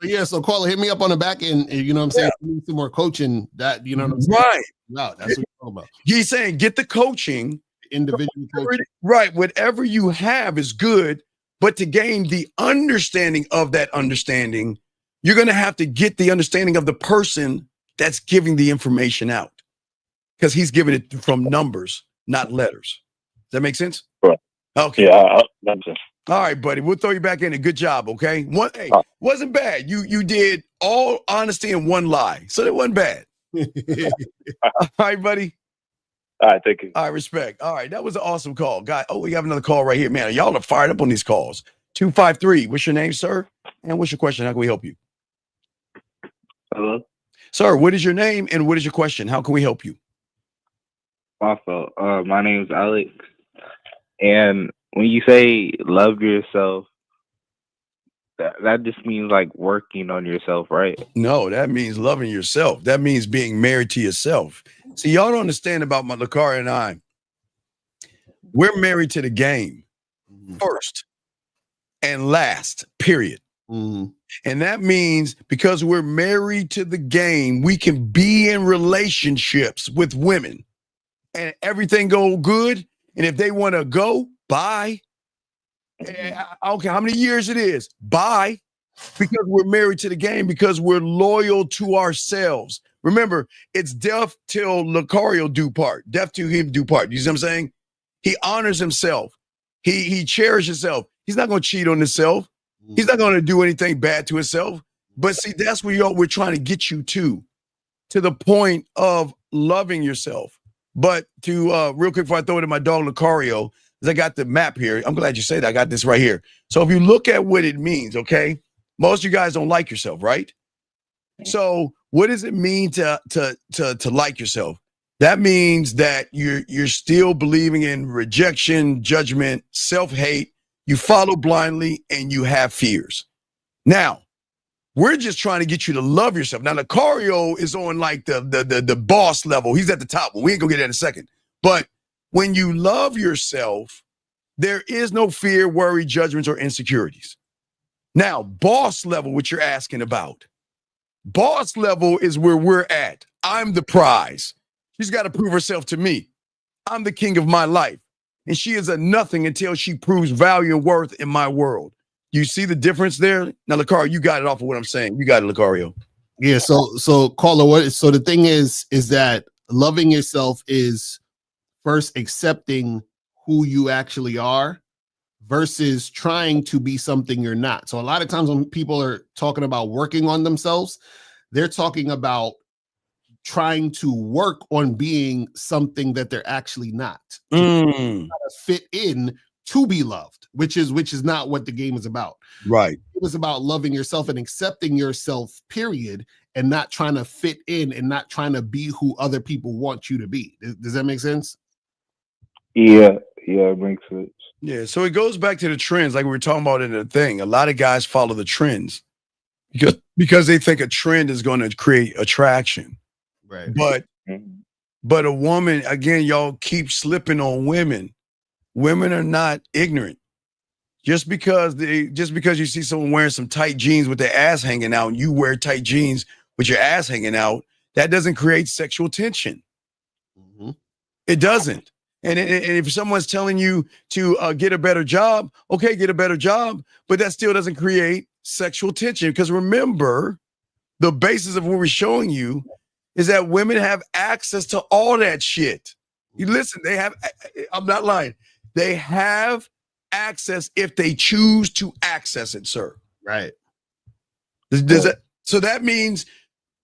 [SPEAKER 1] Yeah, so caller, hit me up on the back end, and you know what I'm saying? Yeah. Need some more coaching. That, you know what I'm saying?
[SPEAKER 4] Right.
[SPEAKER 1] Wow, that's what you're talking about.
[SPEAKER 4] He's saying get the coaching.
[SPEAKER 1] Individual coaching.
[SPEAKER 4] Right. Whatever you have is good, but to gain the understanding of that understanding, you're going to have to get the understanding of the person that's giving the information out, because he's giving it from numbers, not letters. Does that make sense?
[SPEAKER 9] Right.
[SPEAKER 4] Okay.
[SPEAKER 9] Yeah, that makes sense.
[SPEAKER 4] All right, buddy. We'll throw you back in. Good job. Okay. Wasn't bad. You did all honesty and one lie, so that wasn't bad. All right, buddy.
[SPEAKER 9] All right, thank you.
[SPEAKER 4] All right, respect. All right, that was an awesome call, guy. Oh, we have another call right here, man. Y'all are fired up on these calls. 253. What's your name, sir? And what's your question? How can we help you?
[SPEAKER 10] Hello,
[SPEAKER 4] sir. What is your name and what is your question? How can we help you?
[SPEAKER 10] my fault. My name is Alex, and when you say love yourself, that just means like working on yourself, right?
[SPEAKER 4] No, that means loving yourself. That means being married to yourself. See, y'all don't understand about my Lucario and I. We're married to the game first and last, period.
[SPEAKER 1] Mm-hmm.
[SPEAKER 4] And that means because we're married to the game, we can be in relationships with women and everything go good. And if they want to go, bye. I don't care how many years it is, bye. Because we're married to the game, because we're loyal to ourselves. Remember, it's death till Lucario do part, death to him do part. You see what I'm saying? He honors himself. He cherishes himself. He's not going to cheat on himself. He's not going to do anything bad to himself. But see, that's where we're trying to get you to the point of loving yourself. But to real quick before I throw it to my dog Lucario, because I got the map here. I'm glad you said that. I got this right here. So if you look at what it means, okay, most of you guys don't like yourself, right? So what does it mean to like yourself? That means that you're still believing in rejection, judgment, self-hate. You follow blindly and you have fears. Now, we're just trying to get you to love yourself. Now, Lucario is on like the boss level. He's at the top. We ain't gonna get that in a second. But when you love yourself, there is no fear, worry, judgments, or insecurities. Now, boss level, what you're asking about. Boss level is where we're at. I'm the prize. She's got to prove herself to me. I'm the king of my life. And she is a nothing until she proves value and worth in my world. You see the difference there? Now, Lucario, you got it off of what I'm saying. You got it, Lucario.
[SPEAKER 1] Yeah, so caller, so the thing is that loving yourself is first accepting who you actually are versus trying to be something you're not. So a lot of times when people are talking about working on themselves, they're talking about trying to work on being something that they're actually not. To fit in to be loved, which is not what the game is about.
[SPEAKER 4] Right.
[SPEAKER 1] It was about loving yourself and accepting yourself, period, and not trying to fit in and not trying to be who other people want you to be. Does that make sense?
[SPEAKER 10] Yeah, it makes sense.
[SPEAKER 4] Yeah, so it goes back to the trends, like we were talking about in the thing. A lot of guys follow the trends because they think a trend is going to create attraction.
[SPEAKER 1] Right.
[SPEAKER 4] But a woman, again, y'all keep slipping on women. Women are not ignorant. Just because you see someone wearing some tight jeans with their ass hanging out and you wear tight jeans with your ass hanging out, that doesn't create sexual tension.
[SPEAKER 1] Mm-hmm.
[SPEAKER 4] It doesn't. And if someone's telling you to get a better job, okay, get a better job, but that still doesn't create sexual tension. Because remember, the basis of what we're showing you is that women have access to all that shit. You listen, they have, I'm not lying. They have access if they choose to access it, sir.
[SPEAKER 1] Right.
[SPEAKER 4] So that means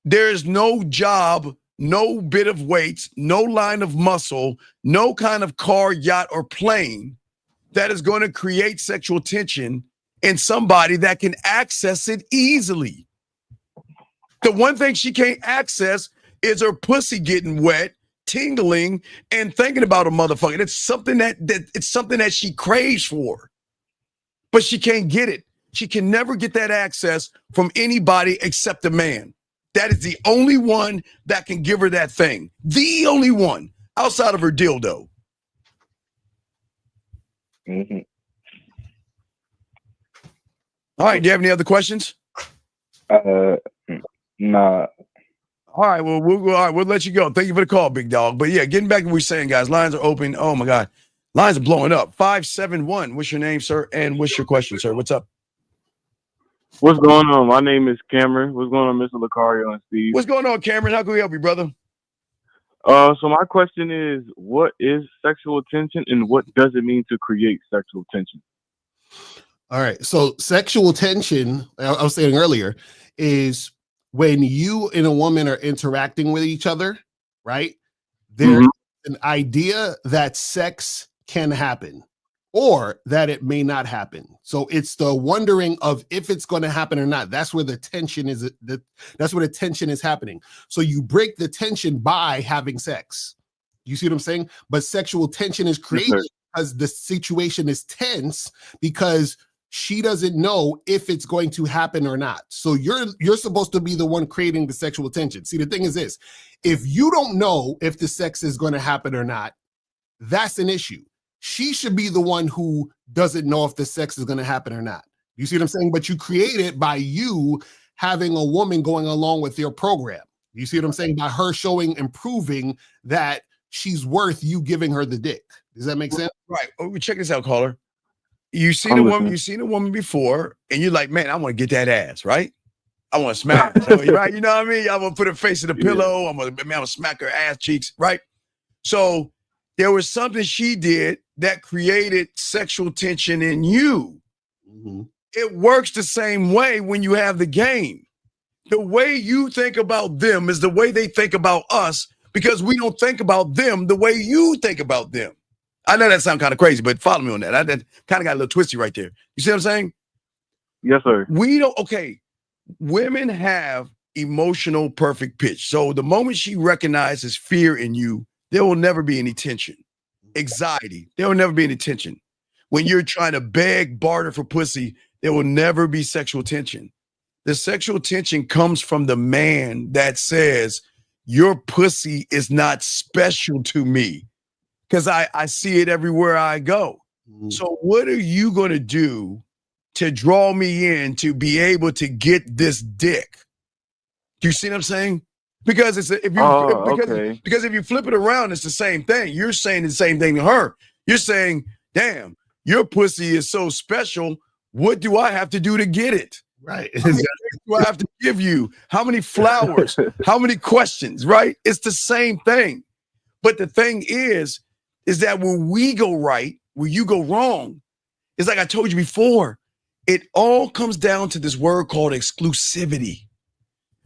[SPEAKER 4] there's no job, no bit of weights, no line of muscle, no kind of car, yacht, or plane that is going to create sexual tension in somebody that can access it easily. The one thing she can't access is her pussy getting wet, tingling, and thinking about a motherfucker. It's something that she craves for, but she can't get it. She can never get that access from anybody except a man. That is the only one that can give her that thing. The only one outside of her dildo.
[SPEAKER 10] Mm-hmm.
[SPEAKER 4] All right. Do you have any other questions?
[SPEAKER 10] Nah.
[SPEAKER 4] All right. Well, we'll let you go. Thank you for the call, big dog. But yeah, getting back to what we're saying, guys, lines are open. Oh my God. Lines are blowing up. 571. What's your name, sir? And what's your question, sir? What's up?
[SPEAKER 11] What's going on? My name is Cameron. What's going on, Mr. Lucario and Steve?
[SPEAKER 4] What's going on, Cameron? How can we help you, brother?
[SPEAKER 11] So my question is, what is sexual tension and what does it mean to create sexual tension?
[SPEAKER 1] All right. So sexual tension, I was saying earlier, is when you and a woman are interacting with each other, right? There's an idea that sex can happen or that it may not happen. So it's the wondering of if it's going to happen or not. That's where the tension is. That's where the tension is happening. So you break the tension by having sex. You see what I'm saying? But sexual tension is created because the situation is tense because she doesn't know if it's going to happen or not. So you're supposed to be the one creating the sexual tension. See, the thing is this, if you don't know if the sex is going to happen or not, that's an issue. She should be the one who doesn't know if the sex is going to happen or not. You see what I'm saying? But you create it by you having a woman going along with your program. You see what I'm saying? By her showing and proving that she's worth you giving her the dick. Does that make sense?
[SPEAKER 4] Right. Oh, check this out, caller. You seen a woman, you've seen a woman before, and you're like, man, I want to get that ass, right? I want to smack her, right? You know what I mean? I'm gonna put her face in the pillow. I'm gonna smack her ass cheeks, right? So there was something she did that created sexual tension in you. It works the same way when you have the game. The way you think about them is the way they think about us because we don't think about them the way you think about them. I know that sounds kind of crazy, but follow me on that. That kind of got a little twisty right there. You see what I'm saying?
[SPEAKER 11] Yes, sir.
[SPEAKER 4] Women have emotional perfect pitch. So the moment she recognizes fear in you, there will never be any tension. Anxiety, there will never be any tension. When you're trying to beg, barter for pussy, there will never be sexual tension. The sexual tension comes from the man that says, your pussy is not special to me. Because I see it everywhere I go. So what are you going to do to draw me in to be able to get this dick? Do you see what I'm saying? Because if you flip it around, it's the same thing. You're saying the same thing to her. You're saying, damn, your pussy is so special. What do I have to do to get it?
[SPEAKER 1] Right.
[SPEAKER 4] How many do I have to give you? How many flowers? How many questions? Right? It's the same thing. But the thing is that when we go right, where you go wrong, it's like I told you before, it all comes down to this word called exclusivity,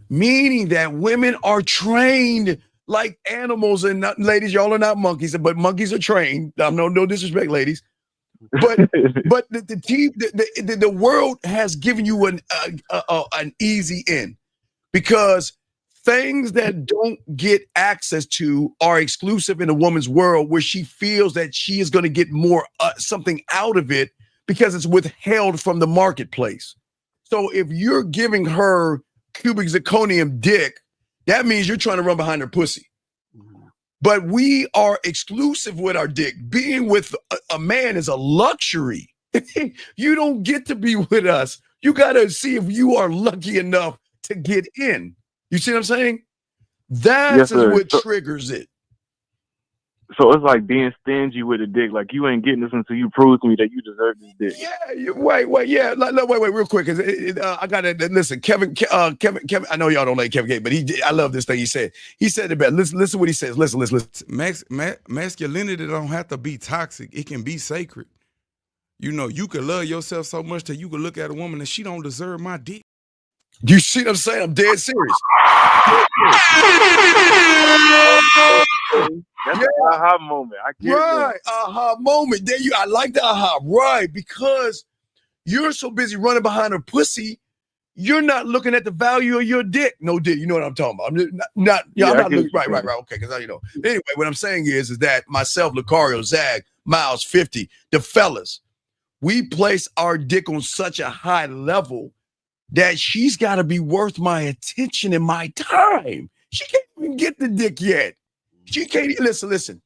[SPEAKER 4] meaning that women are trained like animals. And not, ladies, y'all are not monkeys, but monkeys are trained. No disrespect, ladies. But the world has given you an easy in because things that don't get access to are exclusive in a woman's world where she feels that she is going to get more something out of it because it's withheld from the marketplace. So if you're giving her cubic zirconium dick, that means you're trying to run behind her pussy. But we are exclusive with our dick. Being with a man is a luxury. You don't get to be with us. You got to see if you are lucky enough to get in. You see what I'm saying? That's what triggers it.
[SPEAKER 11] So it's like being stingy with a dick. Like you ain't getting this until you prove to me that you deserve this dick.
[SPEAKER 4] Yeah, wait, real quick. I got to listen. Kevin. I know y'all don't like Kevin Gates, but I love this thing he said. He said it better. Listen what he says. Listen.
[SPEAKER 12] Masculinity don't have to be toxic. It can be sacred. You know, you can love yourself so much that you can look at a woman and she don't deserve my dick.
[SPEAKER 4] You see what I'm saying? I'm dead serious.
[SPEAKER 11] That's
[SPEAKER 4] Yeah.
[SPEAKER 11] an aha moment. I get it.
[SPEAKER 4] Right. Aha moment. There you I like the aha. Right. Because you're so busy running behind her pussy, you're not looking at the value of your dick. No dick. You know what I'm talking about. I'm I'm not looking right. Okay. Because Anyway, what I'm saying is that myself, Lucario, Zag, Miles, 50, the fellas, we place our dick on such a high level that she's got to be worth my attention and my time. She can't even get the dick yet. She can't listen.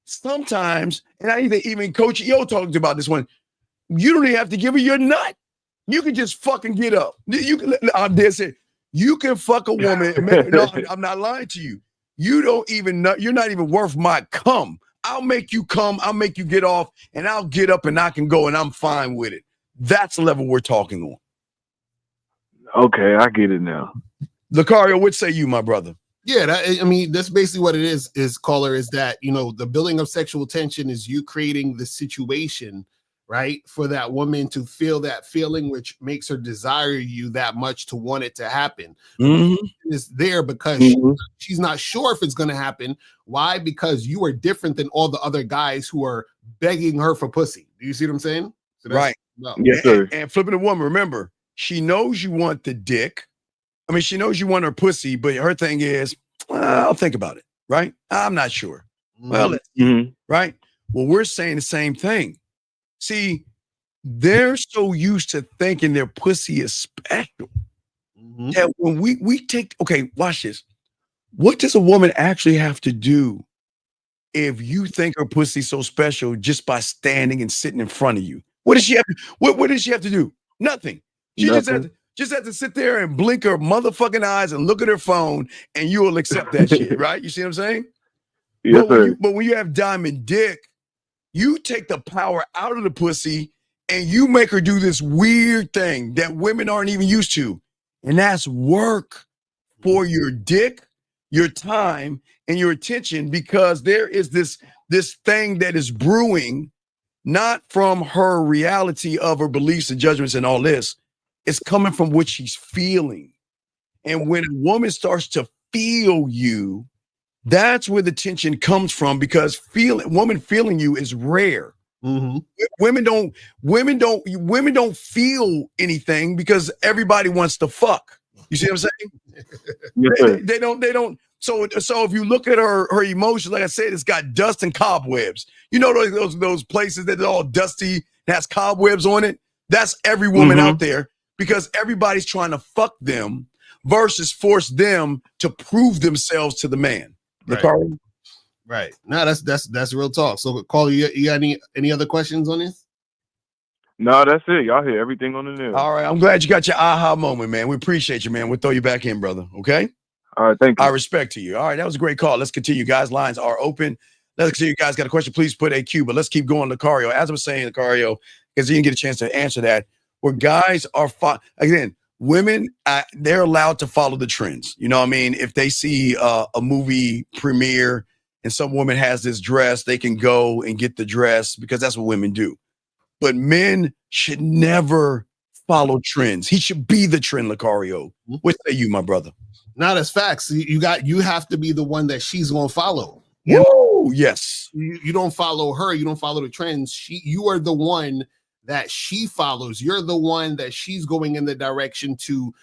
[SPEAKER 4] Sometimes, and I even Coach EO talked about this one. You don't even have to give her your nut. You can just fucking get up. You can. I'm dead serious. You can fuck a woman. No, I'm not lying to you. You don't even know. You're not even worth my cum. I'll make you come. I'll make you get off, and I'll get up and I can go, and I'm fine with it. That's the level we're talking on.
[SPEAKER 11] Okay, I get it now.
[SPEAKER 4] Lucario, what say you, my brother?
[SPEAKER 1] Yeah, I mean, that's basically what it is, caller, is that, you know, the building of sexual tension is you creating the situation, right, for that woman to feel that feeling, which makes her desire you that much to want it to happen. It's there because she's not sure if it's going to happen. Why? Because you are different than all the other guys who are begging her for pussy. Do you see what I'm saying? So
[SPEAKER 4] Right.
[SPEAKER 1] No.
[SPEAKER 11] Yes, sir.
[SPEAKER 4] And flipping the woman, remember, she knows you want the dick. I mean, she knows you want her pussy, but her thing is, I'll think about it, right? I'm not sure. Well, let's see, right? Well, we're saying the same thing. See, they're so used to thinking their pussy is special that when we take, okay, watch this. What does a woman actually have to do if you think her pussy's so special just by standing and sitting in front of you? What does she have to, what does she have to do? Nothing. She just has to sit there and blink her motherfucking eyes and look at her phone, and you will accept that shit, right? You see what I'm saying?
[SPEAKER 11] Yes,
[SPEAKER 4] but when you have diamond dick, you take the power out of the pussy and you make her do this weird thing that women aren't even used to. And that's work for your dick, your time, and your attention, because there is this thing that is brewing, not from her reality of her beliefs and judgments and all this. It's coming from what she's feeling. And when a woman starts to feel you, that's where the tension comes from, because woman feeling you is rare. Women don't feel anything because everybody wants to fuck. You see what I'm saying?
[SPEAKER 11] Yes,
[SPEAKER 4] they don't. So if you look at her emotions, like I said, it's got dust and cobwebs. You know those places that are all dusty and has cobwebs on it? That's every woman out there, because everybody's trying to fuck them versus force them to prove themselves to the man.
[SPEAKER 1] Right. No, that's real talk. So, caller, you got any other questions on this?
[SPEAKER 11] No, that's it. Y'all hit everything on the nail.
[SPEAKER 4] All right. I'm glad you got your aha moment, man. We appreciate you, man. We'll throw you back in, brother. Okay?
[SPEAKER 11] All right. Thank you.
[SPEAKER 4] I respect to you. All right. That was a great call. Let's continue, guys. Lines are open. Let's see. You guys got a question, please put a Q, but let's keep going. Lucario, as I was saying, Lucario, because you didn't get a chance to answer that, where guys are, again, women, they're allowed to follow the trends. You know what I mean? If they see a movie premiere and some woman has this dress, they can go and get the dress, because that's what women do. But men should never follow trends. He should be the trend, Lucario. What say you, my brother?
[SPEAKER 1] Not as facts. You have to be the one that she's gonna follow.
[SPEAKER 4] Woo, yes.
[SPEAKER 1] You don't follow her. You don't follow the trends. You are the one that she follows. You're the one that she's going in the direction to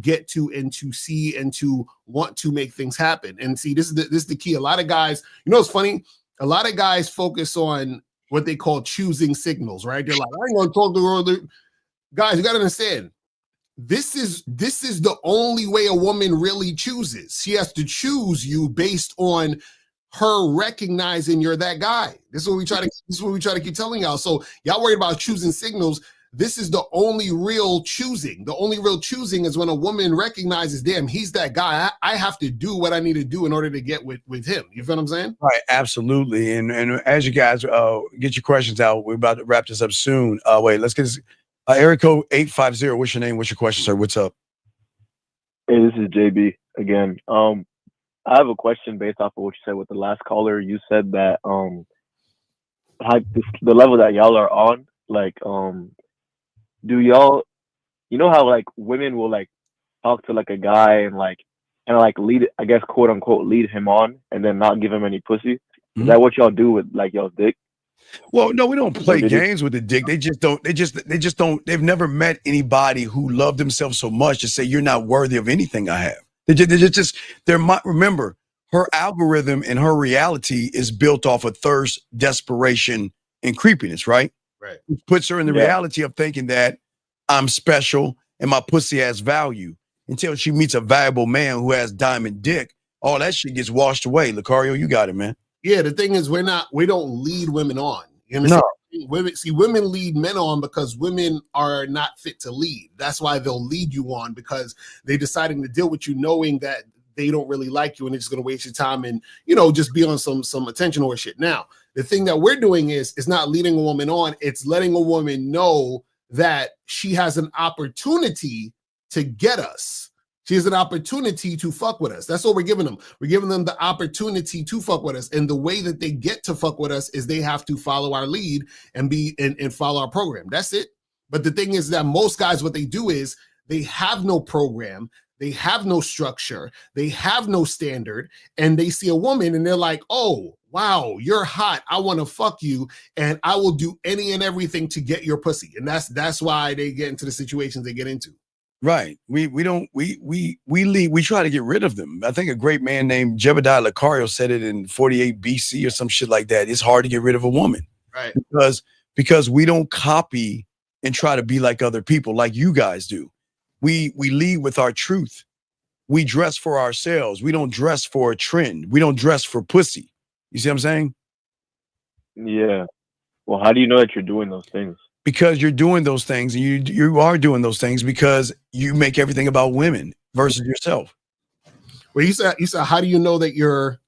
[SPEAKER 1] get to, and to see, and to want to make things happen. And see, this is the key. A lot of guys, you know, it's funny. A lot of guys focus on what they call choosing signals, right? They're like, I ain't gonna talk to her. Guys, you gotta understand. This is the only way a woman really chooses. She has to choose you based on her recognizing you're that guy. This is what we try to keep telling y'all. So y'all worried about choosing signals. This is the only real choosing. The only real choosing is when a woman recognizes, damn, he's that guy. I have to do what I need to do in order to get with him. You feel what I'm saying?
[SPEAKER 4] Right, absolutely. And as you guys get your questions out, we're about to wrap this up soon. Wait, let's get this. Area code 850. What's your name? What's your question, sir? What's up?
[SPEAKER 6] Hey, this is JB again. I have a question based off of what you said with the last caller. You said that the level that y'all are on, like, do y'all, you know how like women will like talk to like a guy and like and like lead, I guess, quote unquote, lead him on, and then not give him any pussy. Is
[SPEAKER 4] Mhm.
[SPEAKER 6] that what y'all do with like y'all's dick?
[SPEAKER 4] Well, no, we don't play
[SPEAKER 6] did you-
[SPEAKER 4] games with the dick. They just don't. They just don't. They've never met anybody who loved themselves so much to say you're not worthy of anything I have. Remember, her algorithm and her reality is built off of thirst, desperation, and creepiness, right?
[SPEAKER 1] Right.
[SPEAKER 4] Which puts her in the
[SPEAKER 6] Yeah.
[SPEAKER 4] reality of thinking that I'm special and my pussy has value until she meets a valuable man who has diamond dick. All that shit gets washed away. Lucario, you got it, man.
[SPEAKER 1] Yeah, the thing is, we don't lead women on. You understand? Women lead men on because women are not fit to lead. That's why they'll lead you on, because they're deciding to deal with you knowing that they don't really like you and they're just going to waste your time and, just be on some attention or shit. Now, the thing that we're doing is not leading a woman on. It's letting a woman know that she has an opportunity to get us. She has an opportunity to fuck with us. That's what we're giving them. We're giving them the opportunity to fuck with us. And the way that they get to fuck with us is they have to follow our lead and follow our program. That's it. But the thing is that most guys, what they do is they have no program. They have no structure. They have no standard. And they see a woman and they're like, oh, wow, you're hot. I want to fuck you. And I will do any and everything to get your pussy. And that's why they get into the situations they get into.
[SPEAKER 4] Right. We try to get rid of them. I think a great man named Jebediah Lucario said it in 48 BC or some shit like that. It's hard to get rid of a woman.
[SPEAKER 1] Right.
[SPEAKER 4] Because we don't copy and try to be like other people like you guys do. We lead with our truth. We dress for ourselves. We don't dress for a trend. We don't dress for pussy. You see what I'm saying?
[SPEAKER 6] Yeah. Well, how do you know that you're doing those things?
[SPEAKER 4] Because you're doing those things, and you are doing those things because you make everything about women versus yourself.
[SPEAKER 1] Well, you said, how do you know that you're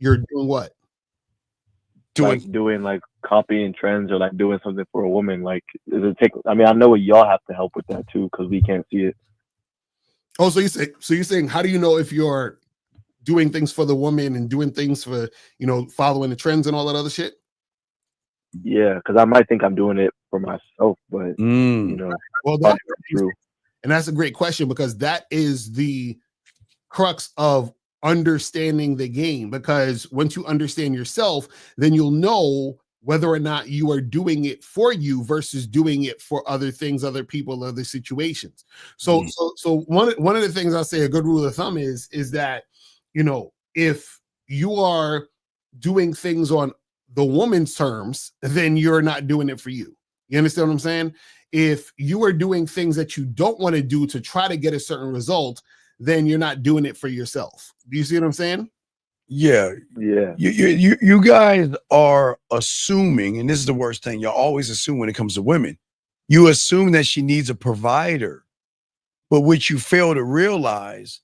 [SPEAKER 1] doing what?
[SPEAKER 6] Doing like copying trends or like doing something for a woman. Like, does it take? I mean, I know y'all have to help with that too because we can't see it.
[SPEAKER 1] Oh, so you're saying, how do you know if you're doing things for the woman and doing things for following the trends and all that other shit?
[SPEAKER 6] Yeah, because I might think I'm doing it for myself, but
[SPEAKER 1] well, that's true. And that's a great question, because that is the crux of understanding the game. Because once you understand yourself, then you'll know whether or not you are doing it for you versus doing it for other things, other people, other situations. So one of the things I'll say, a good rule of thumb is that if you are doing things on the woman's terms, then you're not doing it for you. You understand what I'm saying? If you are doing things that you don't want to do to try to get a certain result, then you're not doing it for yourself. Do you see what I'm saying?
[SPEAKER 4] Yeah. You guys are assuming, and this is the worst thing, you always assume when it comes to women. You assume that she needs a provider, but what you fail to realize,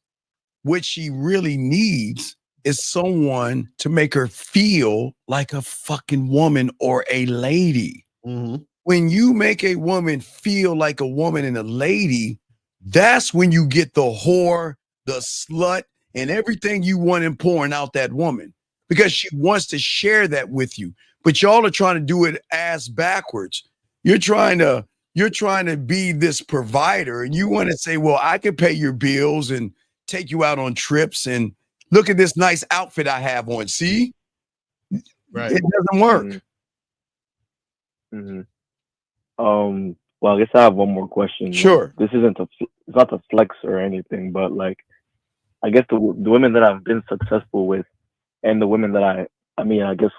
[SPEAKER 4] what she really needs is someone to make her feel like a fucking woman or a lady.
[SPEAKER 1] Mm-hmm.
[SPEAKER 4] When you make a woman feel like a woman and a lady, that's when you get the whore, the slut, and everything you want in pouring out that woman, because she wants to share that with you. But y'all are trying to do it ass backwards. You're trying to be this provider, and you want to say, well, I can pay your bills and take you out on trips, and look at this nice outfit I have on. See?
[SPEAKER 1] Right.
[SPEAKER 4] It doesn't work.
[SPEAKER 6] Mm-hmm. Well, I guess I have one more question.
[SPEAKER 4] Sure.
[SPEAKER 6] This isn't it's not a flex or anything, but like, I guess the women that I've been successful with, and the women that I guess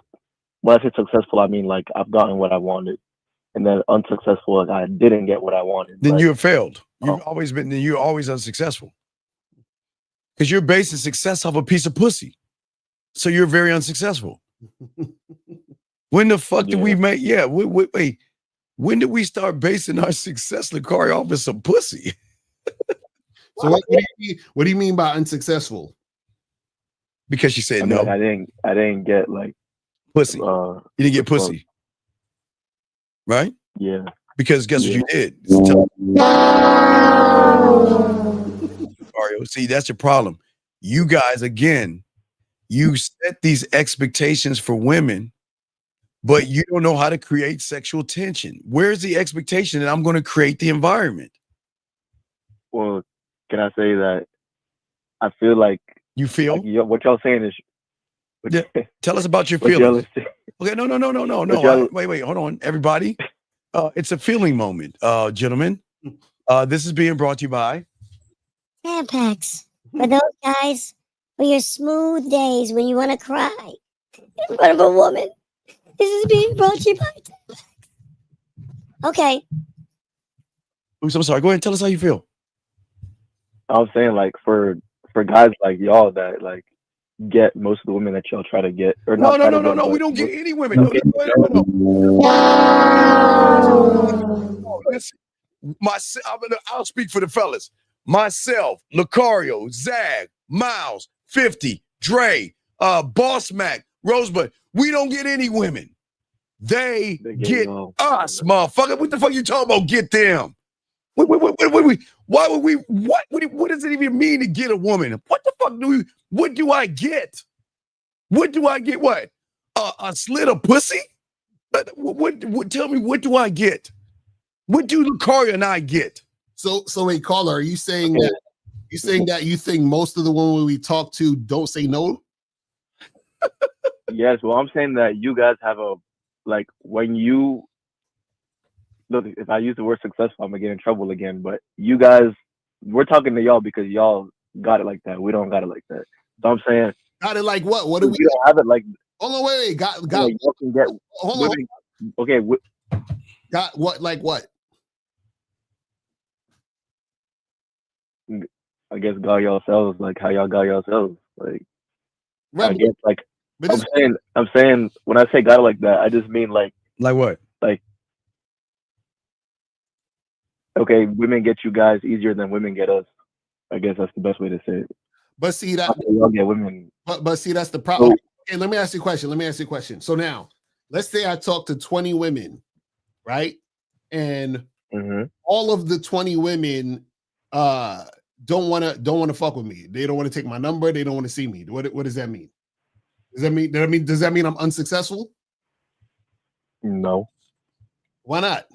[SPEAKER 6] when I say successful, I mean like I've gotten what I wanted, and then unsuccessful, like I didn't get what I wanted.
[SPEAKER 4] Then you have failed. You're always unsuccessful. Because you're basing success off a piece of pussy. So you're very unsuccessful. When the fuck did we make? Yeah, wait. When did we start basing our success, Lucario, off of some pussy?
[SPEAKER 1] So what do you mean by unsuccessful?
[SPEAKER 4] Because she said no.
[SPEAKER 6] Like, I didn't get like
[SPEAKER 4] pussy. You didn't get pussy, right?
[SPEAKER 6] Yeah.
[SPEAKER 4] Because guess what you did? See, that's your problem. You guys, again, you set these expectations for women, but you don't know how to create sexual tension. Where's the expectation that I'm going to create the environment?
[SPEAKER 6] Well, can I say that I feel like
[SPEAKER 4] You feel?
[SPEAKER 6] Like, what y'all saying is.
[SPEAKER 4] Yeah. Tell us about your
[SPEAKER 6] what y'all
[SPEAKER 4] feelings.
[SPEAKER 6] is-
[SPEAKER 4] Okay, no.
[SPEAKER 6] What y'all-
[SPEAKER 4] Wait, hold on, everybody. It's a feeling moment, gentlemen. This is being brought to you by
[SPEAKER 13] Tampax. For those guys, for your smooth days when you want to cry in front of a woman. This is being brought to you by Tampax. Okay.
[SPEAKER 4] Oops, I'm sorry. Go ahead and tell us how you feel.
[SPEAKER 6] I was saying like for guys like y'all that like get most of the women that y'all try to get or
[SPEAKER 4] No.
[SPEAKER 6] not try to get,
[SPEAKER 4] We
[SPEAKER 6] but
[SPEAKER 4] don't get
[SPEAKER 6] most-
[SPEAKER 4] any women. No. Listen, I'll speak for the fellas. Myself, Lucario, Zag, Miles, 50, Dre, Boss Mac, Rosebud. We don't get any women. They get us, motherfucker. What the fuck you talking about? Get them. Wait. Why would we? What does it even mean to get a woman? What the fuck what do I get? What do I get? What? A slit of pussy? What? Tell me, what do I get? What do Lucario and I get?
[SPEAKER 1] So wait, caller, are you saying that you think most of the women we talk to don't say no?
[SPEAKER 6] Yes, well, I'm saying that you guys have a like when you look. If I use the word successful, I'm gonna get in trouble again. But you guys, we're talking to y'all because y'all got it like that. We don't got it like that. So I'm saying,
[SPEAKER 1] got it like what? What do we?
[SPEAKER 6] Don't have it like.
[SPEAKER 1] Hold on, wait. Got.
[SPEAKER 6] Like, y'all can get.
[SPEAKER 1] Hold on.
[SPEAKER 6] Okay.
[SPEAKER 1] Got what? Like what?
[SPEAKER 6] I guess got yourselves like how y'all got yourselves like.
[SPEAKER 1] Right,
[SPEAKER 6] I guess like.
[SPEAKER 1] but
[SPEAKER 6] I'm saying when I say got it like that, I just mean like
[SPEAKER 4] what?
[SPEAKER 6] Like, okay, women get you guys easier than women get us. I guess that's the best way to say it.
[SPEAKER 1] But see that
[SPEAKER 6] y'all get women.
[SPEAKER 1] But see that's the problem. Okay, let me ask you a question. So now, let's say I talk to 20 women, right? And all of the 20 women don't want to fuck with me. They don't want to take my number. They don't want to see me. What does that mean? Does that mean I'm unsuccessful?
[SPEAKER 6] No.
[SPEAKER 1] Why not?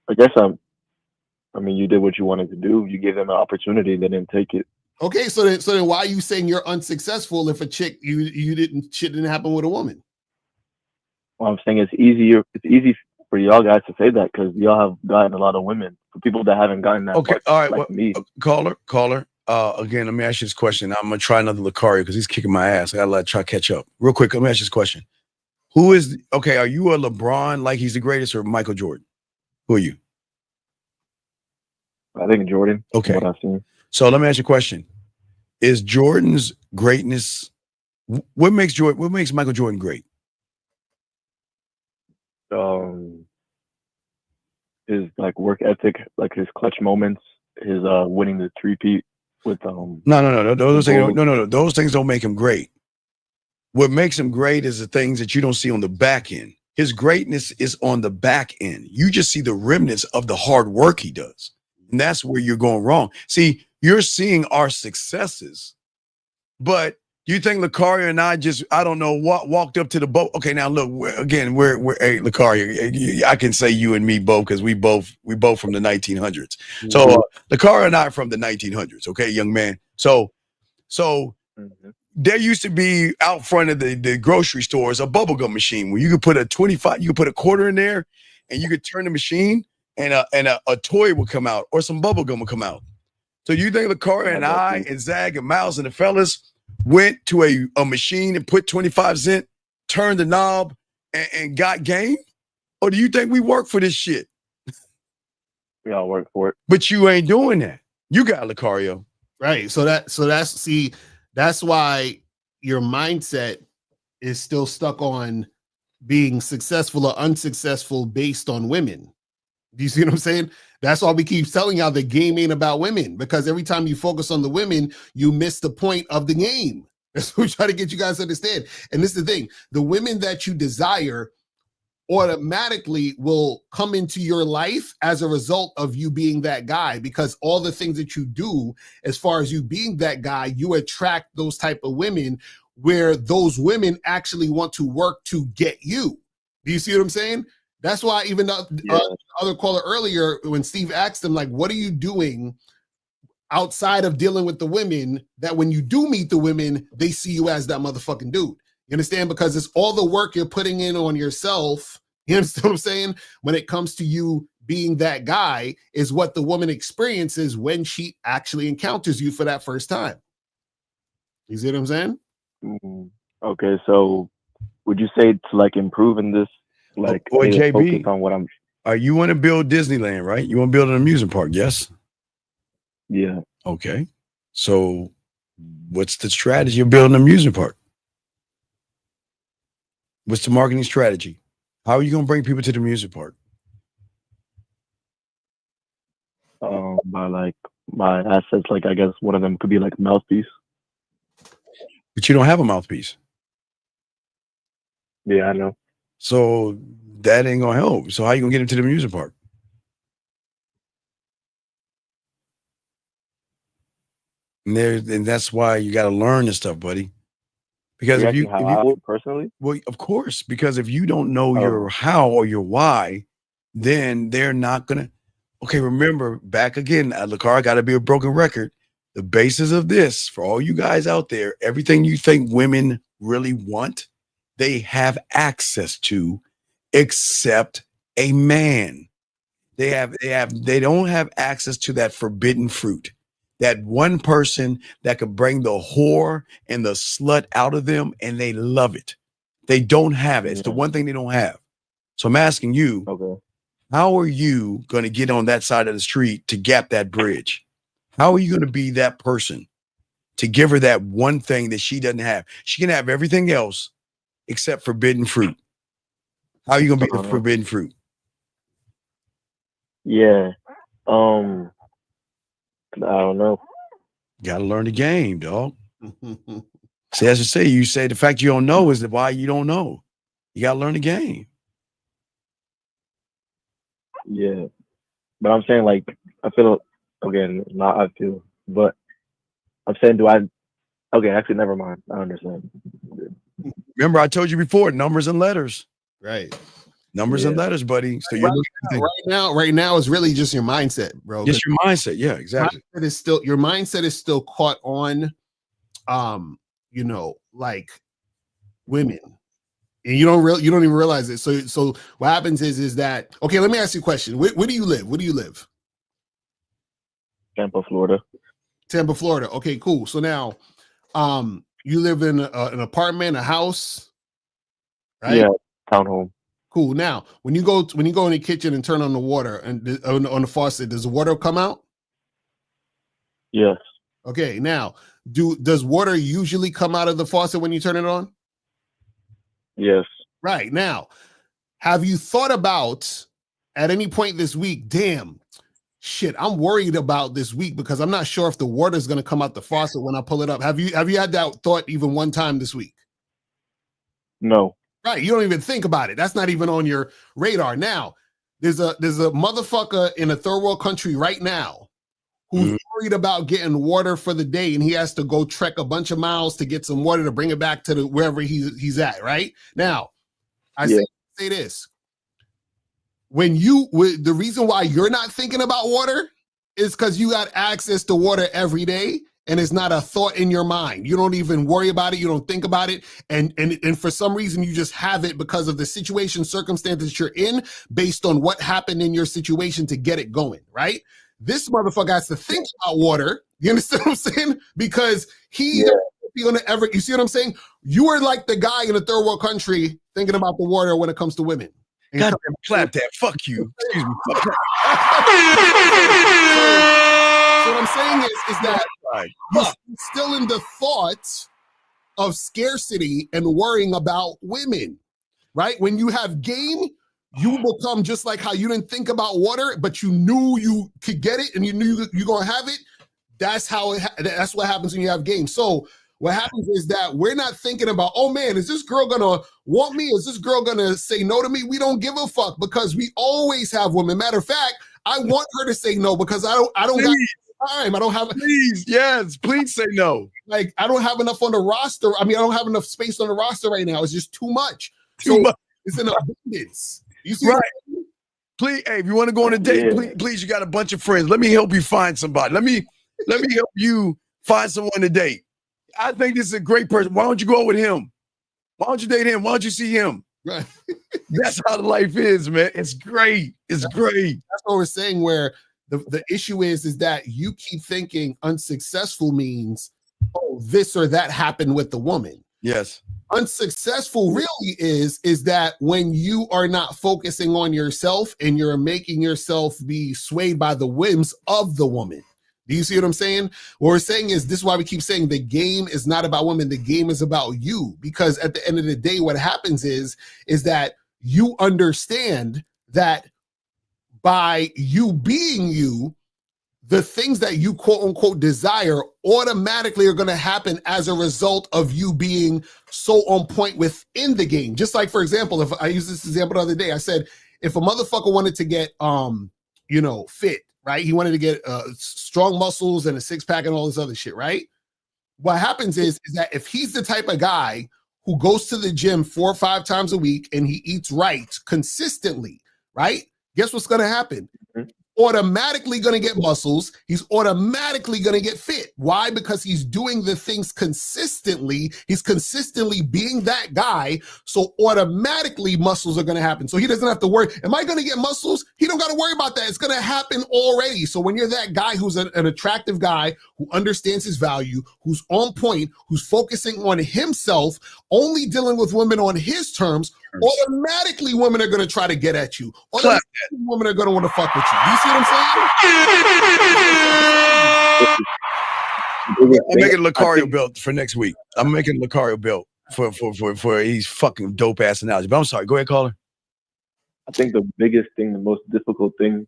[SPEAKER 6] I guess I mean, you did what you wanted to do. You gave them an opportunity. They didn't take it.
[SPEAKER 1] Okay, so then why are you saying you're unsuccessful if a chick shit didn't happen with a woman?
[SPEAKER 6] Well, I'm saying it's easy for y'all guys to say that because y'all have gotten a lot of women. For people that haven't gotten that,
[SPEAKER 4] Okay,
[SPEAKER 6] much,
[SPEAKER 4] all right.
[SPEAKER 6] like me.
[SPEAKER 4] Caller. Again, let me ask you this question. I'm gonna try another Lucario because he's kicking my ass. I gotta try to catch up real quick. Let me ask you this question: Are you a LeBron like he's the greatest or Michael Jordan? Who are you?
[SPEAKER 6] I think Jordan.
[SPEAKER 4] Okay.
[SPEAKER 6] What I've seen.
[SPEAKER 4] So let me ask you a question: Is Jordan's greatness? What makes Michael Jordan great?
[SPEAKER 6] His like work ethic, like his clutch moments, his winning the three-peat with
[SPEAKER 4] No. Those things don't make him great. What makes him great is the things that you don't see on the back end. His greatness is on the back end. You just see the remnants of the hard work he does. And that's where you're going wrong. See, you're seeing our successes, but you think Lucario and I don't know what walked up to the boat. Okay, now look, we're hey, Lucario, I can say you and me both because we both from the 1900s. So Lucario and I are from the 1900s. Okay, young man. So there used to be out front of the grocery stores a bubblegum machine where you could put a quarter in there, and you could turn the machine, and a toy would come out or some bubblegum would come out. So you think Lucario and I and Zag and Miles and the fellas went to a machine and put 25 cents, turned the knob, and got game? Or do you think we work for this shit?
[SPEAKER 6] We all work for it.
[SPEAKER 4] But you ain't doing that. You got Lucario.
[SPEAKER 1] Right. So that's why your mindset is still stuck on being successful or unsuccessful based on women. Do you see what I'm saying? That's why we keep telling y'all the game ain't about women, because every time you focus on the women, you miss the point of the game. That's what we try to get you guys to understand. And this is the thing: the women that you desire automatically will come into your life as a result of you being that guy, because all the things that you do as far as you being that guy, you attract those type of women where those women actually want to work to get you. Do you see what I'm saying? That's why even the other caller earlier, when Steve asked him, like, what are you doing outside of dealing with the women, that when you do meet the women, they see you as that motherfucking dude. You understand? Because it's all the work you're putting in on yourself. You understand what I'm saying? When it comes to you being that guy, is what the woman experiences when she actually encounters you for that first time. You see what I'm saying?
[SPEAKER 6] Okay, so would you say to like improve in this, like
[SPEAKER 4] Boy,
[SPEAKER 6] focus
[SPEAKER 4] JB,
[SPEAKER 6] on what I'm?
[SPEAKER 4] you want to build Disneyland, right? You want to build an amusement park, yes?
[SPEAKER 6] Yeah.
[SPEAKER 4] Okay. So what's the strategy of building an amusement park? What's the marketing strategy? How are you going to bring people to the amusement park?
[SPEAKER 6] By assets, like I guess one of them could be like mouthpiece.
[SPEAKER 4] But you don't have a mouthpiece.
[SPEAKER 6] Yeah, I know.
[SPEAKER 4] So that ain't gonna help. So how you gonna get into the amusement park? And that's why you got to learn this stuff, buddy. Because if you
[SPEAKER 6] personally,
[SPEAKER 4] well, of course, because if you don't know your how or your why, then they're not gonna. Okay, remember back again, Lucario got to be a broken record. The basis of this for all you guys out there, everything you think women really want, they have access to, except a man. They don't have access to that forbidden fruit. That one person that could bring the whore and the slut out of them, and they love it. They don't have it. It's the one thing they don't have. So I'm asking you, how are you going to get on that side of the street to gap that bridge? How are you going to be that person to give her that one thing that she doesn't have? She can have everything else except forbidden fruit. How are you going to be the forbidden fruit?
[SPEAKER 6] Yeah. I don't know.
[SPEAKER 4] Got to learn the game, dog. See, as you say the fact you don't know is why you don't know. You got to learn the game.
[SPEAKER 6] Yeah. But I'm saying, like, I feel, again, not I feel, but I'm saying, okay, actually, never mind. I understand.
[SPEAKER 4] Remember, I told you before, numbers and letters.
[SPEAKER 1] Right.
[SPEAKER 4] Numbers and letters, buddy. So you're
[SPEAKER 1] right now is really just your mindset, bro.
[SPEAKER 4] Just your mindset. Yeah, exactly.
[SPEAKER 1] Your mindset is still caught on, like women, and you don't even realize it. So what happens is that, okay, let me ask you a question. Where do you live? Where do you live?
[SPEAKER 6] Tampa, Florida.
[SPEAKER 1] Tampa, Florida. Okay, cool. So now, you live in an apartment, a house, right?
[SPEAKER 6] Yeah, townhome.
[SPEAKER 1] Cool. Now, when you go in the kitchen and turn on the water and on the faucet, does the water come out?
[SPEAKER 6] Yes.
[SPEAKER 1] Okay. Now, does water usually come out of the faucet when you turn it on?
[SPEAKER 6] Yes.
[SPEAKER 1] Right. Now, have you thought about at any point this week, damn, shit, I'm worried about this week because I'm not sure if the water is going to come out the faucet when I pull it up. Have you had that thought even one time this week?
[SPEAKER 6] No.
[SPEAKER 1] Right. You don't even think about it. That's not even on your radar. Now, there's a motherfucker in a third world country right now who's worried about getting water for the day, and he has to go trek a bunch of miles to get some water to bring it back to wherever he's at. Right now, I say this: the reason why you're not thinking about water is because you got access to water every day. And it's not a thought in your mind. You don't even worry about it. You don't think about it. And for some reason, you just have it because of the situation, circumstances you're in, based on what happened in your situation to get it going, right? This motherfucker has to think about water. You understand what I'm saying? Because you see what I'm saying? You are like the guy in a third world country thinking about the water when it comes to women.
[SPEAKER 4] God damn, clap that. Fuck you. Excuse me. Fuck
[SPEAKER 1] So what I'm saying is that you're still in the thought of scarcity and worrying about women, right? When you have game, you become just like how you didn't think about water, but you knew you could get it and you knew you're going to have it. That's that's what happens when you have game. So what happens is that we're not thinking about, oh man, is this girl going to want me? Is this girl going to say no to me? We don't give a fuck because we always have women. Matter of fact, I want her to say no because I don't got time. I don't have.
[SPEAKER 4] Please say no.
[SPEAKER 1] Like I don't have enough on the roster. I mean, I don't have enough space on the roster right now. It's just too much. It's an abundance. You see,
[SPEAKER 4] right? Please, hey, if you want to go on a date, please, you got a bunch of friends. Let me help you find somebody. Let me help you find someone to date. I think this is a great person. Why don't you go with him? Why don't you date him? Why don't you see him?
[SPEAKER 1] Right.
[SPEAKER 4] That's how life is, man. It's great. It's great.
[SPEAKER 1] That's what we're saying. Where the issue is that you keep thinking unsuccessful means, oh, this or that happened with the woman.
[SPEAKER 4] Yes.
[SPEAKER 1] Unsuccessful really is that when you are not focusing on yourself and you're making yourself be swayed by the whims of the woman. Do you see what I'm saying? What we're saying is, this is why we keep saying the game is not about women. The game is about you, because at the end of the day, what happens is that you understand that by you being you, the things that you quote unquote desire automatically are going to happen as a result of you being so on point within the game. Just like, for example, if I use this example the other day, I said, if a motherfucker wanted to get, fit, right? He wanted to get strong muscles and a six pack and all this other shit, right? What happens is that if he's the type of guy who goes to the gym 4 or 5 times a week and he eats right consistently, right? Guess what's going to happen? Automatically going to get muscles. He's automatically going to get fit. Why? Because he's doing the things consistently. He's consistently being that guy. So automatically muscles are going to happen. So he doesn't have to worry. Am I going to get muscles? He don't got to worry about that. It's going to happen already. So when you're that guy who's an attractive guy who understands his value, who's on point, who's focusing on himself, only dealing with women on his terms, automatically women are going to try to get at you. Automatically women are going to want to fuck with you. You see what I'm saying?
[SPEAKER 4] I'm making a Lucario belt for next week. I'm making a Lucario belt for he's fucking dope ass analogy. But I'm sorry. Go ahead, caller.
[SPEAKER 6] I think the biggest thing, the most difficult thing.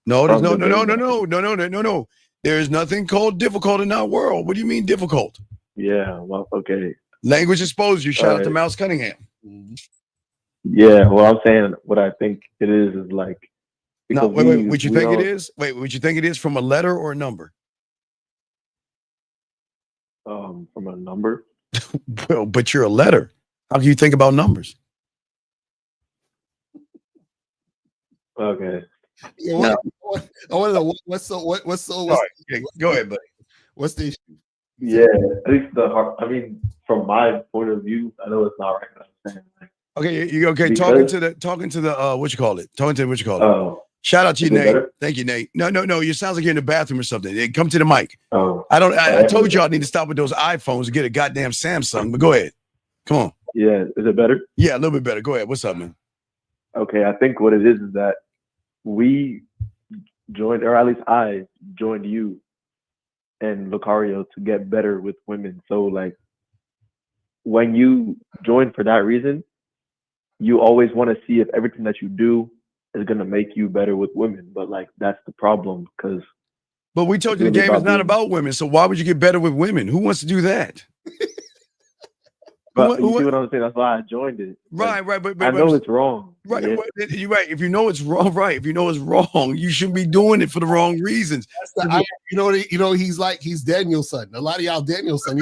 [SPEAKER 4] No. There is nothing called difficult in our world. What do you mean difficult?
[SPEAKER 6] Yeah. Well, okay.
[SPEAKER 4] Language exposure. Shout out to Mouse Cunningham.
[SPEAKER 6] Yeah. Well, I'm saying what I think it is like.
[SPEAKER 4] No, wait. What you think it is? Wait, what you think it is from a letter or a number?
[SPEAKER 6] From a number.
[SPEAKER 4] Well, but you're a letter. How can you think about numbers?
[SPEAKER 6] Okay.
[SPEAKER 1] Yeah, I want to know what's so.
[SPEAKER 4] Go ahead, buddy.
[SPEAKER 1] What's the issue?
[SPEAKER 6] Yeah, at least from my point of view, I know it's not right. What I'm saying.
[SPEAKER 4] Okay, you okay? Talking to the what you call it?
[SPEAKER 6] Oh.
[SPEAKER 4] Shout out to you, Nate.
[SPEAKER 6] Better?
[SPEAKER 4] Thank you, Nate. No. You sounds like you're in the bathroom or something. Hey, come to the mic.
[SPEAKER 6] Oh.
[SPEAKER 4] I told y'all I need to stop with those iPhones and get a goddamn Samsung. But go ahead. Come on.
[SPEAKER 6] Yeah, is it better?
[SPEAKER 4] Yeah, a little bit better. Go ahead. What's up, man?
[SPEAKER 6] Okay, I think what it is that we joined, or at least I joined you and Lucario to get better with women. So like when you join for that reason, you always want to see if everything that you do is going to make you better with women. But like, that's the problem, because.
[SPEAKER 4] But we told you the game is not about women. So why would you get better with women? Who wants to do that?
[SPEAKER 6] But you see what I'm saying? That's why I joined it.
[SPEAKER 4] Right. But
[SPEAKER 6] I know it's wrong.
[SPEAKER 4] Right.
[SPEAKER 6] Yeah.
[SPEAKER 4] You're right. If you know it's wrong, right. If you know it's wrong, you shouldn't be doing it for the wrong reasons.
[SPEAKER 1] He's Daniel's son. A lot of y'all Daniel's son.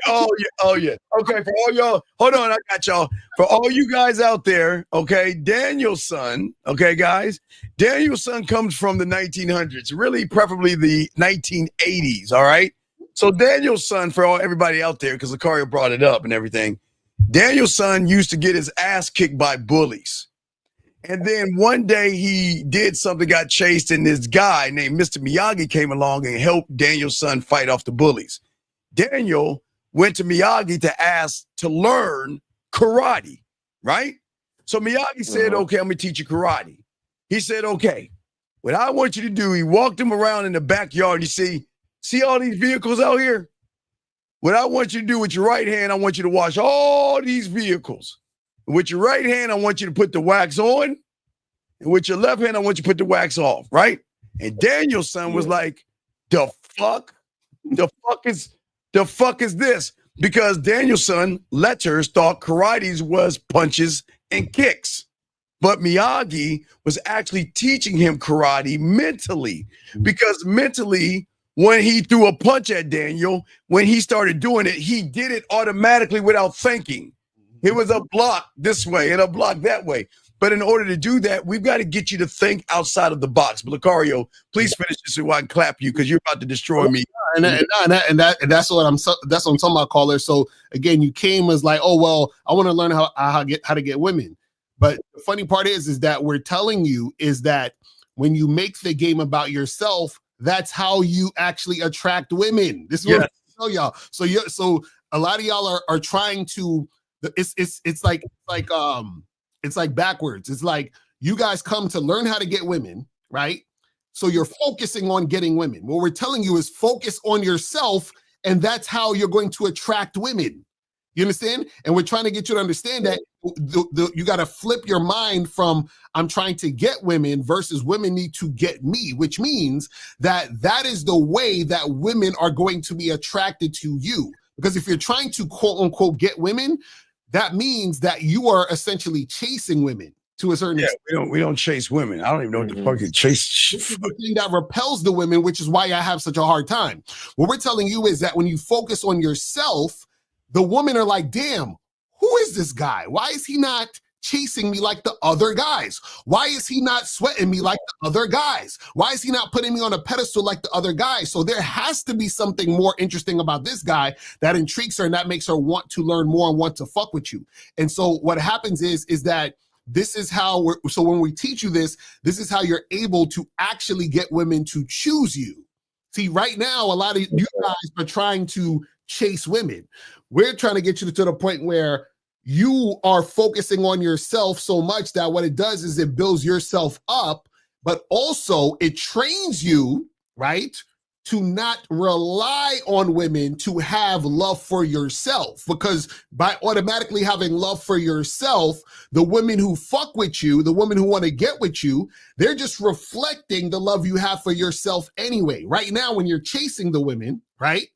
[SPEAKER 4] Oh yeah. Okay, for all y'all, hold on, I got y'all. For all you guys out there, okay, Daniel's son, okay, guys, Daniel's son comes from the 1900s, really, preferably the 1980s. All right. So Daniel's son, for everybody out there, because Lucario brought it up and everything, Daniel's son used to get his ass kicked by bullies. And then one day he did something, got chased, and this guy named Mr. Miyagi came along and helped Daniel's son fight off the bullies. Daniel went to Miyagi to ask to learn karate, right? So Miyagi said, okay, I'm going to teach you karate. He said, okay, what I want you to do, he walked him around in the backyard. You see all these vehicles out here? What I want you to do with your right hand, I want you to wash all these vehicles. With your right hand, I want you to put the wax on. And with your left hand, I want you to put the wax off, right? And Daniel's son was like, the fuck is this? Because Daniel's son, Letters, thought karates was punches and kicks. But Miyagi was actually teaching him karate mentally. Because mentally, when he threw a punch at Daniel, when he started doing it, he did it automatically without thinking. It was a block this way and a block that way. But in order to do that, we've got to get you to think outside of the box. But Lucario, please finish this so I can clap you, because you're about to destroy me
[SPEAKER 1] and that's what I'm talking about, caller. So again, you came as like, oh well, I want to learn how to get women. But the funny part is that we're telling you is that when you make the game about yourself, that's how you actually attract women. This is what I tell y'all. So a lot of y'all are trying to. It's like backwards. It's like you guys come to learn how to get women, right? So you're focusing on getting women. What we're telling you is focus on yourself, and that's how you're going to attract women. You understand? And we're trying to get you to understand that you got to flip your mind from I'm trying to get women versus women need to get me, which means that is the way that women are going to be attracted to you. Because if you're trying to quote unquote get women, that means that you are essentially chasing women to a certain extent.
[SPEAKER 4] We don't chase women. I don't even know what the fuck you chase.
[SPEAKER 1] This is the thing that repels the women, which is why I have such a hard time. What we're telling you is that when you focus on yourself, the women are like, damn, who is this guy? Why is he not chasing me like the other guys? Why is he not sweating me like the other guys? Why is he not putting me on a pedestal like the other guys? So there has to be something more interesting about this guy that intrigues her and that makes her want to learn more and want to fuck with you. And so what happens is that this is how so when we teach you this is how you're able to actually get women to choose you. See, right now, a lot of you guys are trying to chase women. We're trying to get you to the point where you are focusing on yourself so much that what it does is it builds yourself up, but also it trains you, right, to not rely on women to have love for yourself. Because by automatically having love for yourself, the women who fuck with you, the women who want to get with you, they're just reflecting the love you have for yourself anyway. Right now, when you're chasing the women, right?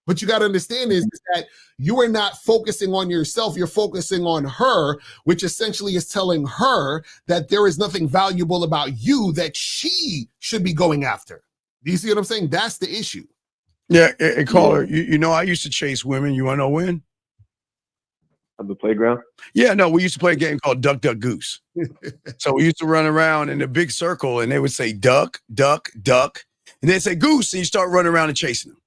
[SPEAKER 1] What you got to understand is that you are not focusing on yourself. You're focusing on her, which essentially is telling her that there is nothing valuable about you that she should be going after. Do you see what I'm saying? That's the issue.
[SPEAKER 4] Yeah, caller, you know, I used to chase women. You want to know when?
[SPEAKER 6] On the playground?
[SPEAKER 4] Yeah, no, we used to play a game called Duck, Duck, Goose. So we used to run around in a big circle, and they would say duck, duck, duck. And they'd say goose, and you start running around and chasing them.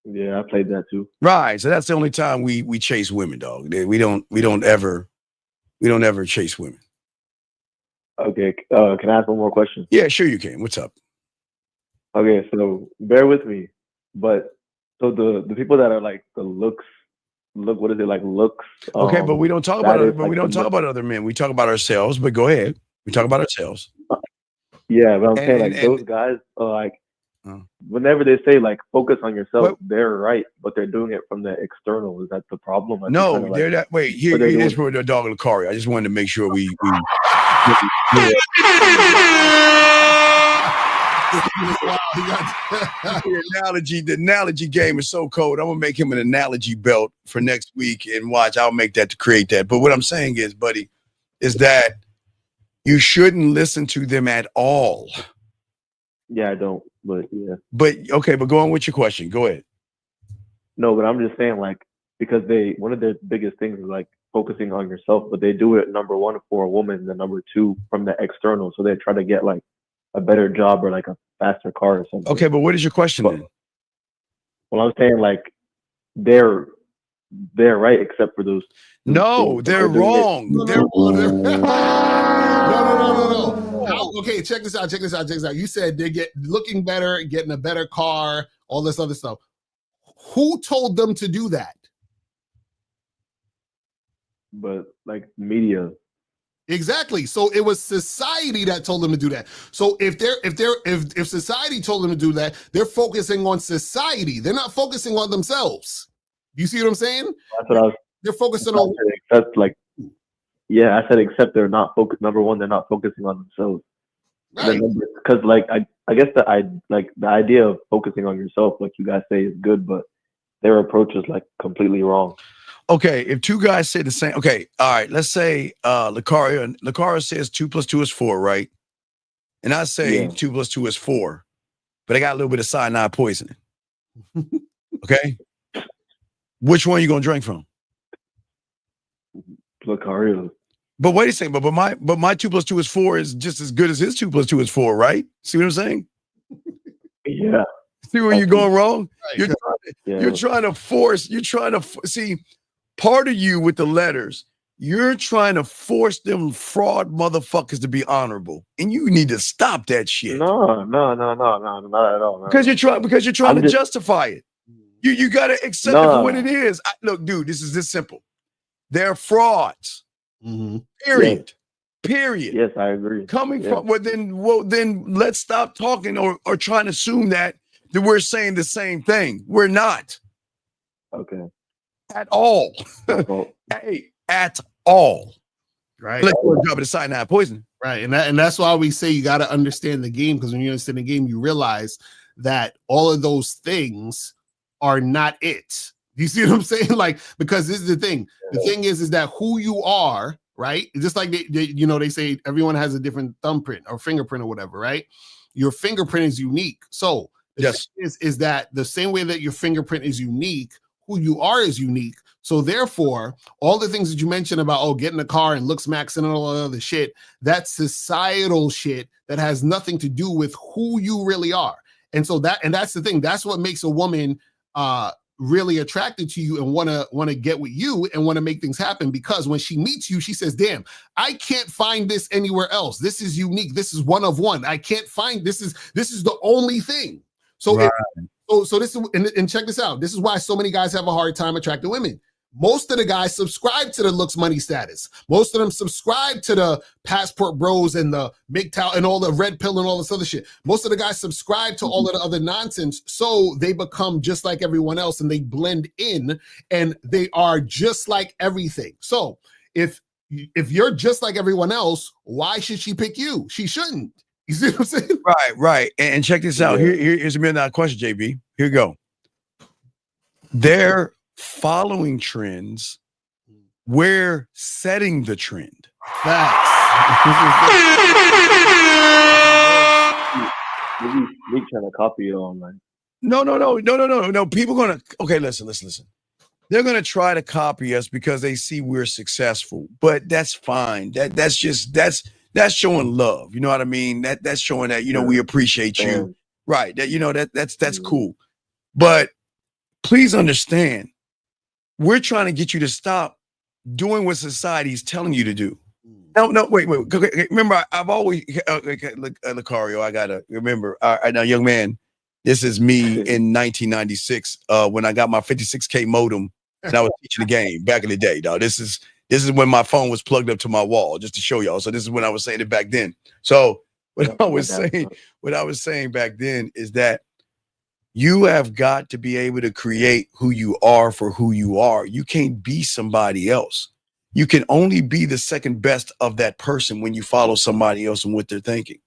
[SPEAKER 6] Yeah, I played that too.
[SPEAKER 4] Right. So that's the only time we chase women, dog. We don't ever chase women.
[SPEAKER 6] Okay. Can I ask one more question?
[SPEAKER 4] Yeah, sure you can. What's up?
[SPEAKER 6] Okay, so bear with me. But so the people that are like the looks, what is it like looks?
[SPEAKER 4] Okay, but we don't talk about other men. We talk about ourselves, but go ahead. We talk about ourselves.
[SPEAKER 6] Yeah, but I'm saying like those guys are like whenever they say like focus on yourself, they're right, but they're doing it from the external. Is that the problem?
[SPEAKER 4] No, they're that. Wait, here's for the dog Lucario. I just wanted to make sure we the analogy game is so cold. I'm gonna make him an analogy belt for next week and watch. I'll make that to create that. But what I'm saying is, buddy, is that you shouldn't listen to them at all.
[SPEAKER 6] Yeah, I don't. But yeah.
[SPEAKER 4] But okay, but go on with your question. Go ahead.
[SPEAKER 6] No, but I'm just saying like because one of their biggest things is like focusing on yourself, but they do it number one for a woman, and then number two from the external. So they try to get like a better job or like a faster car or something.
[SPEAKER 4] Okay, but what is your question then?
[SPEAKER 6] Well, I'm saying like they're right except for those.
[SPEAKER 4] No, they're wrong.
[SPEAKER 1] No. Okay, check this out. You said they get looking better, getting a better car, all this other stuff. Who told them to do that?
[SPEAKER 6] But like media.
[SPEAKER 1] Exactly. So it was society that told them to do that. So if society told them to do that, they're focusing on society. They're not focusing on themselves. You see what I'm saying?
[SPEAKER 6] That's what I was.
[SPEAKER 1] They're focusing on.
[SPEAKER 6] That's like, yeah, I said except they're not focused. Number one, they're not focusing on themselves.
[SPEAKER 1] Right.
[SPEAKER 6] Because like I guess the idea of focusing on yourself, like you guys say, is good, but their approach is like completely wrong.
[SPEAKER 4] Okay, if two guys say the same, okay, all right, let's say Lucario says 2 + 2 is 4, right? And I say 2 + 2 is 4, but I got a little bit of cyanide poisoning. Okay? Which one are you gonna drink from?
[SPEAKER 6] Lucario.
[SPEAKER 4] But wait a second, but my 2 + 2 is 4 is just as good as his 2 + 2 is 4, right? See what I'm saying?
[SPEAKER 6] Yeah.
[SPEAKER 4] See where you're going wrong?
[SPEAKER 1] Right.
[SPEAKER 4] You're trying to force. See, part of you with the letters. You're trying to force them fraud motherfuckers to be honorable, and you need to stop that shit.
[SPEAKER 6] No, not at all.
[SPEAKER 4] Because you're trying to justify it. You got to accept it for what it is. Look, dude, this is this simple. They're frauds. Period. Period.
[SPEAKER 6] Yes, I agree.
[SPEAKER 4] Coming from then let's stop talking or trying to assume that we're saying the same thing. We're not.
[SPEAKER 6] Okay.
[SPEAKER 4] At all. Hey, at all.
[SPEAKER 1] Right.
[SPEAKER 4] Let's go drop it aside now. Poison.
[SPEAKER 1] Right. And that's why we say you got to understand the game, because when you understand the game, you realize that all of those things are not it. You see what I'm saying? Like, because this is the thing. The thing is that who you are, right? Just like they say everyone has a different thumbprint or fingerprint or whatever, right? Your fingerprint is unique. So the thing is that the same way that your fingerprint is unique, who you are is unique. So therefore, all the things that you mentioned about getting a car and looks maxing and all that other shit, that's societal shit that has nothing to do with who you really are. And so that's the thing. That's what makes a woman really attracted to you and want to get with you and want to make things happen, because when she meets you, she says, damn, I can't find this anywhere else. This is unique. This is one of one. I can't find this is the only thing. So
[SPEAKER 4] right.
[SPEAKER 1] So this is, and check this out. This is why so many guys have a hard time attracting women. Most of the guys subscribe to the looks money status. Most of them subscribe to the passport bros and the MGTOW and all the red pill and all this other shit. Most of the guys subscribe to all of the other nonsense. So they become just like everyone else and they blend in and they are just like everything. So if you're just like everyone else, why should she pick you? She shouldn't. You see what I'm saying?
[SPEAKER 4] Right. And check this out. Here's a $1 million question, JB. Here you go. They're following trends. We're setting the trend.
[SPEAKER 6] Maybe trying to copy it online.
[SPEAKER 4] No. People gonna listen. They're gonna try to copy us because they see we're successful, but that's fine. That's showing love. You know what I mean? That's showing that we appreciate you. Right. That's cool. But please understand, we're trying to get you to stop doing what society is telling you to do. No, wait. Remember, I've always, Lucario, I gotta remember. Now, young man, this is me in 1996 when I got my 56K modem and I was teaching the game back in the day. Dog, this is when my phone was plugged up to my wall, just to show y'all. So this is when I was saying it back then. So what I was saying back then is that you have got to be able to create who you are for who you are. You can't be somebody else. You can only be the second best of that person when you follow somebody else and what they're thinking.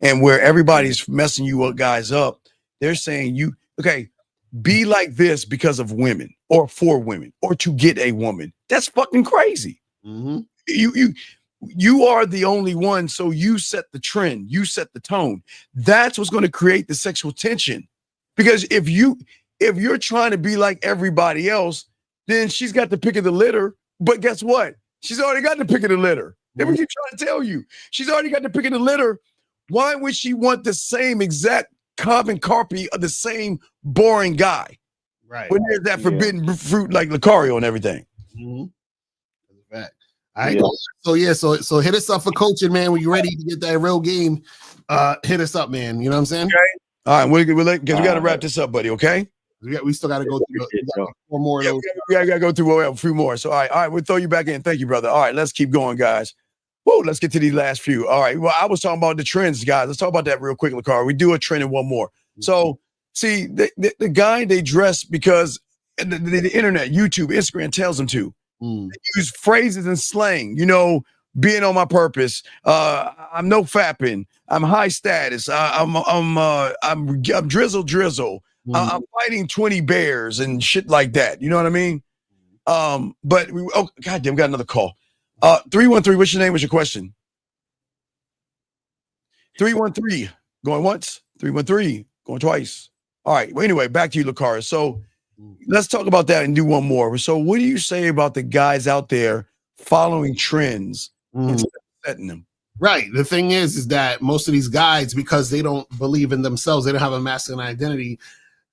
[SPEAKER 4] And where everybody's messing you guys up, they're saying be like this because of women or for women or to get a woman. That's fucking crazy.
[SPEAKER 1] Mm-hmm.
[SPEAKER 4] You are the only one. So you set the trend, you set the tone. That's what's going to create the sexual tension. Because if you're trying to be like everybody else, then she's got the pick of the litter. But guess what? She's already got the pick of the litter. That's what you're trying to tell you. She's already got the pick of the litter. Why would she want the same exact carbon copy of the same boring guy?
[SPEAKER 1] Right.
[SPEAKER 4] When there's that forbidden fruit like Lucario and everything.
[SPEAKER 1] Mm-hmm. Fact. All right. So hit us up for coaching, man. When you're ready to get that real game, hit us up, man. You know what I'm saying?
[SPEAKER 4] Okay. All right, because we got to wrap this up, buddy. Okay.
[SPEAKER 1] We still got to go through four more of those.
[SPEAKER 4] We got to go through a few more. So all right, we'll throw you back in. Thank you, brother. All right, let's keep going, guys. Whoa, let's get to these last few. All right. Well, I was talking about the trends, guys. Let's talk about that real quick, Lucario. We do a trend and one more. So see, the guy, they dress because the internet, YouTube, Instagram tells them to. They use phrases and slang, being on my purpose. I'm no fapping. I'm high status. I'm drizzle. I'm fighting 20 bears and shit like that. You know what I mean? But goddamn, got another call. 313. What's your name? What's your question? 313. Going once. 313. Going twice. All right. Well, anyway, back to you, Lucario. So let's talk about that and do one more. So what do you say about the guys out there following trends instead of setting them?
[SPEAKER 1] Right. The thing is that most of these guys, because they don't believe in themselves, they don't have a masculine identity,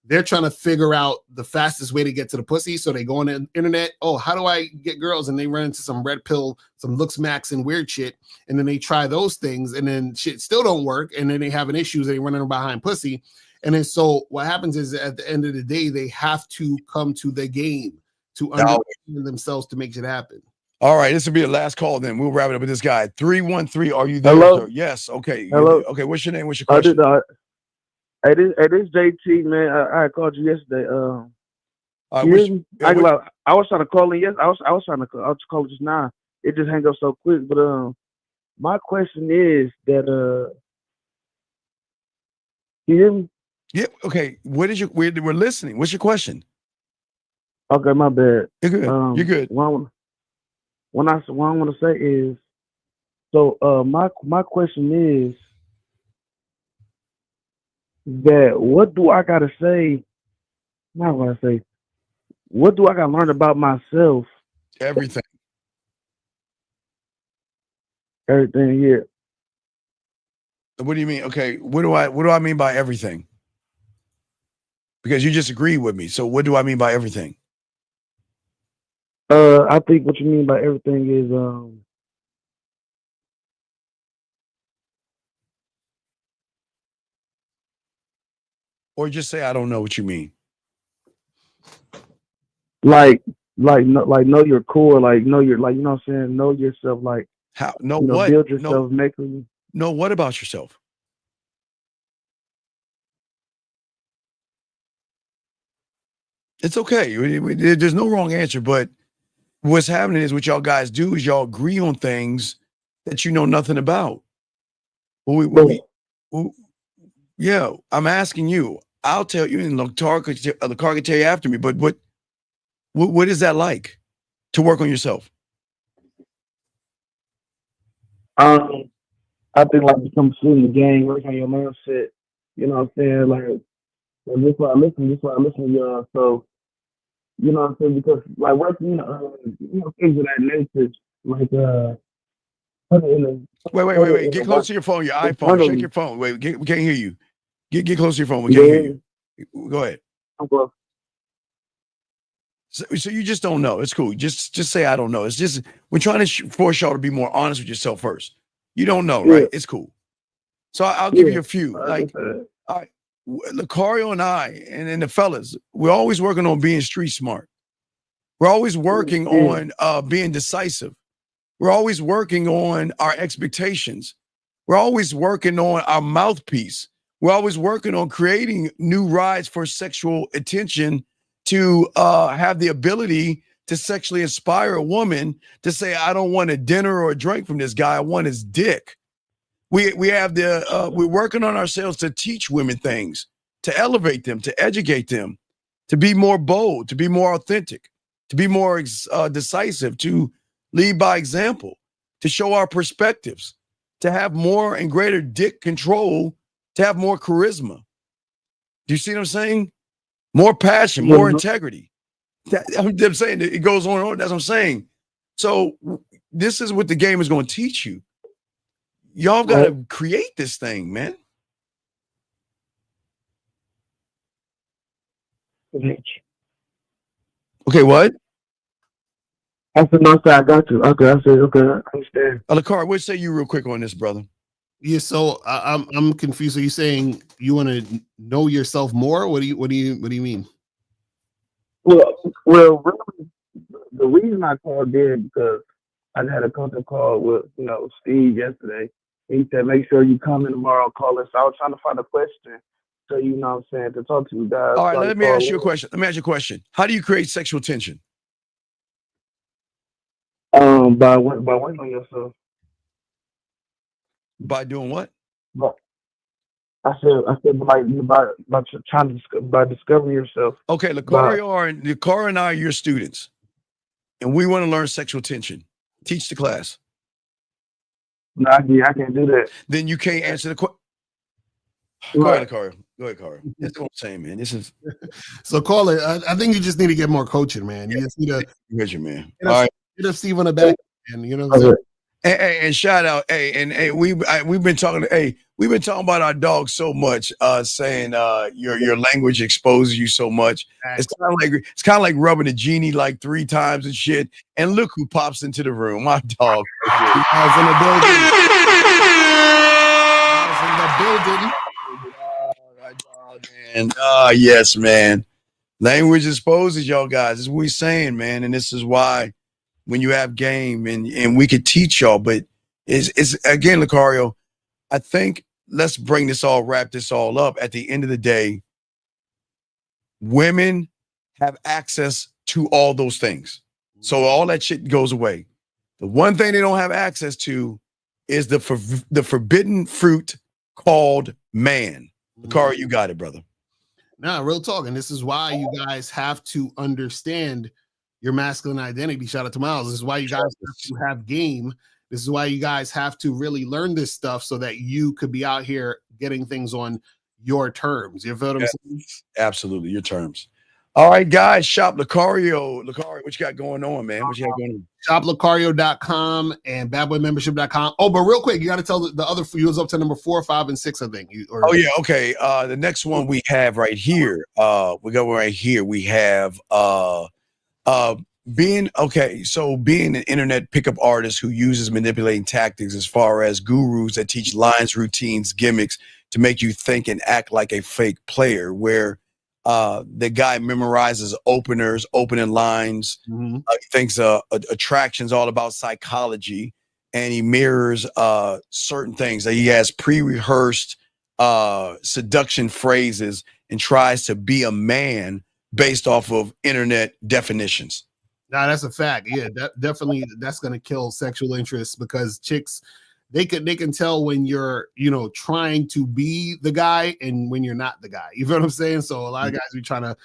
[SPEAKER 1] they're trying to figure out the fastest way to get to the pussy. So they go on the internet. Oh, how do I get girls? And they run into some red pill, some looks max and weird shit. And then they try those things and then shit still don't work. And then they having issues. They running behind pussy. And then so what happens is at the end of the day, they have to come to the game to understand themselves to make it happen.
[SPEAKER 4] All right, this will be the last call. Then we'll wrap it up with this guy. 313. Are you there?
[SPEAKER 14] Hello?
[SPEAKER 4] Sir? Yes. Okay.
[SPEAKER 14] Hello?
[SPEAKER 4] Okay. What's your name? What's your question?
[SPEAKER 14] Hey, this JT, man. I called you yesterday.
[SPEAKER 4] I
[SPEAKER 14] was trying to call in. Yes, I was trying to call just now. It just hang up so quick. But my question is that you hear me?
[SPEAKER 4] Yeah. Okay. What is your? We're listening. What's your question?
[SPEAKER 14] Okay, my bad.
[SPEAKER 4] You're good. You're good.
[SPEAKER 14] What I want to say is, so my question is that what do I gotta say? Not what I say. What do I gotta learn about myself?
[SPEAKER 4] Everything.
[SPEAKER 14] Everything here.
[SPEAKER 4] What do you mean? Okay. What do I mean by everything? Because you just agreed with me. So what do I mean by everything?
[SPEAKER 14] I think what you mean by everything is
[SPEAKER 4] or just say I don't know what you mean.
[SPEAKER 14] Like know your core, like know your, like, you know what I'm saying, know yourself, like
[SPEAKER 4] how know
[SPEAKER 14] you know,
[SPEAKER 4] what
[SPEAKER 14] build yourself, make you
[SPEAKER 4] know what about yourself? It's okay. There's no wrong answer, but what's happening is what y'all guys do is y'all agree on things that you know nothing about. Yeah, I'm asking you. I'll tell you, and the car could tell you after me. But what is that like to work on yourself?
[SPEAKER 14] I think like become in the game, work on your mindset. You know what I'm saying? Like this is why I listen to y'all. So you know what I'm saying, because like working, you know, things of that nature, like put it in the
[SPEAKER 4] wait. Get close to your phone, your iPhone. Check your phone. Wait, we can't hear you. Get close to your phone. We can't hear you. Go ahead.
[SPEAKER 14] I'm close.
[SPEAKER 4] So you just don't know. It's cool. Just say I don't know. It's just we're trying to force y'all to be more honest with yourself first. You don't know, right? It's cool. So I'll give you a few. Like, all right, Lucario and I and the fellas, we're always working on being street smart. We're always working on being decisive. We're always working on our expectations. We're always working on our mouthpiece. We're always working on creating new rides for sexual attention to have the ability to sexually inspire a woman to say, I don't want a dinner or a drink from this guy. I want his dick. We have we're working on ourselves to teach women things, to elevate them, to educate them, to be more bold, to be more authentic, to be more decisive, to lead by example, to show our perspectives, to have more and greater dick control, to have more charisma. Do you see what I'm saying? More passion, more integrity. I'm saying it goes on and on. That's what I'm saying. So this is what the game is going to teach you. Y'all got to create this thing, man. Okay, what?
[SPEAKER 14] I said, no, I got you. Okay, I said, okay, I understand.
[SPEAKER 4] Lucario, what say you real quick on this, brother?
[SPEAKER 1] Yeah, so I'm confused. Are you saying you want to know yourself more? What do you mean?
[SPEAKER 14] Well, really, the reason I called in because I had a contact call with Steve yesterday. He said, make sure you come in tomorrow, call us. I was trying to find a question, so you know what I'm saying, to talk to you guys.
[SPEAKER 4] All right, let me ask you a question. How do you create sexual tension?
[SPEAKER 14] By working on yourself.
[SPEAKER 4] By doing what?
[SPEAKER 14] I said by discovering yourself.
[SPEAKER 4] Okay, Lucario and I are your students, and we want to learn sexual tension. Teach the class.
[SPEAKER 14] No, I can't do that.
[SPEAKER 4] Then you can't answer the question. Go ahead, Lucario. That's what I'm saying, man. This is
[SPEAKER 1] so. Caller, I think you just need to get more coaching, man. You just need to
[SPEAKER 4] measure, man.
[SPEAKER 1] All right, hit up Steve on the back, and you know what I'm saying.
[SPEAKER 4] And shout out, we've been talking, we've been talking about our dog so much, saying your language exposes you so much. It's kind of like rubbing a genie like 3 times and shit. And look who pops into the room, my dog.
[SPEAKER 1] Miles in the building. Miles in the building.
[SPEAKER 4] And yes, man. Language exposes y'all guys. This is what we're saying, man. And this is why when you have game and we could teach y'all, but it's again, Lucario, I think let's wrap this all up. At the end of the day, women have access to all those things. So all that shit goes away. The one thing they don't have access to is the forbidden fruit called man. Lucario, you got it, brother.
[SPEAKER 1] Nah, real talk. And this is why you guys have to understand your masculine identity. Shout out to Miles. This is why you guys have to have game. This is why you guys have to really learn this stuff so that you could be out here getting things on your terms. You feel what I'm saying?
[SPEAKER 4] Absolutely, your terms. All right, guys, shop Lucario. Lucario, what you got going on, man? What you got going on?
[SPEAKER 1] ShopLucario.com and badboymembership.com. Oh, but real quick, you got to tell the other you was up to number 4, 5, and 6, I think.
[SPEAKER 4] Oh yeah, okay. The next one we have right here. We go right here. We have being an internet pickup artist who uses manipulating tactics as far as gurus that teach lines, routines, gimmicks to make you think and act like a fake player, where the guy memorizes opening lines. He thinks attraction's all about psychology, and he mirrors certain things that he has pre-rehearsed seduction phrases and tries to be a man based off of internet definitions.
[SPEAKER 1] Nah, that's a fact. Yeah, definitely that's gonna kill sexual interest, because chicks, they can tell when you're, trying to be the guy and when you're not the guy. You feel what I'm saying? So a lot of guys be trying to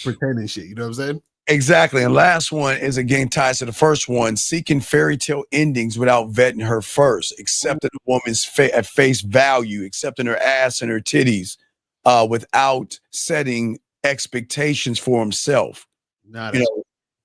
[SPEAKER 1] pretend and shit. You know what I'm saying?
[SPEAKER 4] Exactly. And last one is again ties to the first one: seeking fairy tale endings without vetting her first, accepting a woman's at face value, accepting her ass and her titties, without setting expectations for himself.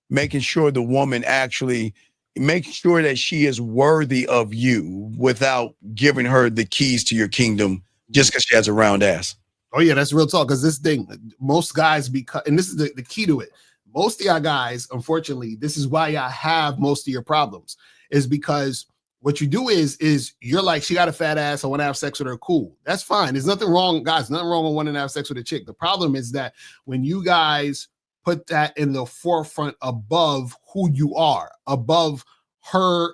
[SPEAKER 4] Making sure the woman actually making sure that she is worthy of you without giving her the keys to your kingdom just because she has a round ass.
[SPEAKER 1] Oh yeah, that's real talk. Because this thing, most guys, and this is the key to it. Most of y'all guys, unfortunately, this is why y'all have most of your problems, is because what you do is you're like, she got a fat ass, I want to have sex with her. Cool. That's fine. There's nothing wrong, guys. Nothing wrong with wanting to have sex with a chick. The problem is that when you guys put that in the forefront above who you are, above her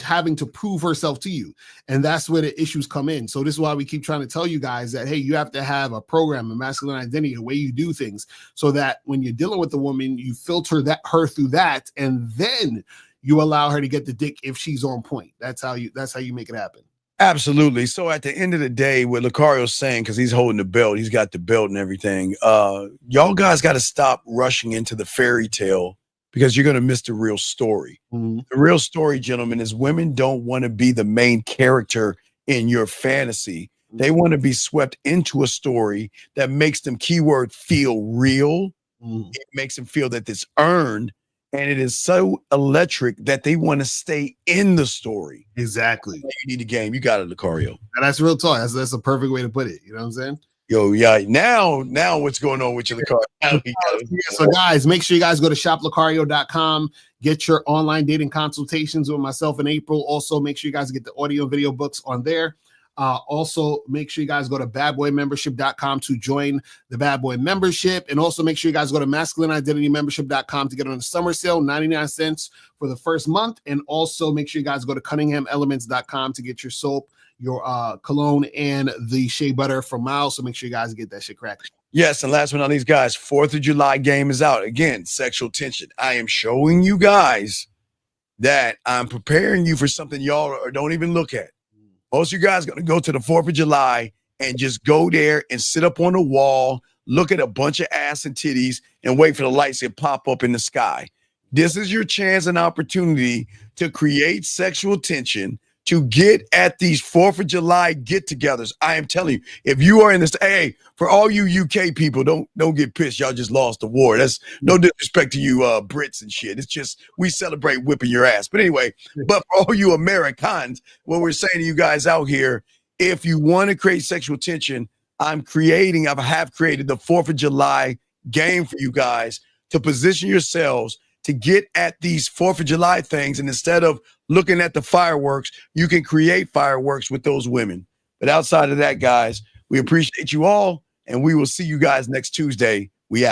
[SPEAKER 1] having to prove herself to you. And that's where the issues come in. So this is why we keep trying to tell you guys that, hey, you have to have a program, a masculine identity, a way you do things, so that when you're dealing with the woman, you filter her through that, and then you allow her to get the dick if she's on point. That's how you make it happen.
[SPEAKER 4] Absolutely. So at the end of the day, what Lucario's saying, because he's holding the belt, he's got the belt and everything. Y'all guys got to stop rushing into the fairy tale, because you're going to miss the real story. The real story, gentlemen, is women don't want to be the main character in your fantasy. They want to be swept into a story that makes them, keyword, feel real. It makes them feel that it's earned. And it is so electric that they want to stay in the story.
[SPEAKER 1] Exactly.
[SPEAKER 4] You need a game. You got it, Lucario.
[SPEAKER 1] And that's real talk. That's a perfect way to put it. You know what I'm saying?
[SPEAKER 4] Yo, yeah. Now what's going on with you, Lucario?
[SPEAKER 1] So guys, make sure you guys go to shoplucario.com, get your online dating consultations with myself in April. Also, make sure you guys get the audio and video books on there. Also, make sure you guys go to badboymembership.com to join the Bad Boy membership. And also make sure you guys go to masculineidentitymembership.com to get on the summer sale, 99 cents for the first month. And also make sure you guys go to cunninghamelements.com to get your soap, your cologne, and the shea butter from Miles. So make sure you guys get that shit cracking.
[SPEAKER 4] Yes, and last but not least, guys, 4th of July game is out. Again, sexual tension. I am showing you guys that I'm preparing you for something y'all don't even look at. Most of you guys are going to go to the 4th of July and just go there and sit up on the wall, look at a bunch of ass and titties, and wait for the lights to pop up in the sky. This is your chance and opportunity to create sexual tension, to get at these 4th of July get-togethers. I am telling you, if you are in this, hey, for all you UK people, don't get pissed. Y'all just lost the war. That's no disrespect to you Brits and shit. It's just we celebrate whipping your ass. But anyway, but for all you Americans, what we're saying to you guys out here, if you want to create sexual tension, I have created the 4th of July game for you guys to position yourselves to get at these 4th of July things. And instead of looking at the fireworks, you can create fireworks with those women. But outside of that, guys, we appreciate you all. And we will see you guys next Tuesday